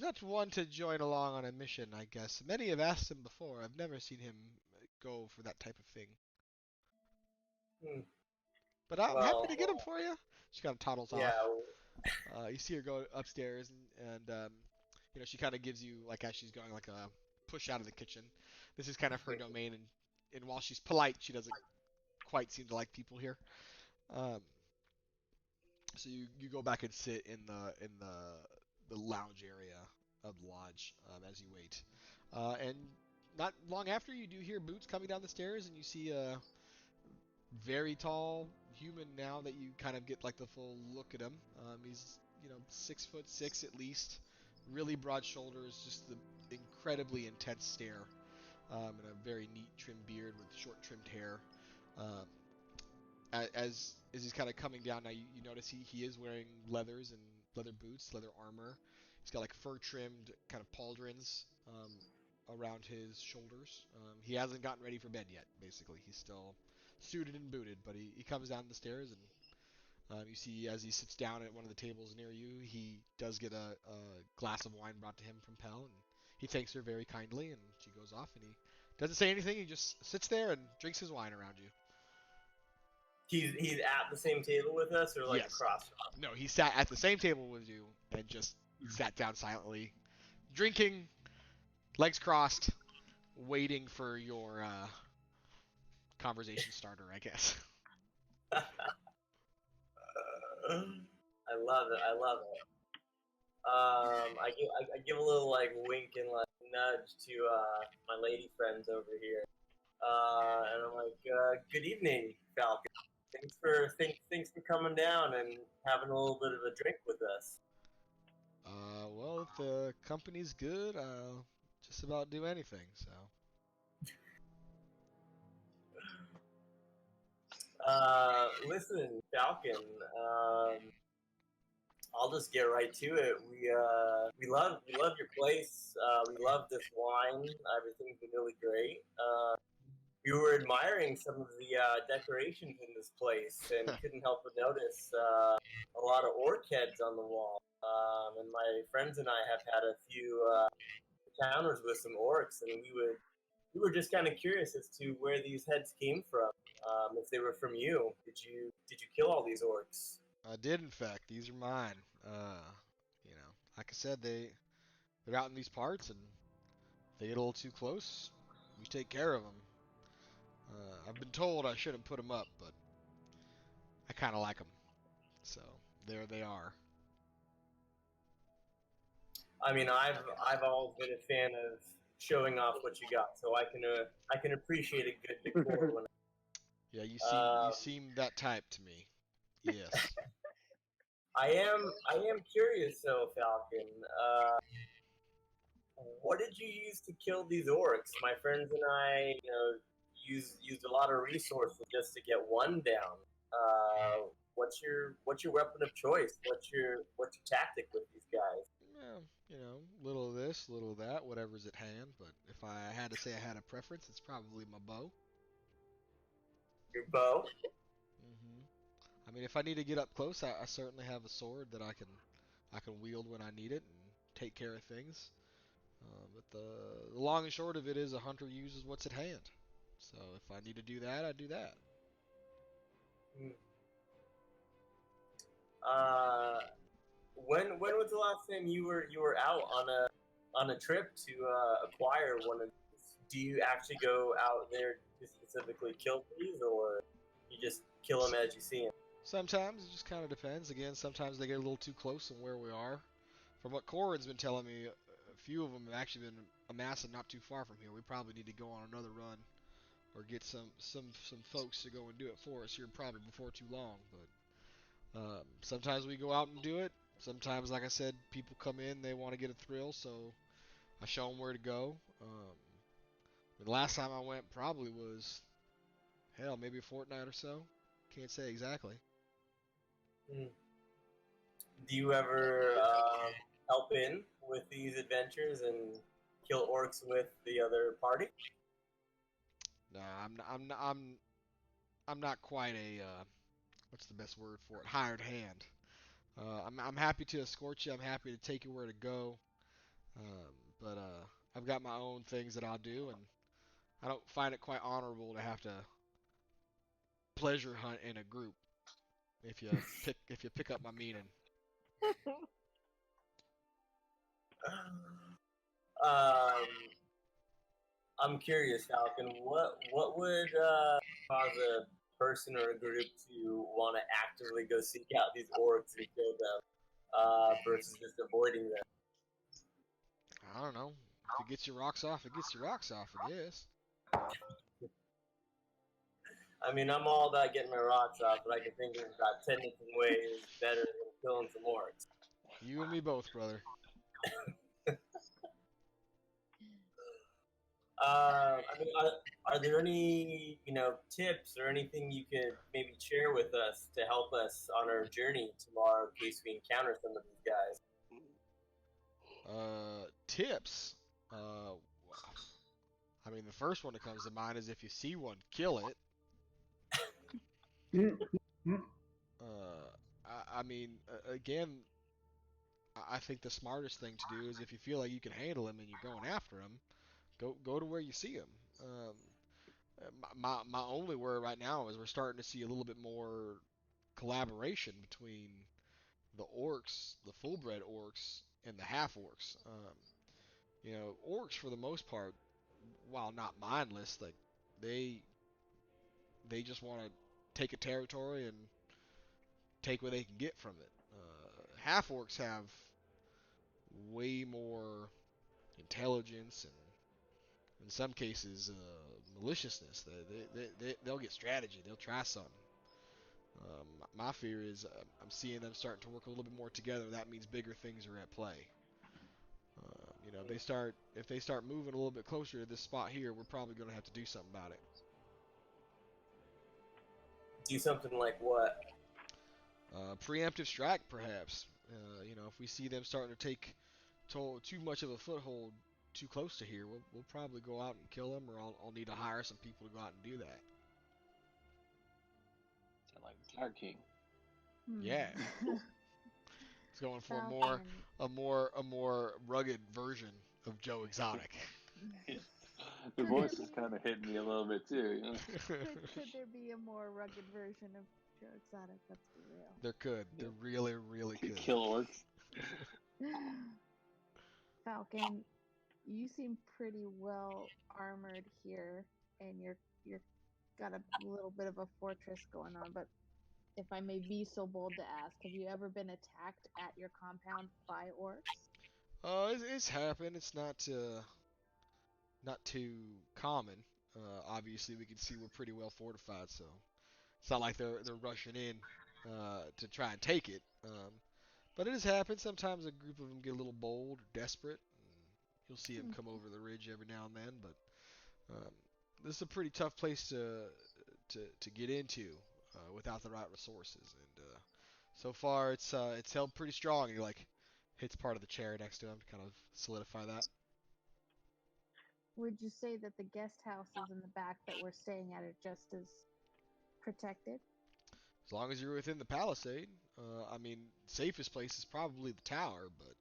not one to join along on a mission, I guess. Many have asked him before. I've never seen him go for that type of thing. Hmm. But I'm happy to get him for you. She kind of toddles Yeah, off. You see her go upstairs, and she kind of gives you, like, as she's going, like a push out of the kitchen. This is kind of her domain, and while she's polite, she doesn't quite seem to like people here. So you go back and sit in the lounge area of the lodge, as you wait. And not long after, you do hear boots coming down the stairs, and you see a very tall human now that you kind of get like the full look at him. He's 6'6" at least, really broad shoulders, just the incredibly intense stare. and a very neat trimmed beard with short trimmed hair. Um, as he's kind of coming down now, you notice he is wearing leathers and leather boots, leather armor. He's got like fur trimmed kind of pauldrons around his shoulders. He hasn't gotten ready for bed yet. Basically, he's still suited and booted, but he comes down the stairs and you see as he sits down at one of the tables near you, he does get a glass of wine brought to him from Pell, and he thanks her very kindly, and she goes off, and he doesn't say anything. He just sits there and drinks his wine around you. He's at the same table with us, or like Yes. across? No, he sat at the same table with you and just sat down silently, drinking, legs crossed, waiting for your conversation starter, I guess. I love it. I love it. I give a little like wink and like nudge to my lady friends over here, and I'm like, "Good evening, Falcon. Thanks for coming down and having a little bit of a drink with us." Well, if the company's good, I'll just about do anything. So. Listen, Falcon. I'll just get right to it. We love your place. We love this wine. Everything's been really great. We were admiring some of the decorations in this place and couldn't help but notice a lot of orc heads on the wall. And my friends and I have had a few encounters with some orcs, and we were just kind of curious as to where these heads came from. If they were from you, did you kill all these orcs? I did, in fact. These are mine. Like I said, they're out in these parts, and if they get a little too close, we take care of them. I've been told I shouldn't put them up, but I kind of like them. So there they are. I mean, I've always been a fan of showing off what you got, so I can appreciate a good decor when. Yeah, you seem that type to me. Yes. I am curious though, Falcon. What did you use to kill these orcs? My friends and I, used a lot of resources just to get one down. What's your weapon of choice? What's your tactic with these guys? Well, little of this, little of that, whatever's at hand. But if I had to say I had a preference, it's probably my bow. Your bow. I mean, if I need to get up close, I certainly have a sword that I can wield when I need it and take care of things. But the long and short of it is a hunter uses what's at hand. So if I need to do that, I do that. When was the last time you were out on a trip to acquire one of these? Do you actually go out there to specifically kill these, or you just kill them as you see them? Sometimes it just kind of depends. Again, sometimes they get a little too close on where we are. From what Corin's been telling me, a few of them have actually been amassing not too far from here. We probably need to go on another run or get some folks to go and do it for us here probably before too long. But sometimes we go out and do it. Sometimes, like I said, people come in, they want to get a thrill, so I show them where to go. The last time I went probably was, hell, maybe a fortnight or so. Can't say exactly. Do you ever help in with these adventures and kill orcs with the other party? No, I'm not quite a what's the best word for it? Hired hand. I'm happy to escort you. I'm happy to take you where to go. But I've got my own things that I'll do, and I don't find it quite honorable to have to pleasure hunt in a group. If you pick up my meaning. I'm curious, Falcon. What would cause a person or a group to want to actively go seek out these orcs and kill them versus just avoiding them? I don't know. If it gets your rocks off, it gets your rocks off, I guess. I mean, I'm all about getting my rocks off, but I can think of about 10 different ways better than killing some orcs. You and me both, brother. I mean, are there any tips or anything you could maybe share with us to help us on our journey tomorrow in case we encounter some of these guys? Tips. I mean, the first one that comes to mind is if you see one, kill it. I mean, again, I think the smartest thing to do is if you feel like you can handle him and you're going after him, go to where you see him. My only worry right now is we're starting to see a little bit more collaboration between the orcs, the full-bred orcs, and the half-orcs. Orcs for the most part, while not mindless, like they just want to take a territory and take what they can get from it. Half-orcs have way more intelligence and in some cases maliciousness. They'll get strategy. They'll try something. My fear is I'm seeing them starting to work a little bit more together. That means bigger things are at play. If they start moving a little bit closer to this spot here, we're probably going to have to do something about it. Do something like what? Preemptive strike, perhaps. If we see them starting to take too much of a foothold too close to here, we'll probably go out and kill them, or I'll need to hire some people to go out and do that. Sound like the Tiger King. Yeah. It's going for Falcon. a more rugged version of Joe Exotic. The voice is kind of hitting me a little bit too. Could there be a more rugged version of Joe Exotic? Let's be real. There could. There really, really could. Kill orcs. Falcon, you seem pretty well armored here, and you're got a little bit of a fortress going on. But if I may be so bold to ask, have you ever been attacked at your compound by orcs? It's happened. It's not too common. Obviously, we can see we're pretty well fortified, so it's not like they're rushing in to try and take it. But it has happened. Sometimes a group of them get a little bold or desperate. You'll see them come over the ridge every now and then, but this is a pretty tough place to get into without the right resources. And so far, it's held pretty strong. He hits part of the chair next to him to kind of solidify that. Would you say that the guest houses in the back that we're staying at are just as protected? As long as you're within the palisade. I mean, safest place is probably the tower, but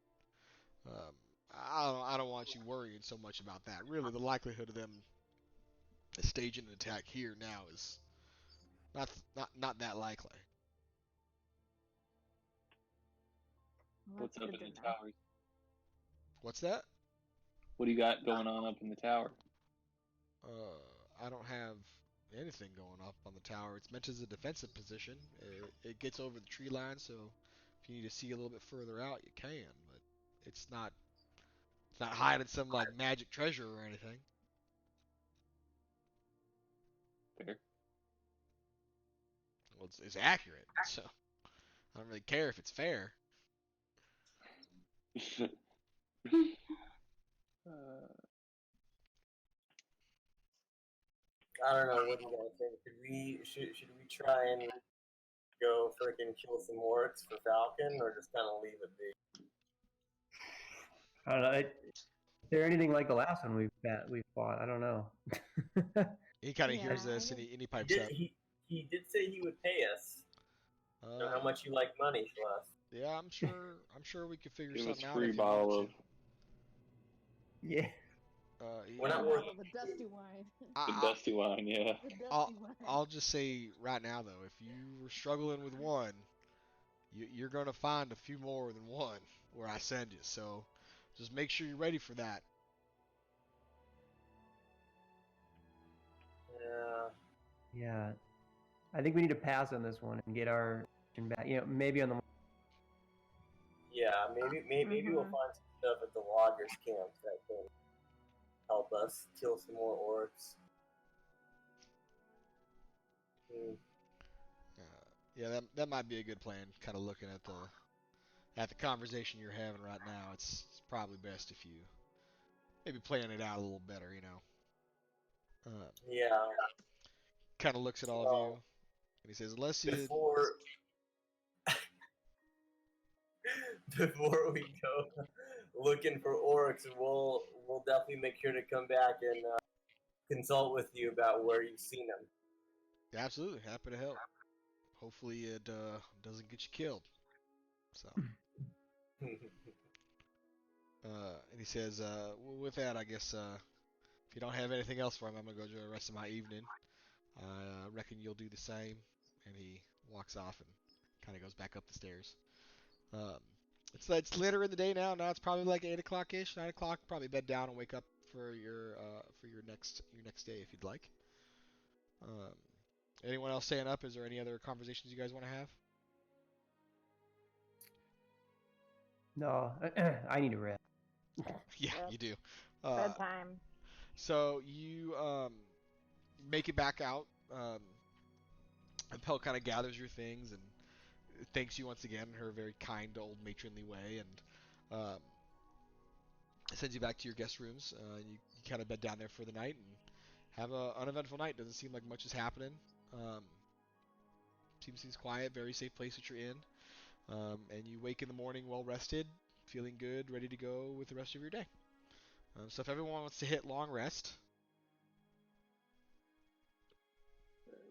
I don't want you worrying so much about that. Really, the likelihood of them staging an attack here now is not that likely. Well, What's that's up good in to the know. tower? What's that? What do you got going on up in the tower? I don't have anything going up on the tower. It's meant as a defensive position. It gets over the tree line, so if you need to see a little bit further out, you can. But it's not hiding some like magic treasure or anything. Fair. Well, it's accurate, so I don't really care if it's fair. I don't know. What do you guys think? Should we try and go freaking kill some orcs for Falcon, or just kind of leave it be? I don't know. Is there anything like the last one we've fought? I don't know. He kind of Yeah, hears I this and guess- he pipes up. He did say he would pay us. Know how much you like money, Celeste. Yeah, I'm sure we could figure Give us something out. free If you bottle wanted of Yeah. to. We're not Oh, worth the dusty wine. the dusty wine, yeah. The dusty wine. I'll just say right now though, if you were struggling with one, you're gonna find a few more than one where I send you. So just make sure you're ready for that. Yeah. Yeah. I think we need to pass on this one and get our back. Maybe on the. Yeah, maybe we'll find some stuff at the loggers' camp that can help us kill some more orcs. Yeah, that might be a good plan. Kind of looking at the conversation you're having right now, it's probably best if you maybe plan it out a little better. Yeah. Kind of looks at all of you, and he says, "Unless you." Before before we go looking for orcs, we'll definitely make sure to come back and consult with you about where you've seen them. Yeah, absolutely, happy to help. Hopefully, it doesn't get you killed. So, and he says, "With that, I guess if you don't have anything else for him, I'm gonna go enjoy the rest of my evening. I reckon you'll do the same." And he walks off and kind of goes back up the stairs. Um, it's later in the day now. Now it's probably like 8 o'clock ish, 9 o'clock. Probably bed down and wake up for your next day if you'd like. Um, anyone else staying up? Is there any other conversations you guys want to have? No, I need to rest. Yeah, Yep. you do. Bedtime. So you make it back out. And Pell kind of gathers your things and thanks you once again in her very kind, old, matronly way, and sends you back to your guest rooms. You kind of bed down there for the night and have a uneventful night. Doesn't seem like much is happening. Um, seems quiet, very safe place that you're in. And you wake in the morning well rested, feeling good, ready to go with the rest of your day. So if everyone wants to hit long rest,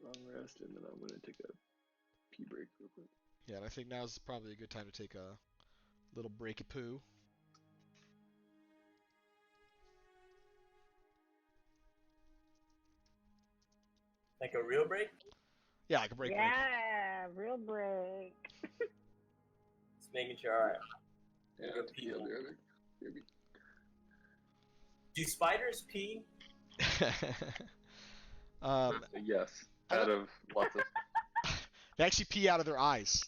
Long rest, and then I'm gonna take a pee break real quick. yeah, and I think now's probably a good time to take a little breaky poo. Like a real break? Yeah, like a break. Yeah, real break. Just making sure. All right. Yeah, Go I'll pee. be right back. Maybe. Do spiders pee? Yes, I out don't- of lots of they actually pee out of their eyes.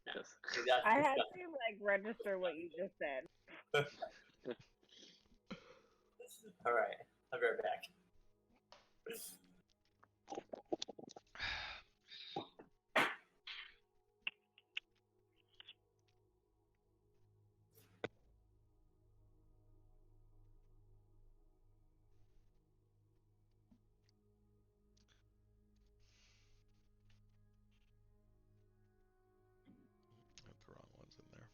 yes. See, that's I had disgusting. to like register what you just said. All right. I'll be right back. Got the wrong ones in there.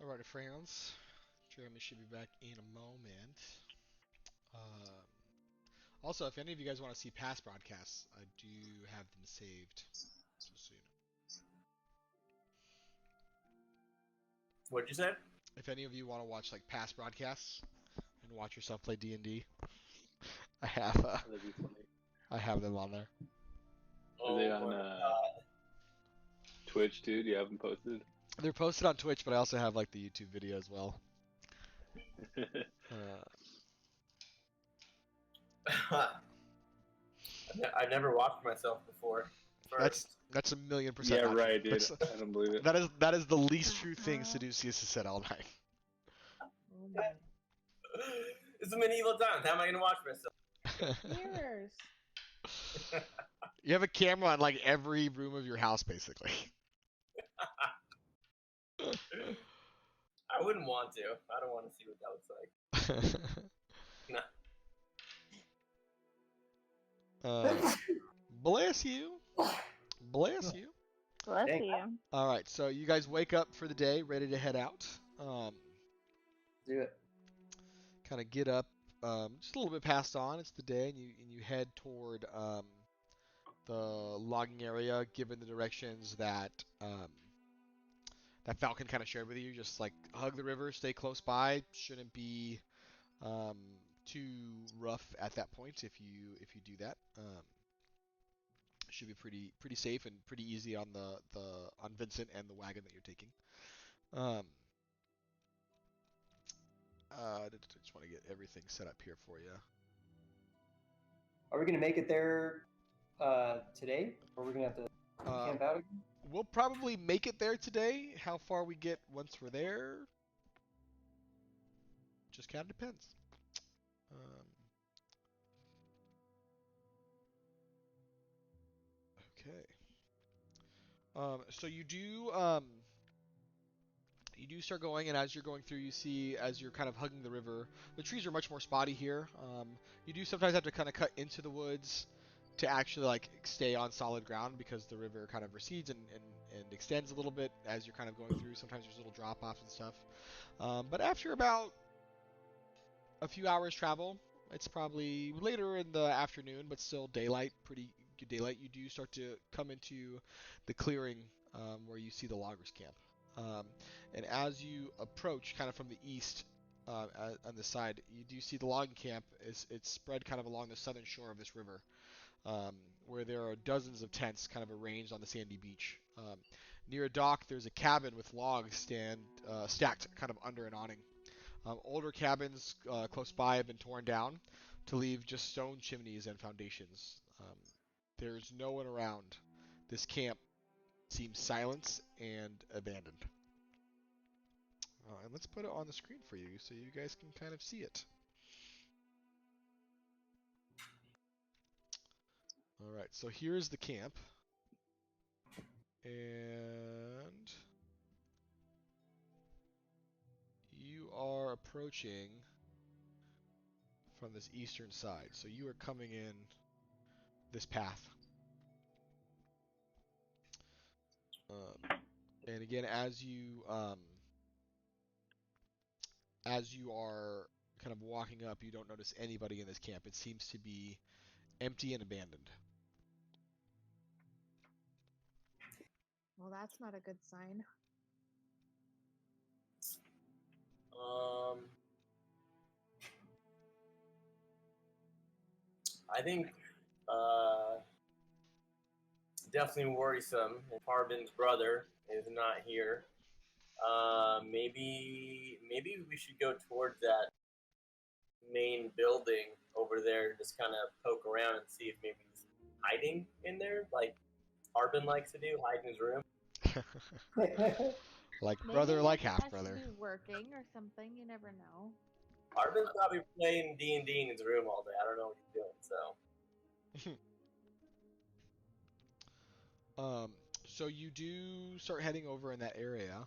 Alrighty, friends. Jeremy should be back in a moment. Also, if any of you guys want to see past broadcasts, I do have them saved. Just so you know. What'd you say? If any of you want to watch like past broadcasts and watch yourself play D&D, I have That'd be funny. I have them on there. Are they Oh on my god. Twitch too? Do you have them posted? They're posted on Twitch, but I also have like the YouTube video as well. I've never watched myself before. That's 1,000,000% yeah, not true. right, dude. I don't believe it. That is the least true thing Seducius has said all night. Oh my. It's a medieval times. How am I going to watch myself? Mirrors. You have a camera in like every room of your house, basically. I wouldn't want to. I don't want to see what that looks like. No. Bless you. Bless you. Bless Thank- you. All right, so you guys wake up for the day, ready to head out. Do it. Kind of get up, just a little bit past on. It's the day, and you head toward the logging area, given the directions that that Falcon kind of shared with you. Just like hug the river, stay close by. Shouldn't be too rough at that point if you do that. Should be pretty safe and pretty easy on on Vincent and the wagon that you're taking. I just want to get everything set up here for you. Are we gonna make it there today, or we're gonna have to camp out again? We'll probably make it there today. How far we get once we're there, just kind of depends. Okay. So you do start going, and as you're going through, you see as you're kind of hugging the river, the trees are much more spotty here. You do sometimes have to kind of cut into the woods to actually like stay on solid ground because the river kind of recedes and extends a little bit as you're kind of going through. Sometimes there's little drop-offs and stuff. But after about a few hours travel, it's probably later in the afternoon, but still daylight, pretty good daylight. You do start to come into the clearing where you see the loggers camp. And as you approach kind of from the east on the side, you do see the logging camp. It's spread kind of along the southern shore of this river, where there are dozens of tents kind of arranged on the sandy beach. Near a dock, there's a cabin with logs stacked kind of under an awning. Older cabins close by have been torn down to leave just stone chimneys and foundations. There's no one around. This camp seems silent and abandoned. And let's put it on the screen for you so you guys can kind of see it. Alright, so here's the camp. And you are approaching from this eastern side. So you are coming in this path. And again, as you are kind of walking up, you don't notice anybody in this camp. It seems to be empty and abandoned. Well, that's not a good sign. I think definitely worrisome if Harbin's brother is not here. Maybe we should go towards that main building over there and just kind of poke around and see if maybe he's hiding in there, like Harbin likes to do, hide in his room. Like Maybe brother, like he half has brother. to be working or something. You never know. Harbin's probably playing D&D in his room all day. I don't know what he's doing, so. So you do start heading over in that area.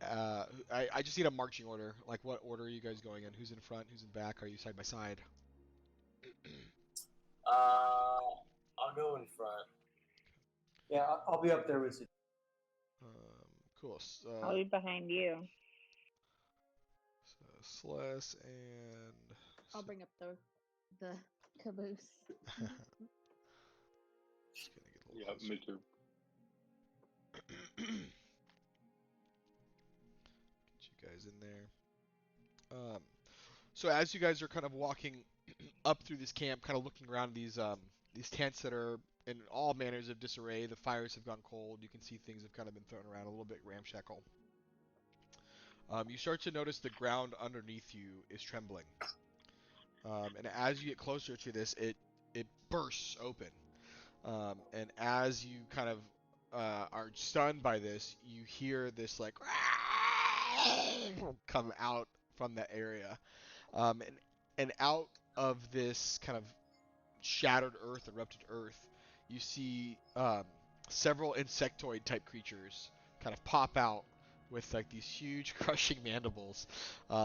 I just need a marching order. Like, what order are you guys going in? Who's in front? Who's in back? Are you side by side? I'll go in front. Yeah, I'll be up there with you. Cool. I'll be behind you. So Celeste and. I'll bring up the caboose. Just gonna get a Yeah, little me too. Get you guys in there. So as you guys are kind of walking up through this camp, kind of looking around these tents that are in all manners of disarray. The fires have gone cold. You can see things have kind of been thrown around a little bit ramshackle. You start to notice the ground underneath you is trembling. And as you get closer to this, it bursts open. And as you kind of are stunned by this, you hear this like come out from that area. And out of this kind of shattered earth, erupted earth, you see several insectoid type creatures kind of pop out with like these huge crushing mandibles,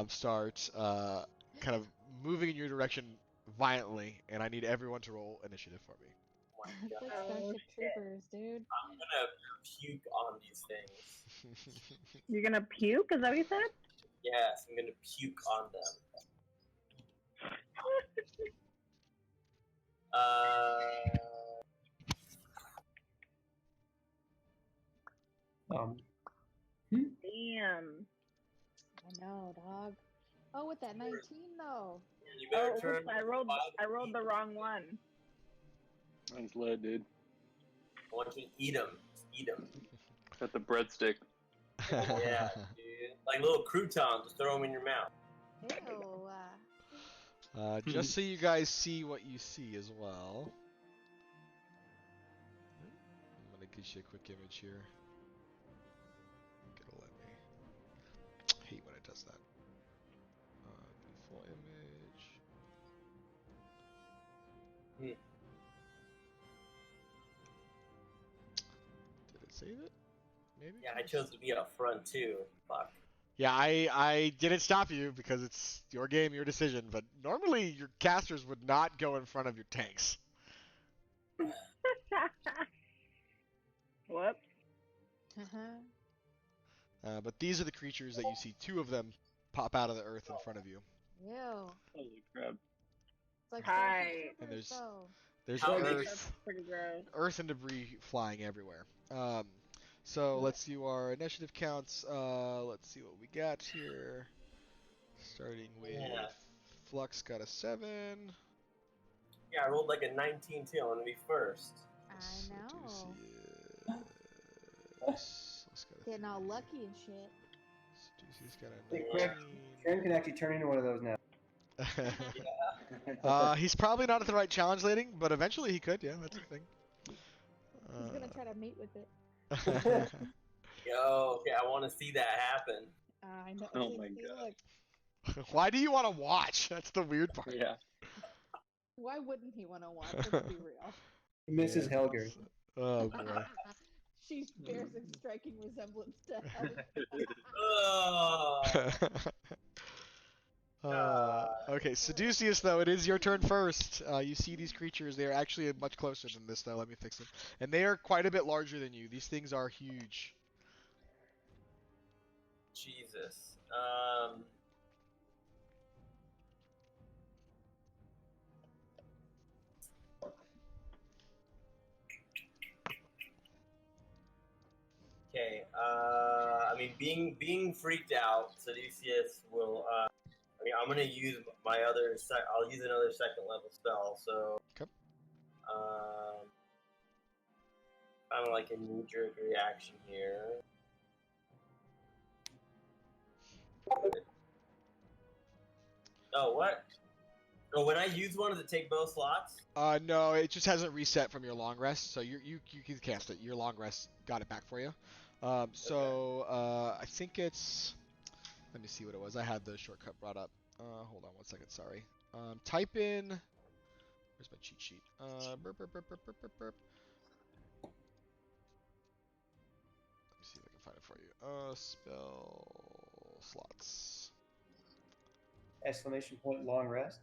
start kind of moving in your direction violently, and I need everyone to roll initiative for me. Oh my It's like God. Starship Troopers, dude. I'm gonna puke on these things. You're gonna puke? Is that what you said? Yes, I'm gonna puke on them. Damn. I know, dog. Oh, with that 19 though. You better Oh, turn. oops, I rolled the wrong one. Nice lead, dude. I want you to eat them. Just eat them. Got the breadstick. Yeah, dude. Like little croutons. Just throw them in your mouth. Ew. Just so you guys see what you see as well. I'm gonna get you a quick image here. Gotta let me. Hate when it does that. Do full image. Did it save it? Maybe. Yeah, I chose to be up front too. Fuck. Yeah, I didn't stop you because it's your game, your decision. But normally your casters would not go in front of your tanks. Whoops. But these are the creatures that you see. Two of them pop out of the earth in front of you. Ew. Holy crap. It's like Hi. Starship And Troopers, though. There's How big- earth, Pretty gross. earth and debris flying everywhere. So let's see our initiative counts. Let's see what we got here. Starting with Flux got a 7. Yeah, I rolled like a 19 too. I'm gonna be first. I know. Seduceus got a Getting all lucky and shit. Seduceus got Hey, a quick. Karen can actually turn into one of those now. 19. He's probably not at the right challenge rating, but eventually he could. Yeah, that's the thing. He's gonna try to mate with it. Yo, okay, I want to see that happen. I know. Oh See, my see, God. Look, Why do you want to watch? That's the weird part. Yeah. why wouldn't he want to watch? Let's be real. Mrs. Helger. Oh boy. She bears a striking resemblance to Helen. Oh, Okay, Seduceus, though, it is your turn first. You see these creatures. They are actually much closer than this, though. Let me fix them. And they are quite a bit larger than you. These things are huge. Jesus. Okay. I mean, being freaked out, Seduceus will. I mean, I'm gonna use my other. I'll use another second level spell. So. Okay. Kind of like a knee-jerk reaction here. Oh, what? Oh, when I use one, does it take both slots? No, it just hasn't reset from your long rest, so you can cast it. Your long rest got it back for you. I think it's. Let me see what it was. I had the shortcut brought up. Hold on one second. Sorry. Type in. Where's my cheat sheet? Burp, burp, burp, burp, burp, burp, burp. Let me see if I can find it for you. Spell slots. Exclamation point long rest.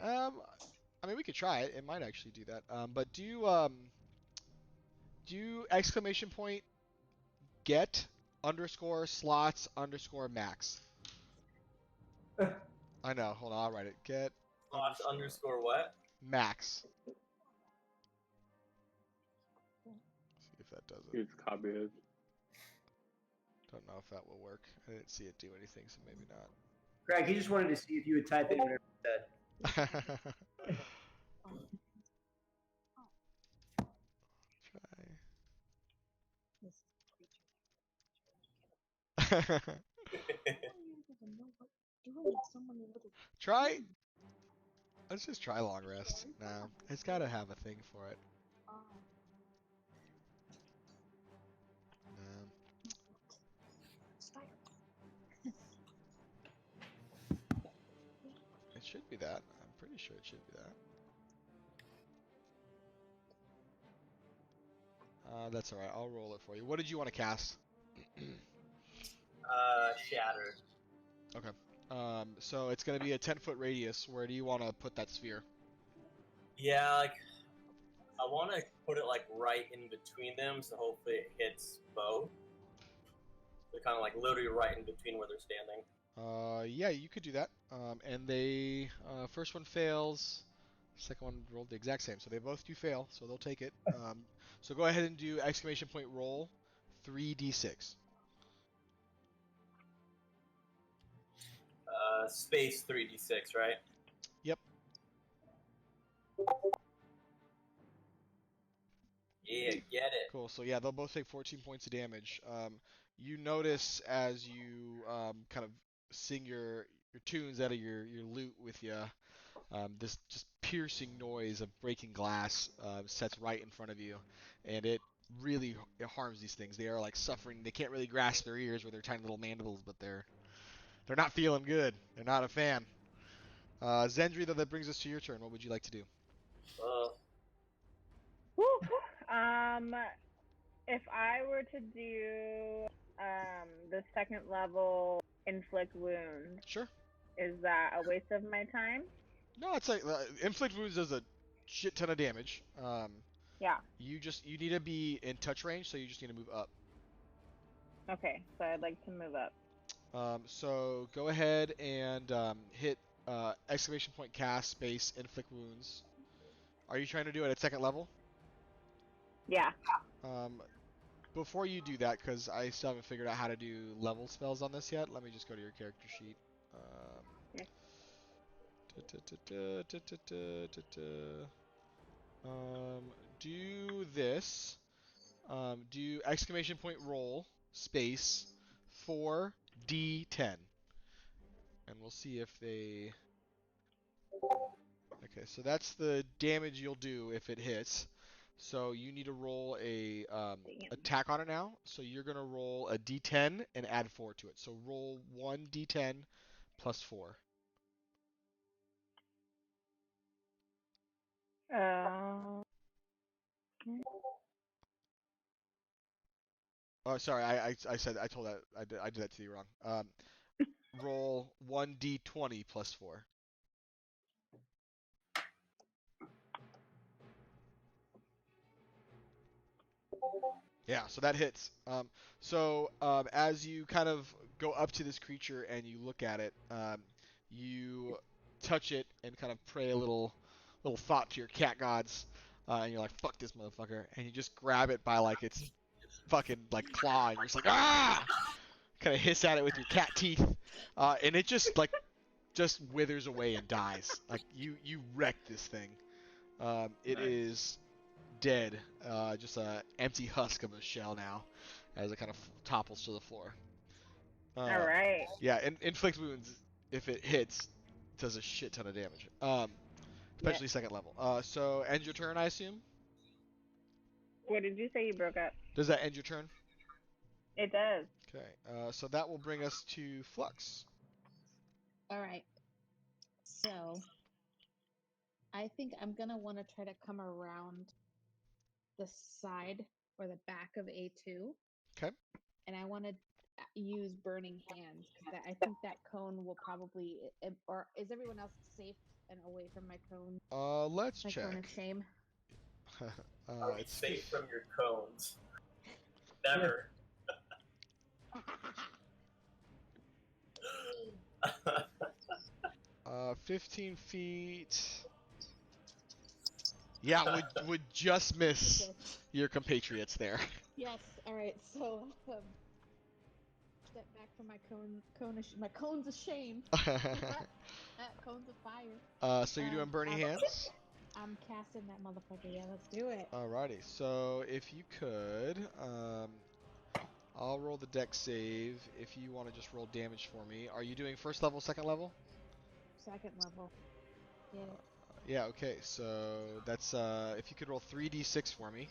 I mean, we could try it. It might actually do that. But do exclamation point get _slots_max. I know. Hold on, I'll write it. Get Slots underscore what? max. See if that does it. It's copyrighted. Don't know if that will work. I didn't see it do anything, so maybe not. Greg, he just wanted to see if you would type in whatever he said. Try. Try. Let's just try long rest. No, it's got to have a thing for it. No. It should be that. I'm pretty sure it should be that. That's alright. I'll roll it for you. What did you want to cast? Shatter. Okay. So it's going to be a 10-foot radius. Where do you want to put that sphere? Yeah, like I want to put it like right in between them, so hopefully it hits both. So kind of like literally right in between where they're standing. Yeah, you could do that. And they first one fails, second one rolled the exact same, so they both do fail, so they'll take it. So go ahead and do exclamation point roll 3d6. Space 3d6, right? Yep. Yeah, get it. Cool. So yeah, they'll both take 14 points of damage. You notice as you kind of sing your tunes out of your lute with you, this just piercing noise of breaking glass sets right in front of you, and it really harms these things. They are like suffering. They can't really grasp their ears with their tiny little mandibles, but they're not feeling good. They're not a fan. Zendri, though, that brings us to your turn. What would you like to do? If I were to do the second level inflict wounds, Sure. is that a waste of my time? No, it's like inflict wounds does a shit ton of damage. Yeah. You need to be in touch range, so you just need to move up. Okay, so I'd like to move up. So go ahead and hit exclamation point cast space inflict wounds. Are you trying to do it at second level? Yeah. Before you do that, because I still haven't figured out how to do level spells on this yet, let me just go to your character sheet. Do this. Do exclamation point roll space 4d10, and we'll see if they. Okay, so that's the damage you'll do if it hits. So you need to roll a attack on it now. So you're gonna roll a d10 and add 4 to it. So roll 1d10 plus 4. Oh, sorry, I told that I did that to you wrong. Roll 1d20 plus 4. Yeah, so that hits. As you kind of go up to this creature and you look at it, you touch it and kind of pray a little thought to your cat gods, and you're like, "Fuck this motherfucker!" And you just grab it by like its fucking like claw, and you're just like, "Ah!" Kind of hiss at it with your cat teeth, and it just withers away and dies. Like you wrecked this thing. It Nice. is dead, just a empty husk of a shell now, as it kind of topples to the floor. All right. Yeah, and inflict wounds, if it hits, does a shit ton of damage, especially second level. So end your turn, I assume. What did you say? You broke up. Does that end your turn? It does. Okay. So that will bring us to Flux. All right. So I think I'm gonna want to try to come around the side or the back of A2. Okay. And I want to use burning hands because I think that cone will probably. Or is everyone else safe and away from my cone? Let's My check. cone of shame. Are we safe from your cones? Never. 15 feet. Yeah, would just miss Okay. your compatriots there. Yes. All right. So step back from my my cones of shame. Cones of fire. So you're doing burning hands? I'm casting that motherfucker. Yeah, let's do it. Alrighty. So if you could, I'll roll the dex save. If you want to just roll damage for me, are you doing first level, second level? Second level. Yeah. Yeah. Okay. So that's if you could roll 3d6 for me.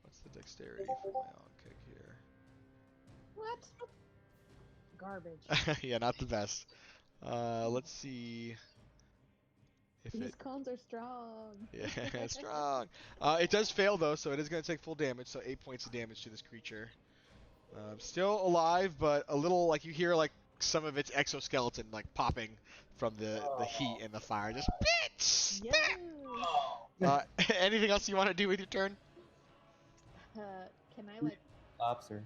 What's the dexterity for my on kick here? What? Garbage. Yeah, not the best. Let's see if These it. cones are strong. Yeah, strong. It does fail though, so it is going to take full damage. So 8 points of damage to this creature. Still alive, but a little like you hear like some of its exoskeleton like popping from the heat and the fire. Just bitch. Yes. Anything else you want to do with your turn? Can I like Lobster.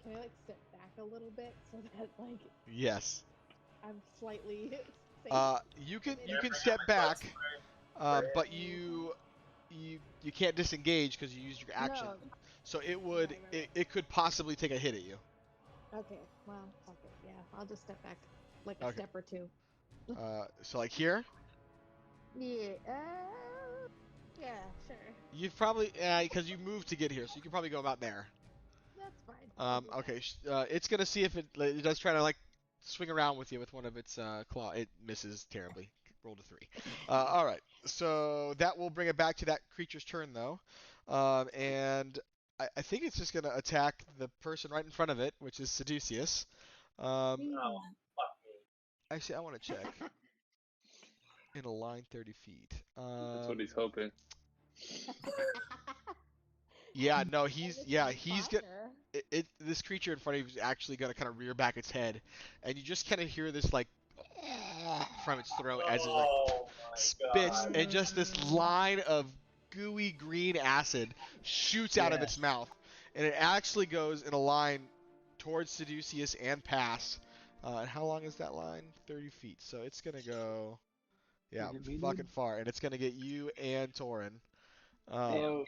can I like step back a little bit so that like Yes. I'm slightly safe? You can step back, but you can't disengage because you used your action. No. So it would it could possibly take a hit at you. Okay. Well, fuck it. Yeah, I'll just step back like a Okay. step or two. So like here, Yeah. Yeah. Sure. you've probably because you moved to get here, so you can probably go about there. That's fine. I'll do Okay. It's gonna see if it does try to like swing around with you with one of its claw. It misses terribly. Rolled a 3. All right. So that will bring it back to that creature's turn though, and I think it's just gonna attack the person right in front of it, which is Seducius. Oh, fuck me. Actually, I want to check. In a line 30 feet. That's what he's hoping. Yeah, no, he's Fire. this creature in front of you is actually gonna kind of rear back its head, and you just kind of hear this like from its throat as it like Oh my spits, God. and just this line of gooey green acid shoots out of Yeah. its mouth, and it actually goes in a line towards Seducius and past. And how long is that line? 30 feet. So it's gonna go, yeah, Is it me, fucking dude? far, and it's gonna get you and Torin. Oh,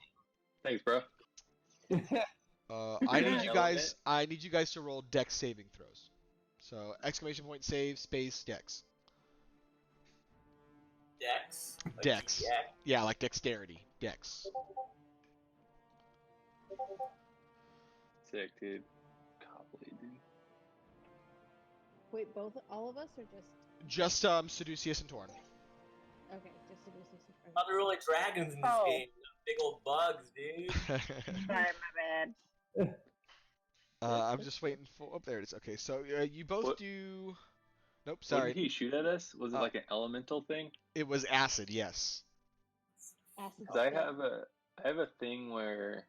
thanks, bro. I Is it need an you element? guys. I need you guys to roll Dex saving throws. So exclamation point save space Dex. Dex. Like Dex. DX. Yeah, like dexterity. Dex. Sick, dude. Copley, dude. Wait, all of us, or just Just Seducius and Torin. okay? Just to do some. Other really dragons in this Oh. game. Big old bugs, dude. Sorry, my bad. I'm just waiting for. Oh, there it is. Okay, so you both What- do. Nope, What sorry. did he shoot at us? Was it Uh, like an elemental thing? It was acid. Yes. Acid 'Cause I spell. have a thing where.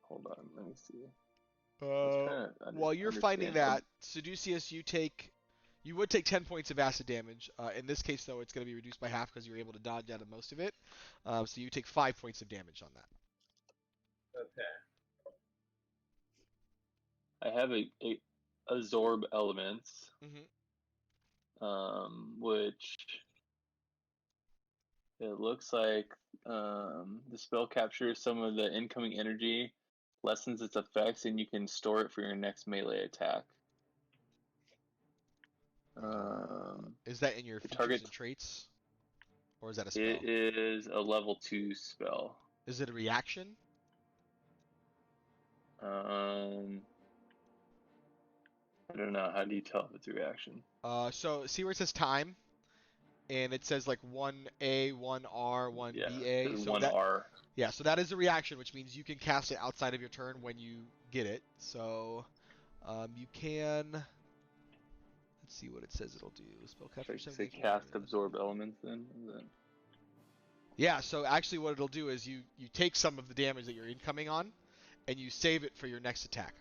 Hold on, let me see. While you're fighting that, Seducius, you would take 10 points of acid damage. In this case, though, it's going to be reduced by half because you're able to dodge out of most of it. So you take 5 points of damage on that. Okay. I have a absorb elements, Mhm. which it looks like the spell captures some of the incoming energy, lessens its effects, and you can store it for your next melee attack. Is that in your the features target- and traits? Or is that a spell? It is a level 2 spell. Is it a reaction? I don't know. How do you tell if it's a reaction? So see where it says time? And it says like 1A, 1R, 1BA. Yeah, there's So one that, R. yeah, so that is a reaction, which means you can cast it outside of your turn when you get it. So you can. Let's see what it says it'll do. Spell capture Should I 7 say cast absorb elements then? Yeah, so actually what it'll do is you take some of the damage that you're incoming on, and you save it for your next attack.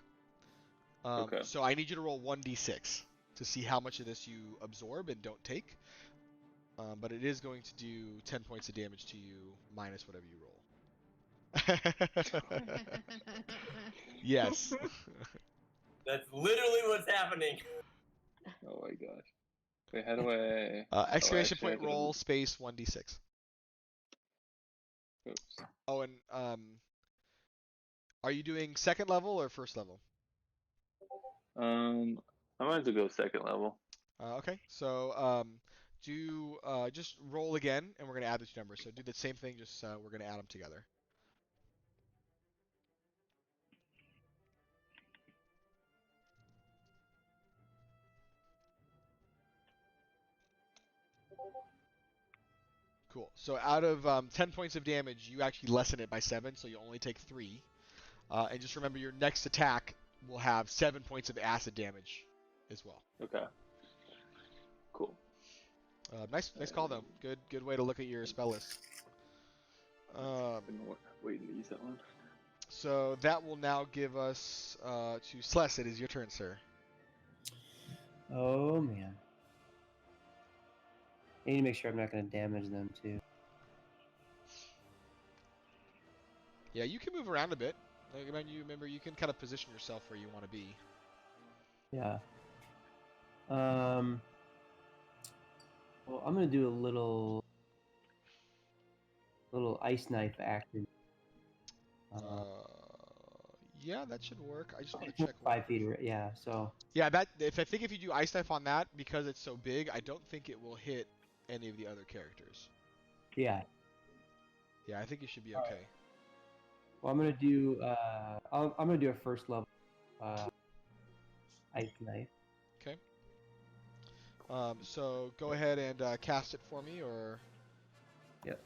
Okay. So I need you to roll 1d6 to see how much of this you absorb and don't take. But it is going to do 10 points of damage to you minus whatever you roll. Yes. That's literally what's happening. Oh my gosh. Wait, how do I? Exclamation actually, I point have to. roll space 1d6. Oops. Oh, and are you doing second level or first level? I might have to go second level. Okay, so do just roll again, and we're gonna add the two numbers. So do the same thing, just we're gonna add them together. Cool. So out of 10 points of damage, you actually lessen it by 7, so you only take 3. And just remember, your next attack will have 7 points of acid damage as well. Okay. Cool. Nice call though. Good way to look at your spell list. Been waiting to use that one. So that will now give us to Sless. It is your turn, sir. Oh man. I need to make sure I'm not going to damage them too. Yeah, you can move around a bit. Like, remember, you can kind of position yourself where you want to be. Yeah. Well, I'm going to do a little ice knife action. Yeah, that should work. I just want to check. 5 feet. Yeah. So. Yeah, that if you do ice knife on that, because it's so big, I don't think it will hit any of the other characters. Yeah. Yeah, I think you should be okay. Well, I'm gonna do. I'm gonna do a first level ice knife. Okay. So go ahead and cast it for me, or. Yep.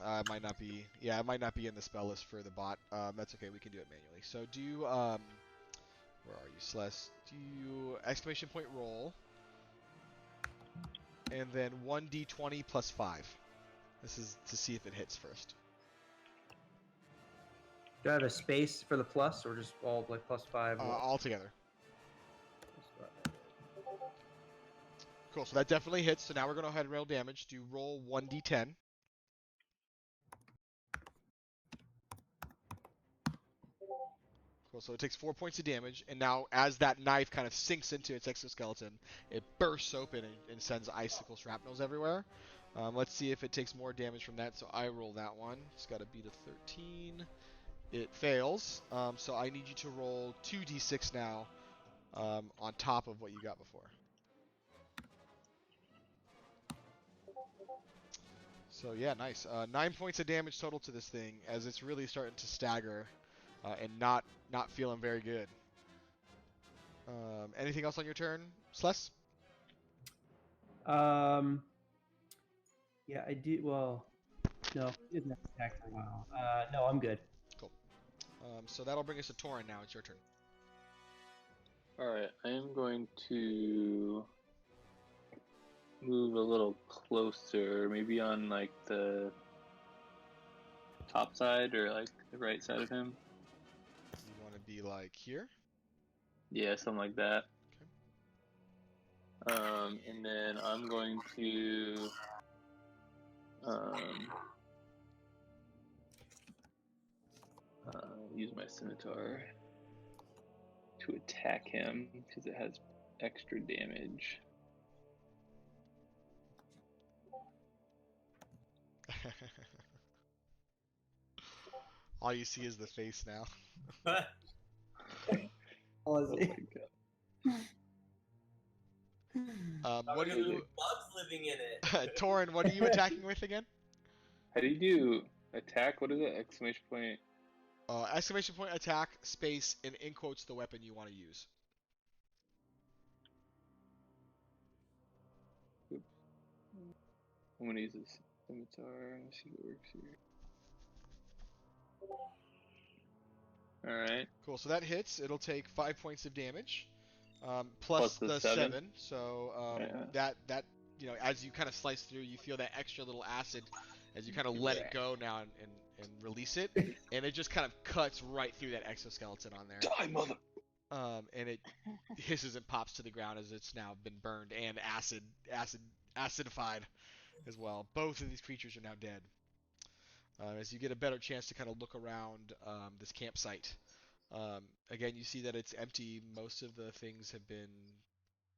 It might not be. Yeah, it might not be in the spell list for the bot. That's okay. We can do it manually. So do you where are you, Celeste? Do you exclamation point roll, and then 1d20 plus 5. This is to see if it hits first. Do I have a space for the plus, or just all like +5? All together. Cool. So that definitely hits. So now we're gonna go ahead and roll damage. Do roll 1d10. Cool. So it takes 4 points of damage, and now as that knife kind of sinks into its exoskeleton, it bursts open and sends icicle shrapnels everywhere. Let's see if it takes more damage from that. So I roll that one. It's got to beat a 13. It fails. So I need you to roll 2d6 now on top of what you got before. So yeah, nice. 9 points of damage total to this thing as it's really starting to stagger and not feeling very good. Anything else on your turn, Sless? Yeah, I do. Well, no, he doesn't have to attack for a while. No, I'm good. Cool. So that'll bring us to Torin now. It's your turn. Alright, I am going to move a little closer, maybe on like the top side or like the right side of him. You want to be like here? Yeah, something like that. Okay. And then I'm going to use my scimitar to attack him because it has extra damage. All you see is the face now. Oh my god. What do you? Bugs living in it. Torin, what are you attacking with again? How do you do attack? What is it? Exclamation point. Exclamation point attack space and in quotes the weapon you want to use. Oops. I'm gonna use this scimitar. Let's see what works here. Alright. Cool. So that hits. It'll take 5 points of damage, plus the 7. So yeah. that as you kind of slice through, you feel that extra little acid as you kind of let it go now and release it, and it just kind of cuts right through that exoskeleton on there. Die, mother! And it hisses and pops to the ground as it's now been burned and acid acidified as well. Both of these creatures are now dead. As you get a better chance to kind of look around this campsite. Again, you see that it's empty. Most of the things have been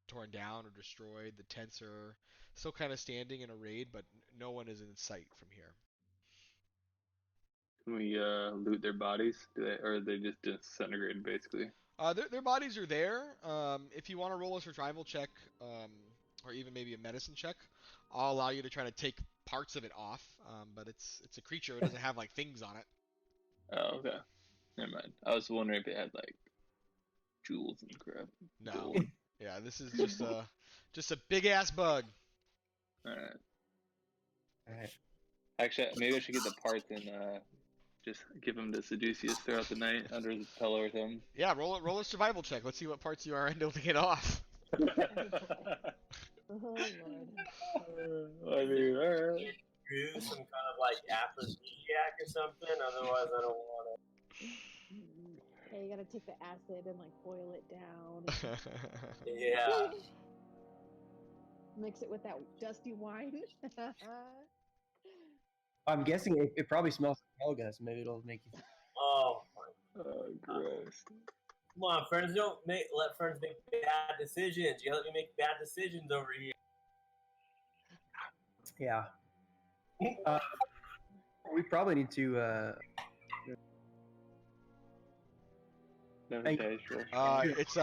torn down or destroyed. The tents are still kind of standing in a raid, but no one is in sight from here. Can we loot their bodies? Or are they just disintegrated, basically? Their bodies are there. If you want to roll a survival check, or even maybe a medicine check, I'll allow you to try to take parts of it off. But it's a creature. It doesn't have like things on it. Oh, okay. Never mind. I was wondering if it had like jewels and crap. No. Gold. Yeah, this is just a big ass bug. All right. All right. Actually, maybe I should get the parts and just give him to Seducius throughout the night under his pillow or something. Yeah, roll a survival check. Let's see what parts you are able to get off. Oh Lord. I mean, all right. Do some kind of like aphrodisiac or something. Otherwise, I don't want to. Yeah, you gotta take the acid and like boil it down. Yeah. Mix it with that dusty wine. I'm guessing it probably smells like Helga, so maybe it'll make you. Oh, Oh, gross. come on, friends! Don't let friends make bad decisions. You let me make bad decisions over here. Yeah. We probably need to. No Hey. dice roll. It's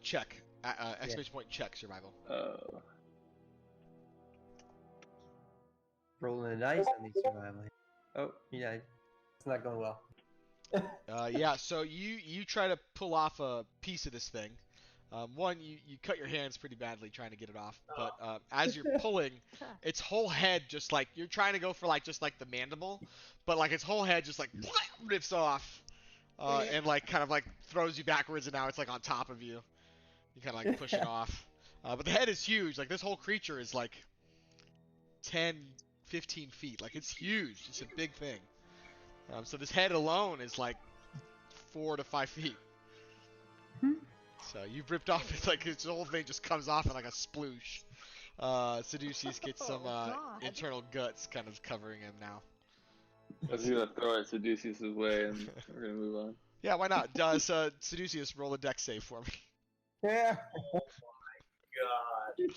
check. Exclamation point check survival. Rolling a dice on these survival. Oh, yeah, it's not going well. Yeah, so you try to pull off a piece of this thing. One, you cut your hands pretty badly trying to get it off, but as you're pulling, its whole head just like you're trying to go for like just like the mandible, but like its whole head just like rips off, and like kind of like throws you backwards, and now it's like on top of you. You kind of like push it off, but the head is huge. Like this whole creature is like 10, 15 feet. Like it's huge. It's a big thing. So this head alone is like 4 to 5 feet. So you've ripped off. It's like this whole thing just comes off in like a sploosh. Seducius gets some God. internal guts kind of covering him now. I was gonna throw it Seducius' way, and we're gonna move on. Yeah, why not? Does Seducius roll a dex save for me? Yeah. God.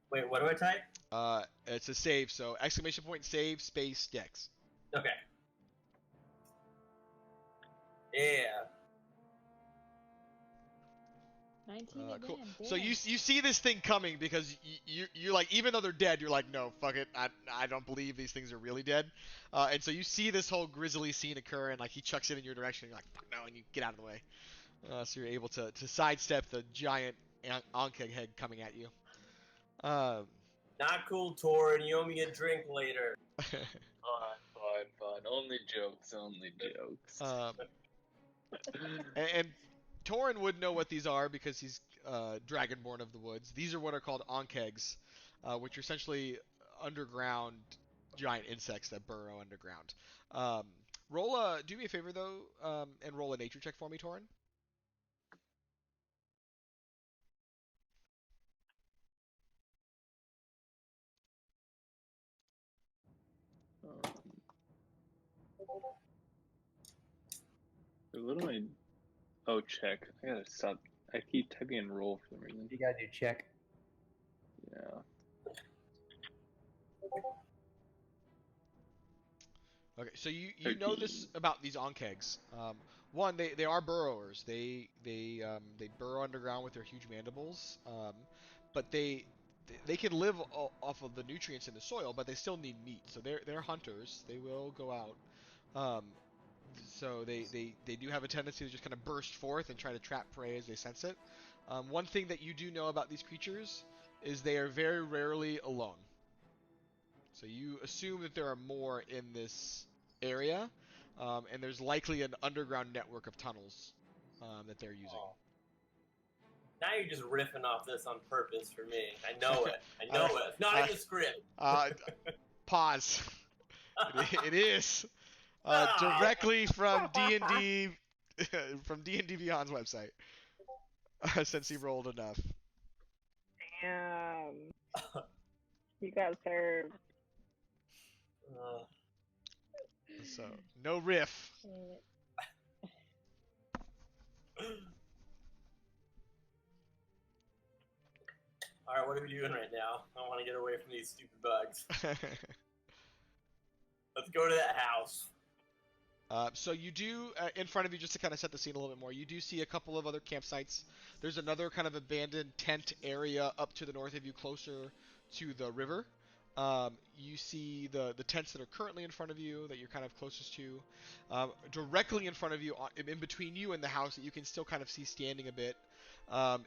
Wait, what do I type? It's a save, so exclamation point save space dex. Okay. Yeah. 19 again. Cool. Damn. So you see this thing coming because you're like, even though they're dead, you're like, no, fuck it, I don't believe these things are really dead. And so you see this whole grisly scene occur, and like he chucks it in your direction, and you're like, fuck no, and you get out of the way. So you're able to sidestep the giant Ankeg head coming at you. Not cool, Torin. You owe me a drink later. Fine. Only jokes. And Torin would know what these are because he's Dragonborn of the Woods. These are what are called Ankegs, which are essentially underground giant insects that burrow underground. Do me a favor though, and roll a nature check for me, Torin. What do I? Oh, check. I gotta stop. I keep typing in roll for some reason. You gotta do check. Yeah. Okay, so you 13. know this about these Ankegs. One, they are burrowers. They burrow underground with their huge mandibles. But they can live off of the nutrients in the soil, but they still need meat. So they're hunters. They will go out. So they do have a tendency to just kind of burst forth and try to trap prey as they sense it. One thing that you do know about these creatures is they are very rarely alone. So you assume that there are more in this area, and there's likely an underground network of tunnels that they're using. Now you're just riffing off this on purpose for me. I know it. I know it. It's not in the script. Pause. It is. Directly from D&D, from D&D Beyond's website. Since he rolled enough. Damn. You got served. So no riff. All right, what are we doing right now? I want to get away from these stupid bugs. Let's go to that house. So you do, in front of you, just to kind of set the scene a little bit more, you do see a couple of other campsites. There's another kind of abandoned tent area up to the north of you, closer to the river. You see the tents that are currently in front of you, that you're kind of closest to. Directly in front of you, in between you and the house, that you can still kind of see standing a bit,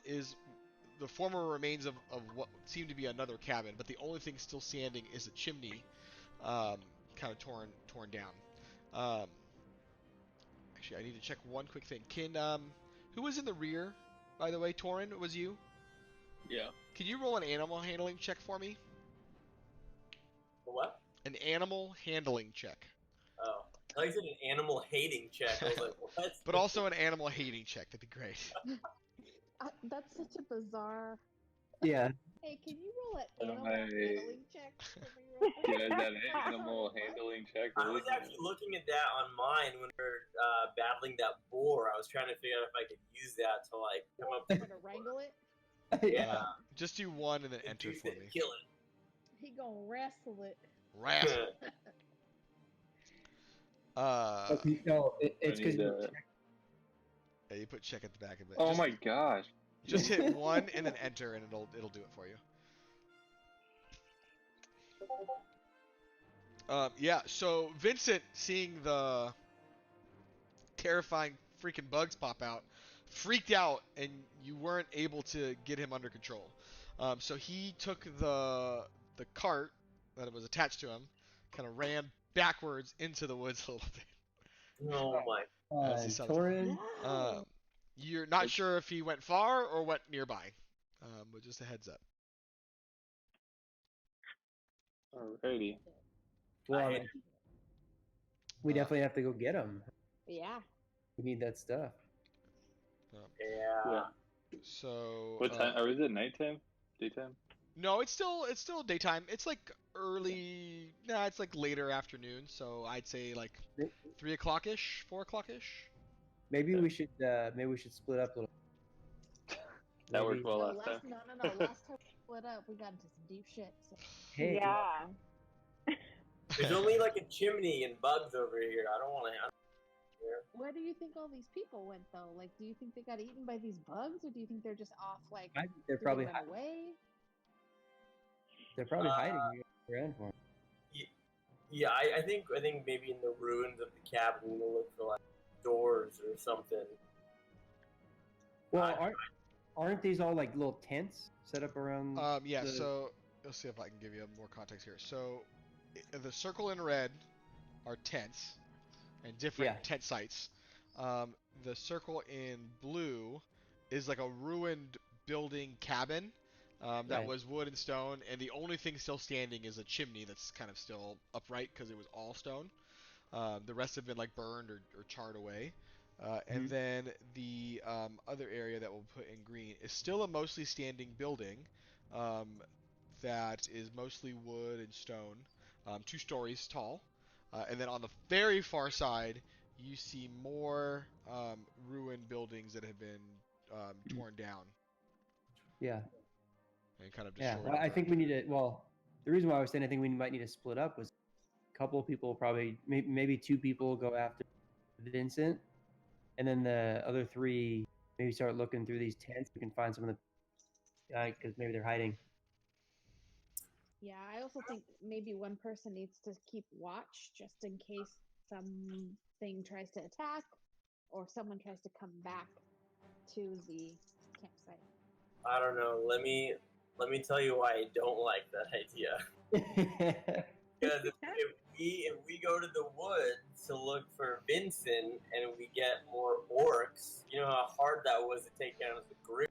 is the former remains of what seemed to be another cabin, but the only thing still standing is a chimney, kind of torn down. Actually, I need to check one quick thing. Who was in the rear, by the way? Torin, was you? Yeah. Can you roll an animal handling check for me? For what? An animal handling check. Oh, I thought you said an animal hating check. I was like, what? But also an animal hating check. That'd be great. That's such a bizarre. Yeah. Hey, can you roll an animal Hi. handling check for me real You quick? guys have an animal handling check? I was actually looking at that on mine when we were battling that boar. I was trying to figure out if I could use that to like come up Try to wrangle it. Yeah. Just do one and then enter Use for it, me. kill it. He gonna wrestle it. Wrestle. No, it's because Yeah, you put check at the back of it. Oh my gosh. Just hit one and then enter, and it'll do it for you. Yeah. So Vincent, seeing the terrifying freaking bugs pop out, freaked out, and you weren't able to get him under control. So he took the cart that was attached to him, kind of ran backwards into the woods a little bit. Oh my. As he sounds- Torin. You're not sure if he went far or went nearby, but just a heads up. Alrighty. Well, I mean, we definitely have to go get him. Yeah. We need that stuff. Yeah. So What time? Or is it nighttime? Daytime? no, it's still daytime. It's like early. Nah, it's like later afternoon. So I'd say like 3 o'clock-ish, 4 o'clock-ish. Maybe we should split up a little. That worked Maybe- well No, last time. no. Last time we split up, we got into some deep shit. So. Hey, Yeah. There's only like a chimney and bugs over here. I don't want to. Where do you think all these people went though? Like, do you think they got eaten by these bugs, or do you think they're just off? Like, I think they're did probably they run away? they're probably hiding around for him. Yeah, I think maybe in the ruins of the cabin we'll look for like doors or something. Well, aren't these all like little tents set up around? Yeah. the- So let's see if I can give you more context here. So the circle in red are tents and different Yeah. tent sites. The circle in blue is like a ruined building cabin that Right. was wood and stone, and the only thing still standing is a chimney that's kind of still upright because it was all stone. The rest have been like burned or charred away. And then the other area that we'll put in green is still a mostly standing building that is mostly wood and stone, 2 stories tall. And then on the very far side, you see more ruined buildings that have been torn down Yeah. and kind of Yeah. destroyed. Well, I think we need to. Well, the reason why I was saying I think we might need to split up was a couple of people, probably maybe 2 people go after Vincent, and then the other 3 maybe start looking through these tents. We can find some of the because maybe they're hiding. Yeah, I also think maybe one person needs to keep watch just in case something tries to attack or someone tries to come back to the campsite. I don't know. Let me tell you why I don't like that idea. Because if we go to the woods to look for Vincent and we get more orcs, you know how hard that was to take down as a group.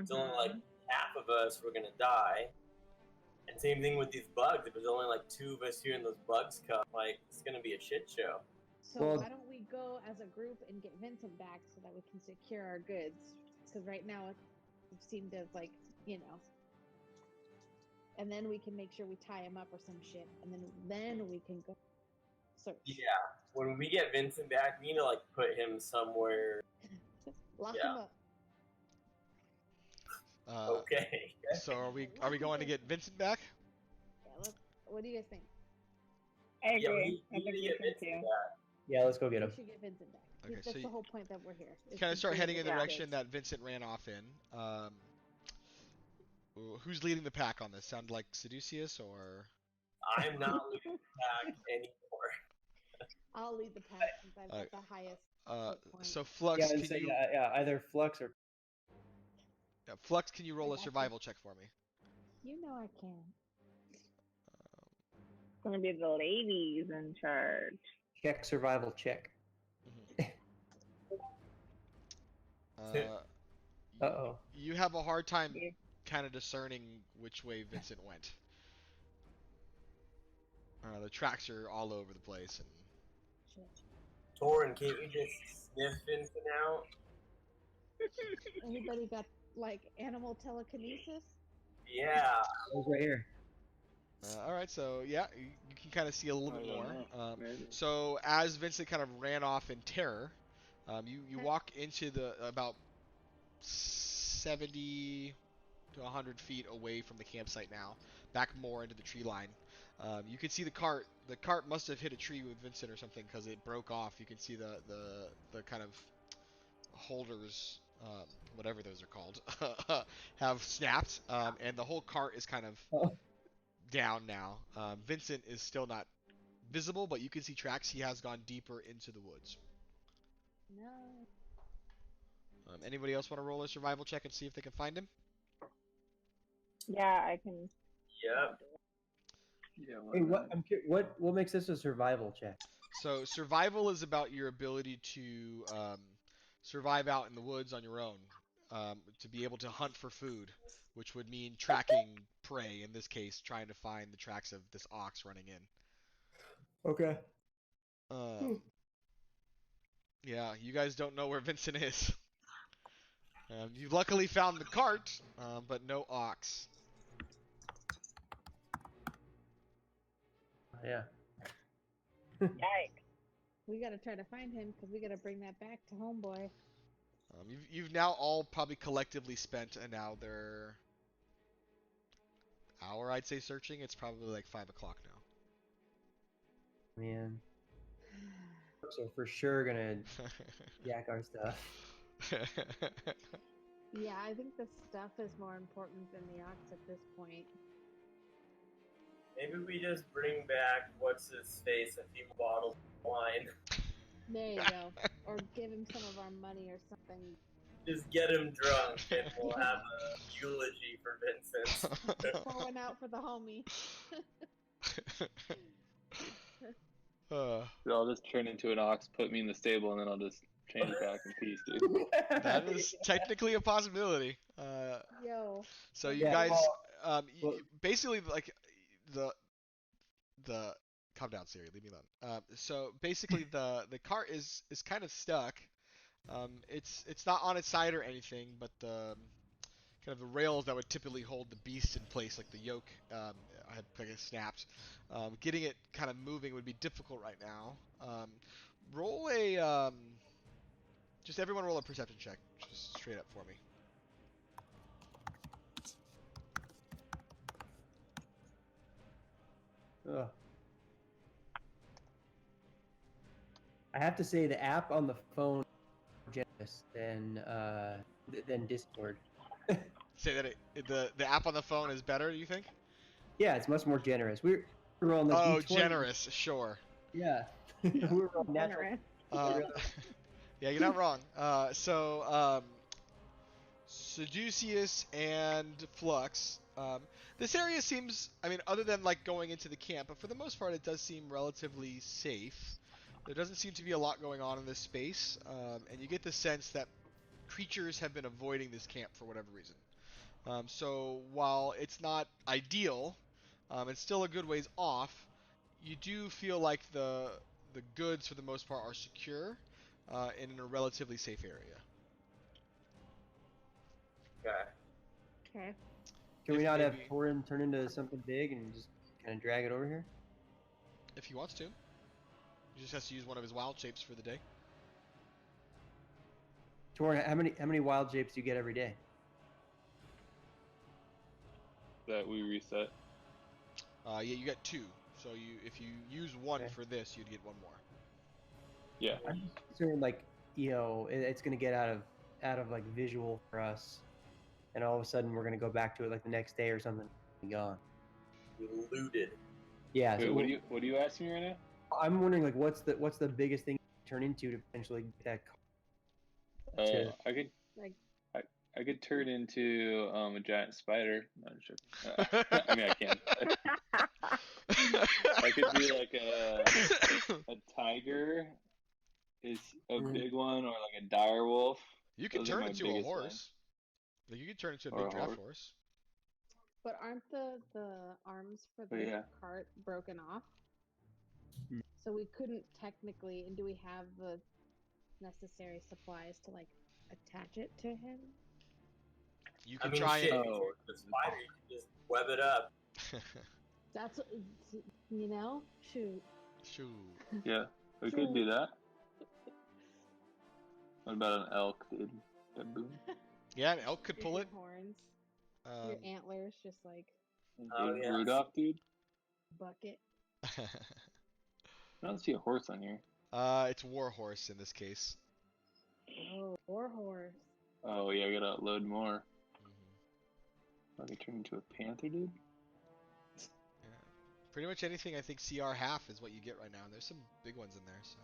It's only like half of us were gonna die. And same thing with these bugs. If there's only like 2 of us here and those bugs come, like it's gonna be a shit show. So Well- why don't we go as a group and get Vincent back so that we can secure our goods? Because right now it seemed to like, and then we can make sure we tie him up or some shit, and then we can go search. Yeah. When we get Vincent back, we need to like put him somewhere. Lock Yeah. him up. Okay. So are we going to get Vincent back? Yeah, what do you guys think? I Yeah, agree. we I need think to we get can Vincent too. back. Yeah, let's go get We him. should get Vincent back. Okay, That's so the whole point that we're here. is Kind to of start go heading in get the our direction goods. that Vincent ran off in. Who's leading the pack on this? Sound like Seducius or? I'm not leaving back anymore. I'll lead the pack since I've got the highest hit point. So Flux, Yeah, can and so, you? yeah, either Flux or Flux, can you roll a I got survival check for me? You know I can. It's gonna be the ladies in charge. check survival check. Uh-oh. You have a hard time Yeah. kind of discerning which way Vincent went. The tracks are all over the place, and Torin, can't you just sniff Vincent out? Anybody got like animal telekinesis? Yeah. He's right here. all right. So yeah, you can kind of see a little bit I don't more. know, maybe. So as Vincent kind of ran off in terror, you walk into the about 70 to 100 feet away from the campsite now, back more into the tree line. You can see the cart. The cart must have hit a tree with Vincent or something because it broke off. You can see the kind of holders, whatever those are called, have snapped, and the whole cart is kind of Oh. down now. Vincent is still not visible, but you can see tracks. He has gone deeper into the woods. No. Anybody else want to roll a survival check and see if they can find him? Yeah, I can. Yep. Yeah. Hey, what makes this a survival check? So survival is about your ability to survive out in the woods on your own, to be able to hunt for food, which would mean tracking prey. In this case, trying to find the tracks of this ox running in. Okay. Yeah, you guys don't know where Vincent is. You've luckily found the cart, but no ox. Yeah. Yikes. We gotta try to find him because we gotta bring that back to homeboy. You've now all probably collectively spent another hour, I'd say, searching. It's probably like 5 o'clock now. Man. So for sure gonna yak our stuff. Yeah, I think the stuff is more important than the ox at this point. Maybe we just bring back what's his face, a few bottles of wine. There you go. Or give him some of our money or something. Just get him drunk, and we'll have a eulogy for Vincent. Pour one out for the homie. I'll just turn into an ox, put me in the stable, and then I'll just change it back in peace, dude. That is technically a possibility. Yo. So you Yeah, guys, well- basically, like the calm down, Siri, leave me alone. So basically, the cart is kind of stuck. It's not on its side or anything, but the kind of the rails that would typically hold the beast in place, like the yoke, had kind of snapped. Getting it kind of moving would be difficult right now. Roll a just everyone roll a perception check, just straight up for me. Ugh. I have to say the app on the phone is more generous than Discord. Say that the app on the phone is better, do you think? Yeah, it's much more generous. We're rolling the Oh, D20. generous, sure. Yeah. We're rolling natural. Generous. Yeah, you're not wrong. Seducius and Flux. This area seems, I mean, other than like going into the camp, but for the most part, it does seem relatively safe. There doesn't seem to be a lot going on in this space, and you get the sense that creatures have been avoiding this camp for whatever reason. So while it's not ideal, it's still a good ways off. You do feel like the the goods for the most part are secure and in a relatively safe area. Okay. Okay. Can we If not have maybe- Torin turn into something big and just kind of drag it over here? If he wants to. He just has to use one of his wild shapes for the day. Torin, how many wild shapes do you get every day? That we reset. Yeah, you get 2. So if you use one Okay. for this, you'd get 1 more. Yeah. I'm just concerned, like, it's gonna get out of like visual for us, and all of a sudden we're gonna go back to it like the next day or something. Be gone. We looted. Yeah. Wait, So what are you asking me right now? I'm wondering, like, what's the biggest thing you can turn into to potentially get that? I could Like, I could turn into a giant spider. No, I'm joking. I mean, I can. I could be like a tiger, is a big one, or like a dire wolf. You could Those are turn my into a biggest horse. ones. Like you could turn into a Or big a draft horse. horse. but aren't the arms for Oh, the yeah. cart broken off? Hmm. So we couldn't technically, and do we have the necessary supplies to like attach it to him? You I could mean, try shit. and. If you're the spider, you can just web it up. That's shoot. Shoot. Yeah, we could do that. What about an elk, dude? Baboon? Yeah, an elk could With pull your it. horns, Um, your antlers, just like Oh, Big yes. Rudolph, dude? bucket. I don't see a horse on here. it's war horse in this case. Oh, war horse. Oh, yeah, I gotta load more. Mhm. I could turn into a panther, dude? Yeah. Pretty much anything I think CR half is what you get right now. And there's some big ones in there, so.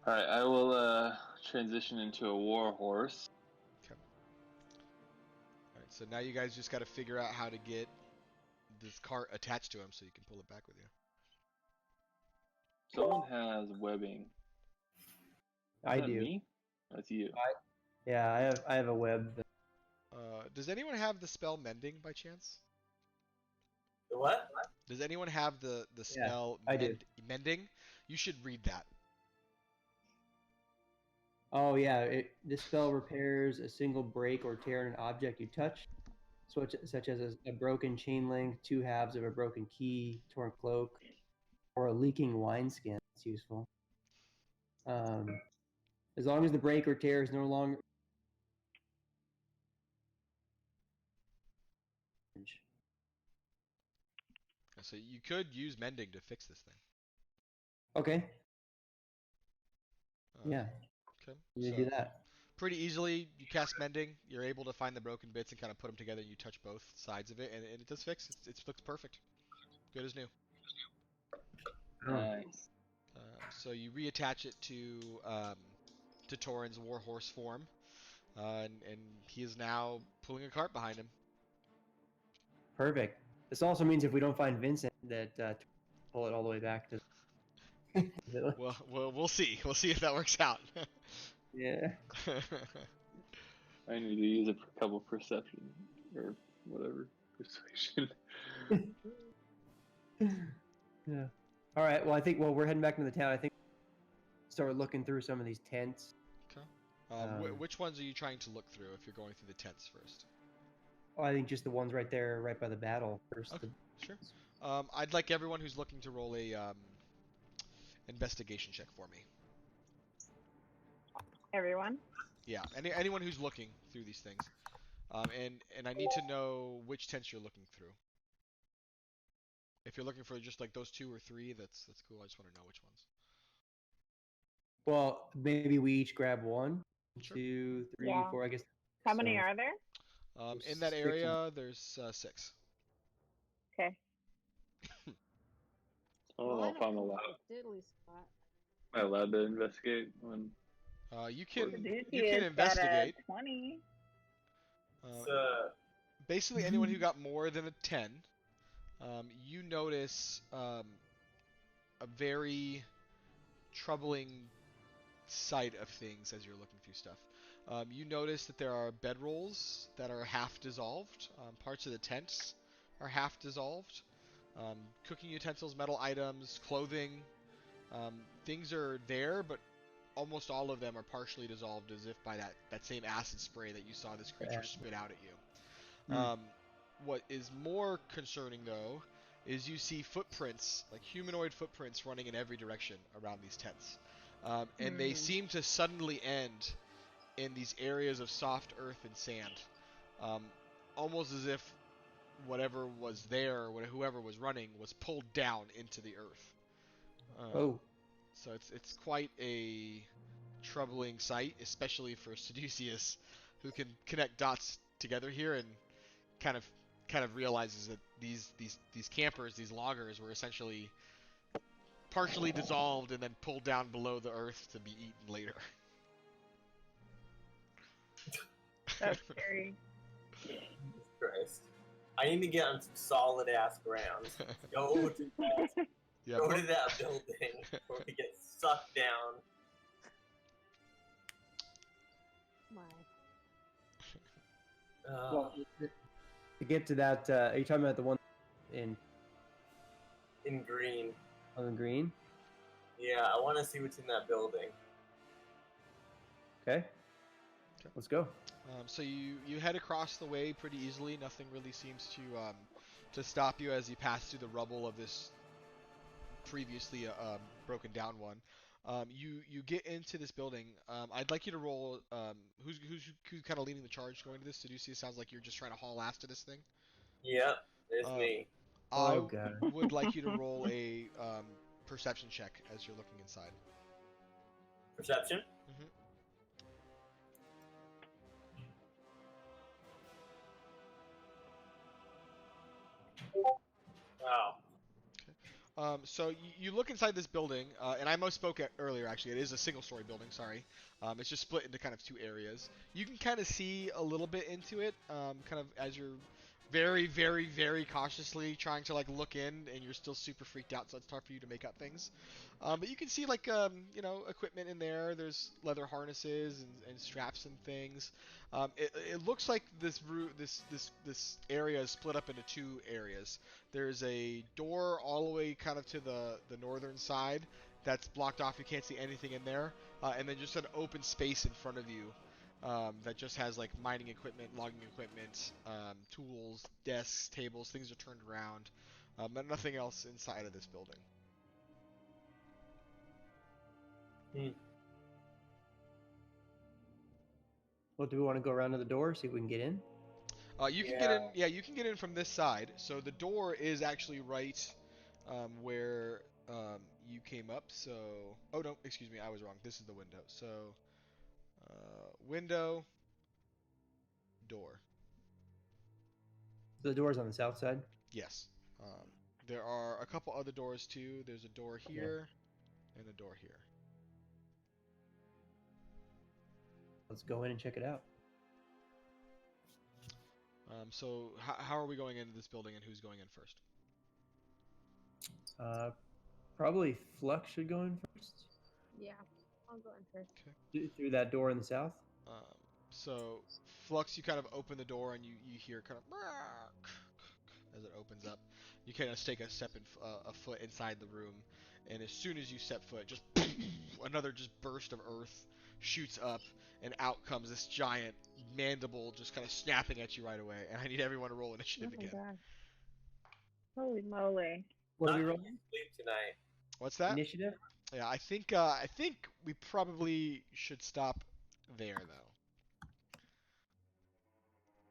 Alright, I will transition into a war horse. Alright, so now you guys just got to figure out how to get this cart attached to him so you can pull it back with you. Someone has webbing. I Is that do. me? That's you. Yeah, I have a web. Does anyone have the spell mending by chance? The what? Does anyone have the Yeah, spell I do. mending? You should read that. Oh yeah, this spell repairs a single break or tear in an object you touch, such as a broken chain link, 2 halves of a broken key, torn cloak, or a leaking wineskin. It's useful. As long as the break or tear is no longer. So you could use mending to fix this thing. Okay. Yeah. Okay. You So do that. pretty easily, you cast mending. You're able to find the broken bits and kind of put them together. And you touch both sides of it, and it does fix. It looks perfect. Good as new. Nice. So you reattach it to Torin's warhorse form, and he is now pulling a cart behind him. Perfect. This also means if we don't find Vincent, that pull it all the way back to. Well, we'll see. We'll see if that works out. Yeah. I need to use a couple perception or whatever persuasion. Yeah. All right. Well, I think we're heading back into the town. I think start looking through some of these tents. Okay. Which ones are you trying to look through if you're going through the tents first? Oh, I think just the ones right there, right by the battle first. Okay, sure. I'd like everyone who's looking to roll a investigation check for me. Everyone. Yeah, anyone who's looking through these things, and I need to know which tents you're looking through. If you're looking for just like those 2 or 3, that's cool. I just want to know which ones. Well, maybe we each grab 1, Sure. 2, 3, Yeah. 4. I guess. How many So- are there? In that 6 area, there's 6. Okay. I don't know if I'm allowed. Diddly spot. Am I allowed to investigate when? You can Caduceus you can got a investigate. 20. Basically, anyone who got more than a 10, you notice a very troubling sight of things as you're looking through stuff. You notice that there are bedrolls that are half dissolved. Parts of the tents are half dissolved. Cooking utensils, metal items, clothing. Things are there, but almost all of them are partially dissolved as if by that same acid spray that you saw this creature spit out at you. What is more concerning, though, is you see footprints, like humanoid footprints, running in every direction around these tents. And they seem to suddenly end in these areas of soft earth and sand. Almost as if whatever was there, whoever was running, was pulled down into the earth. So it's quite a troubling sight, especially for Seducius, who can connect dots together here and kind of realizes that these campers, these loggers, were essentially partially dissolved and then pulled down below the earth to be eaten later. That's scary. Jesus Christ. I need to get on some solid ass ground. Go to that building before we get sucked down. My. Well, to get to that, are you talking about the one in green? On the green? Yeah, I want to see what's in that building. Okay. Let's go. So you head across the way pretty easily. Nothing really seems to stop you as you pass through the rubble of this previously broken down one. You get into this building. I'd like you to roll. Who's kind of leading the charge going to this? Seducia, sounds like you're just trying to haul ass to this thing. Yep, it's me. I would like you to roll a perception check as you're looking inside. Perception? Mm-hmm. Wow. So you look inside this building, and I spoke earlier, actually. It is a single-story building, sorry. It's just split into kind of two areas. You can kind of see a little bit into it, kind of as you're very, very, very cautiously trying to, like, look in, and you're still super freaked out, so it's hard for you to make out things. But you can see, like, equipment in there. There's leather harnesses and straps and things. It looks like this area is split up into two areas. There's a door all the way kind of to the northern side that's blocked off. You can't see anything in there. And then just an open space in front of you that just has like mining equipment, logging equipment, tools, desks, tables. Things are turned around. But nothing else inside of this building. Well, do we want to go around to the door, see if we can get in? You can get in. Yeah, you can get in from this side. So the door is actually right where you came up. So, oh no, excuse me, I was wrong. This is the window. So, window, door. The door's on the south side? Yes. There are a couple other doors too. There's a door here and a door here. Let's go in and check it out. So how are we going into this building, and who's going in first? Probably Flux should go in first. Yeah, I'll go in first. Okay. Through that door in the south? So Flux, you kind of open the door, and you hear kind of as it opens up. You kind of take a step a foot inside the room, and as soon as you step foot, just another just burst of earth shoots up, and out comes this giant mandible just kind of snapping at you right away. And I need everyone to roll initiative again. God. Holy moly. What are we rolling? Sleep tonight. What's that? Initiative? Yeah, I think we probably should stop there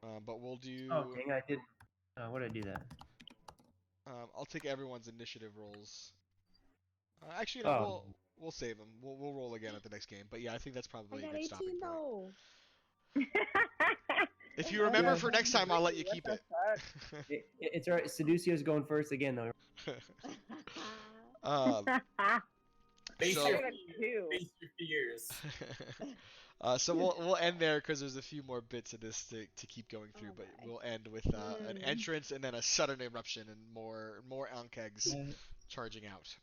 though. But we'll do. Oh, dang! I did. What did I do that? I'll take everyone's initiative rolls. Actually, no, we'll save them. We'll roll again at the next game. But yeah, I think that's probably a good stopping point. Though. If you remember for next time, I'll let you keep it. It's alright. Seducio's going first again, though. Face So- your fears. So we'll end there because there's a few more bits of this to keep going through, but we'll end with an entrance and then a sudden eruption and more Ankegs charging out.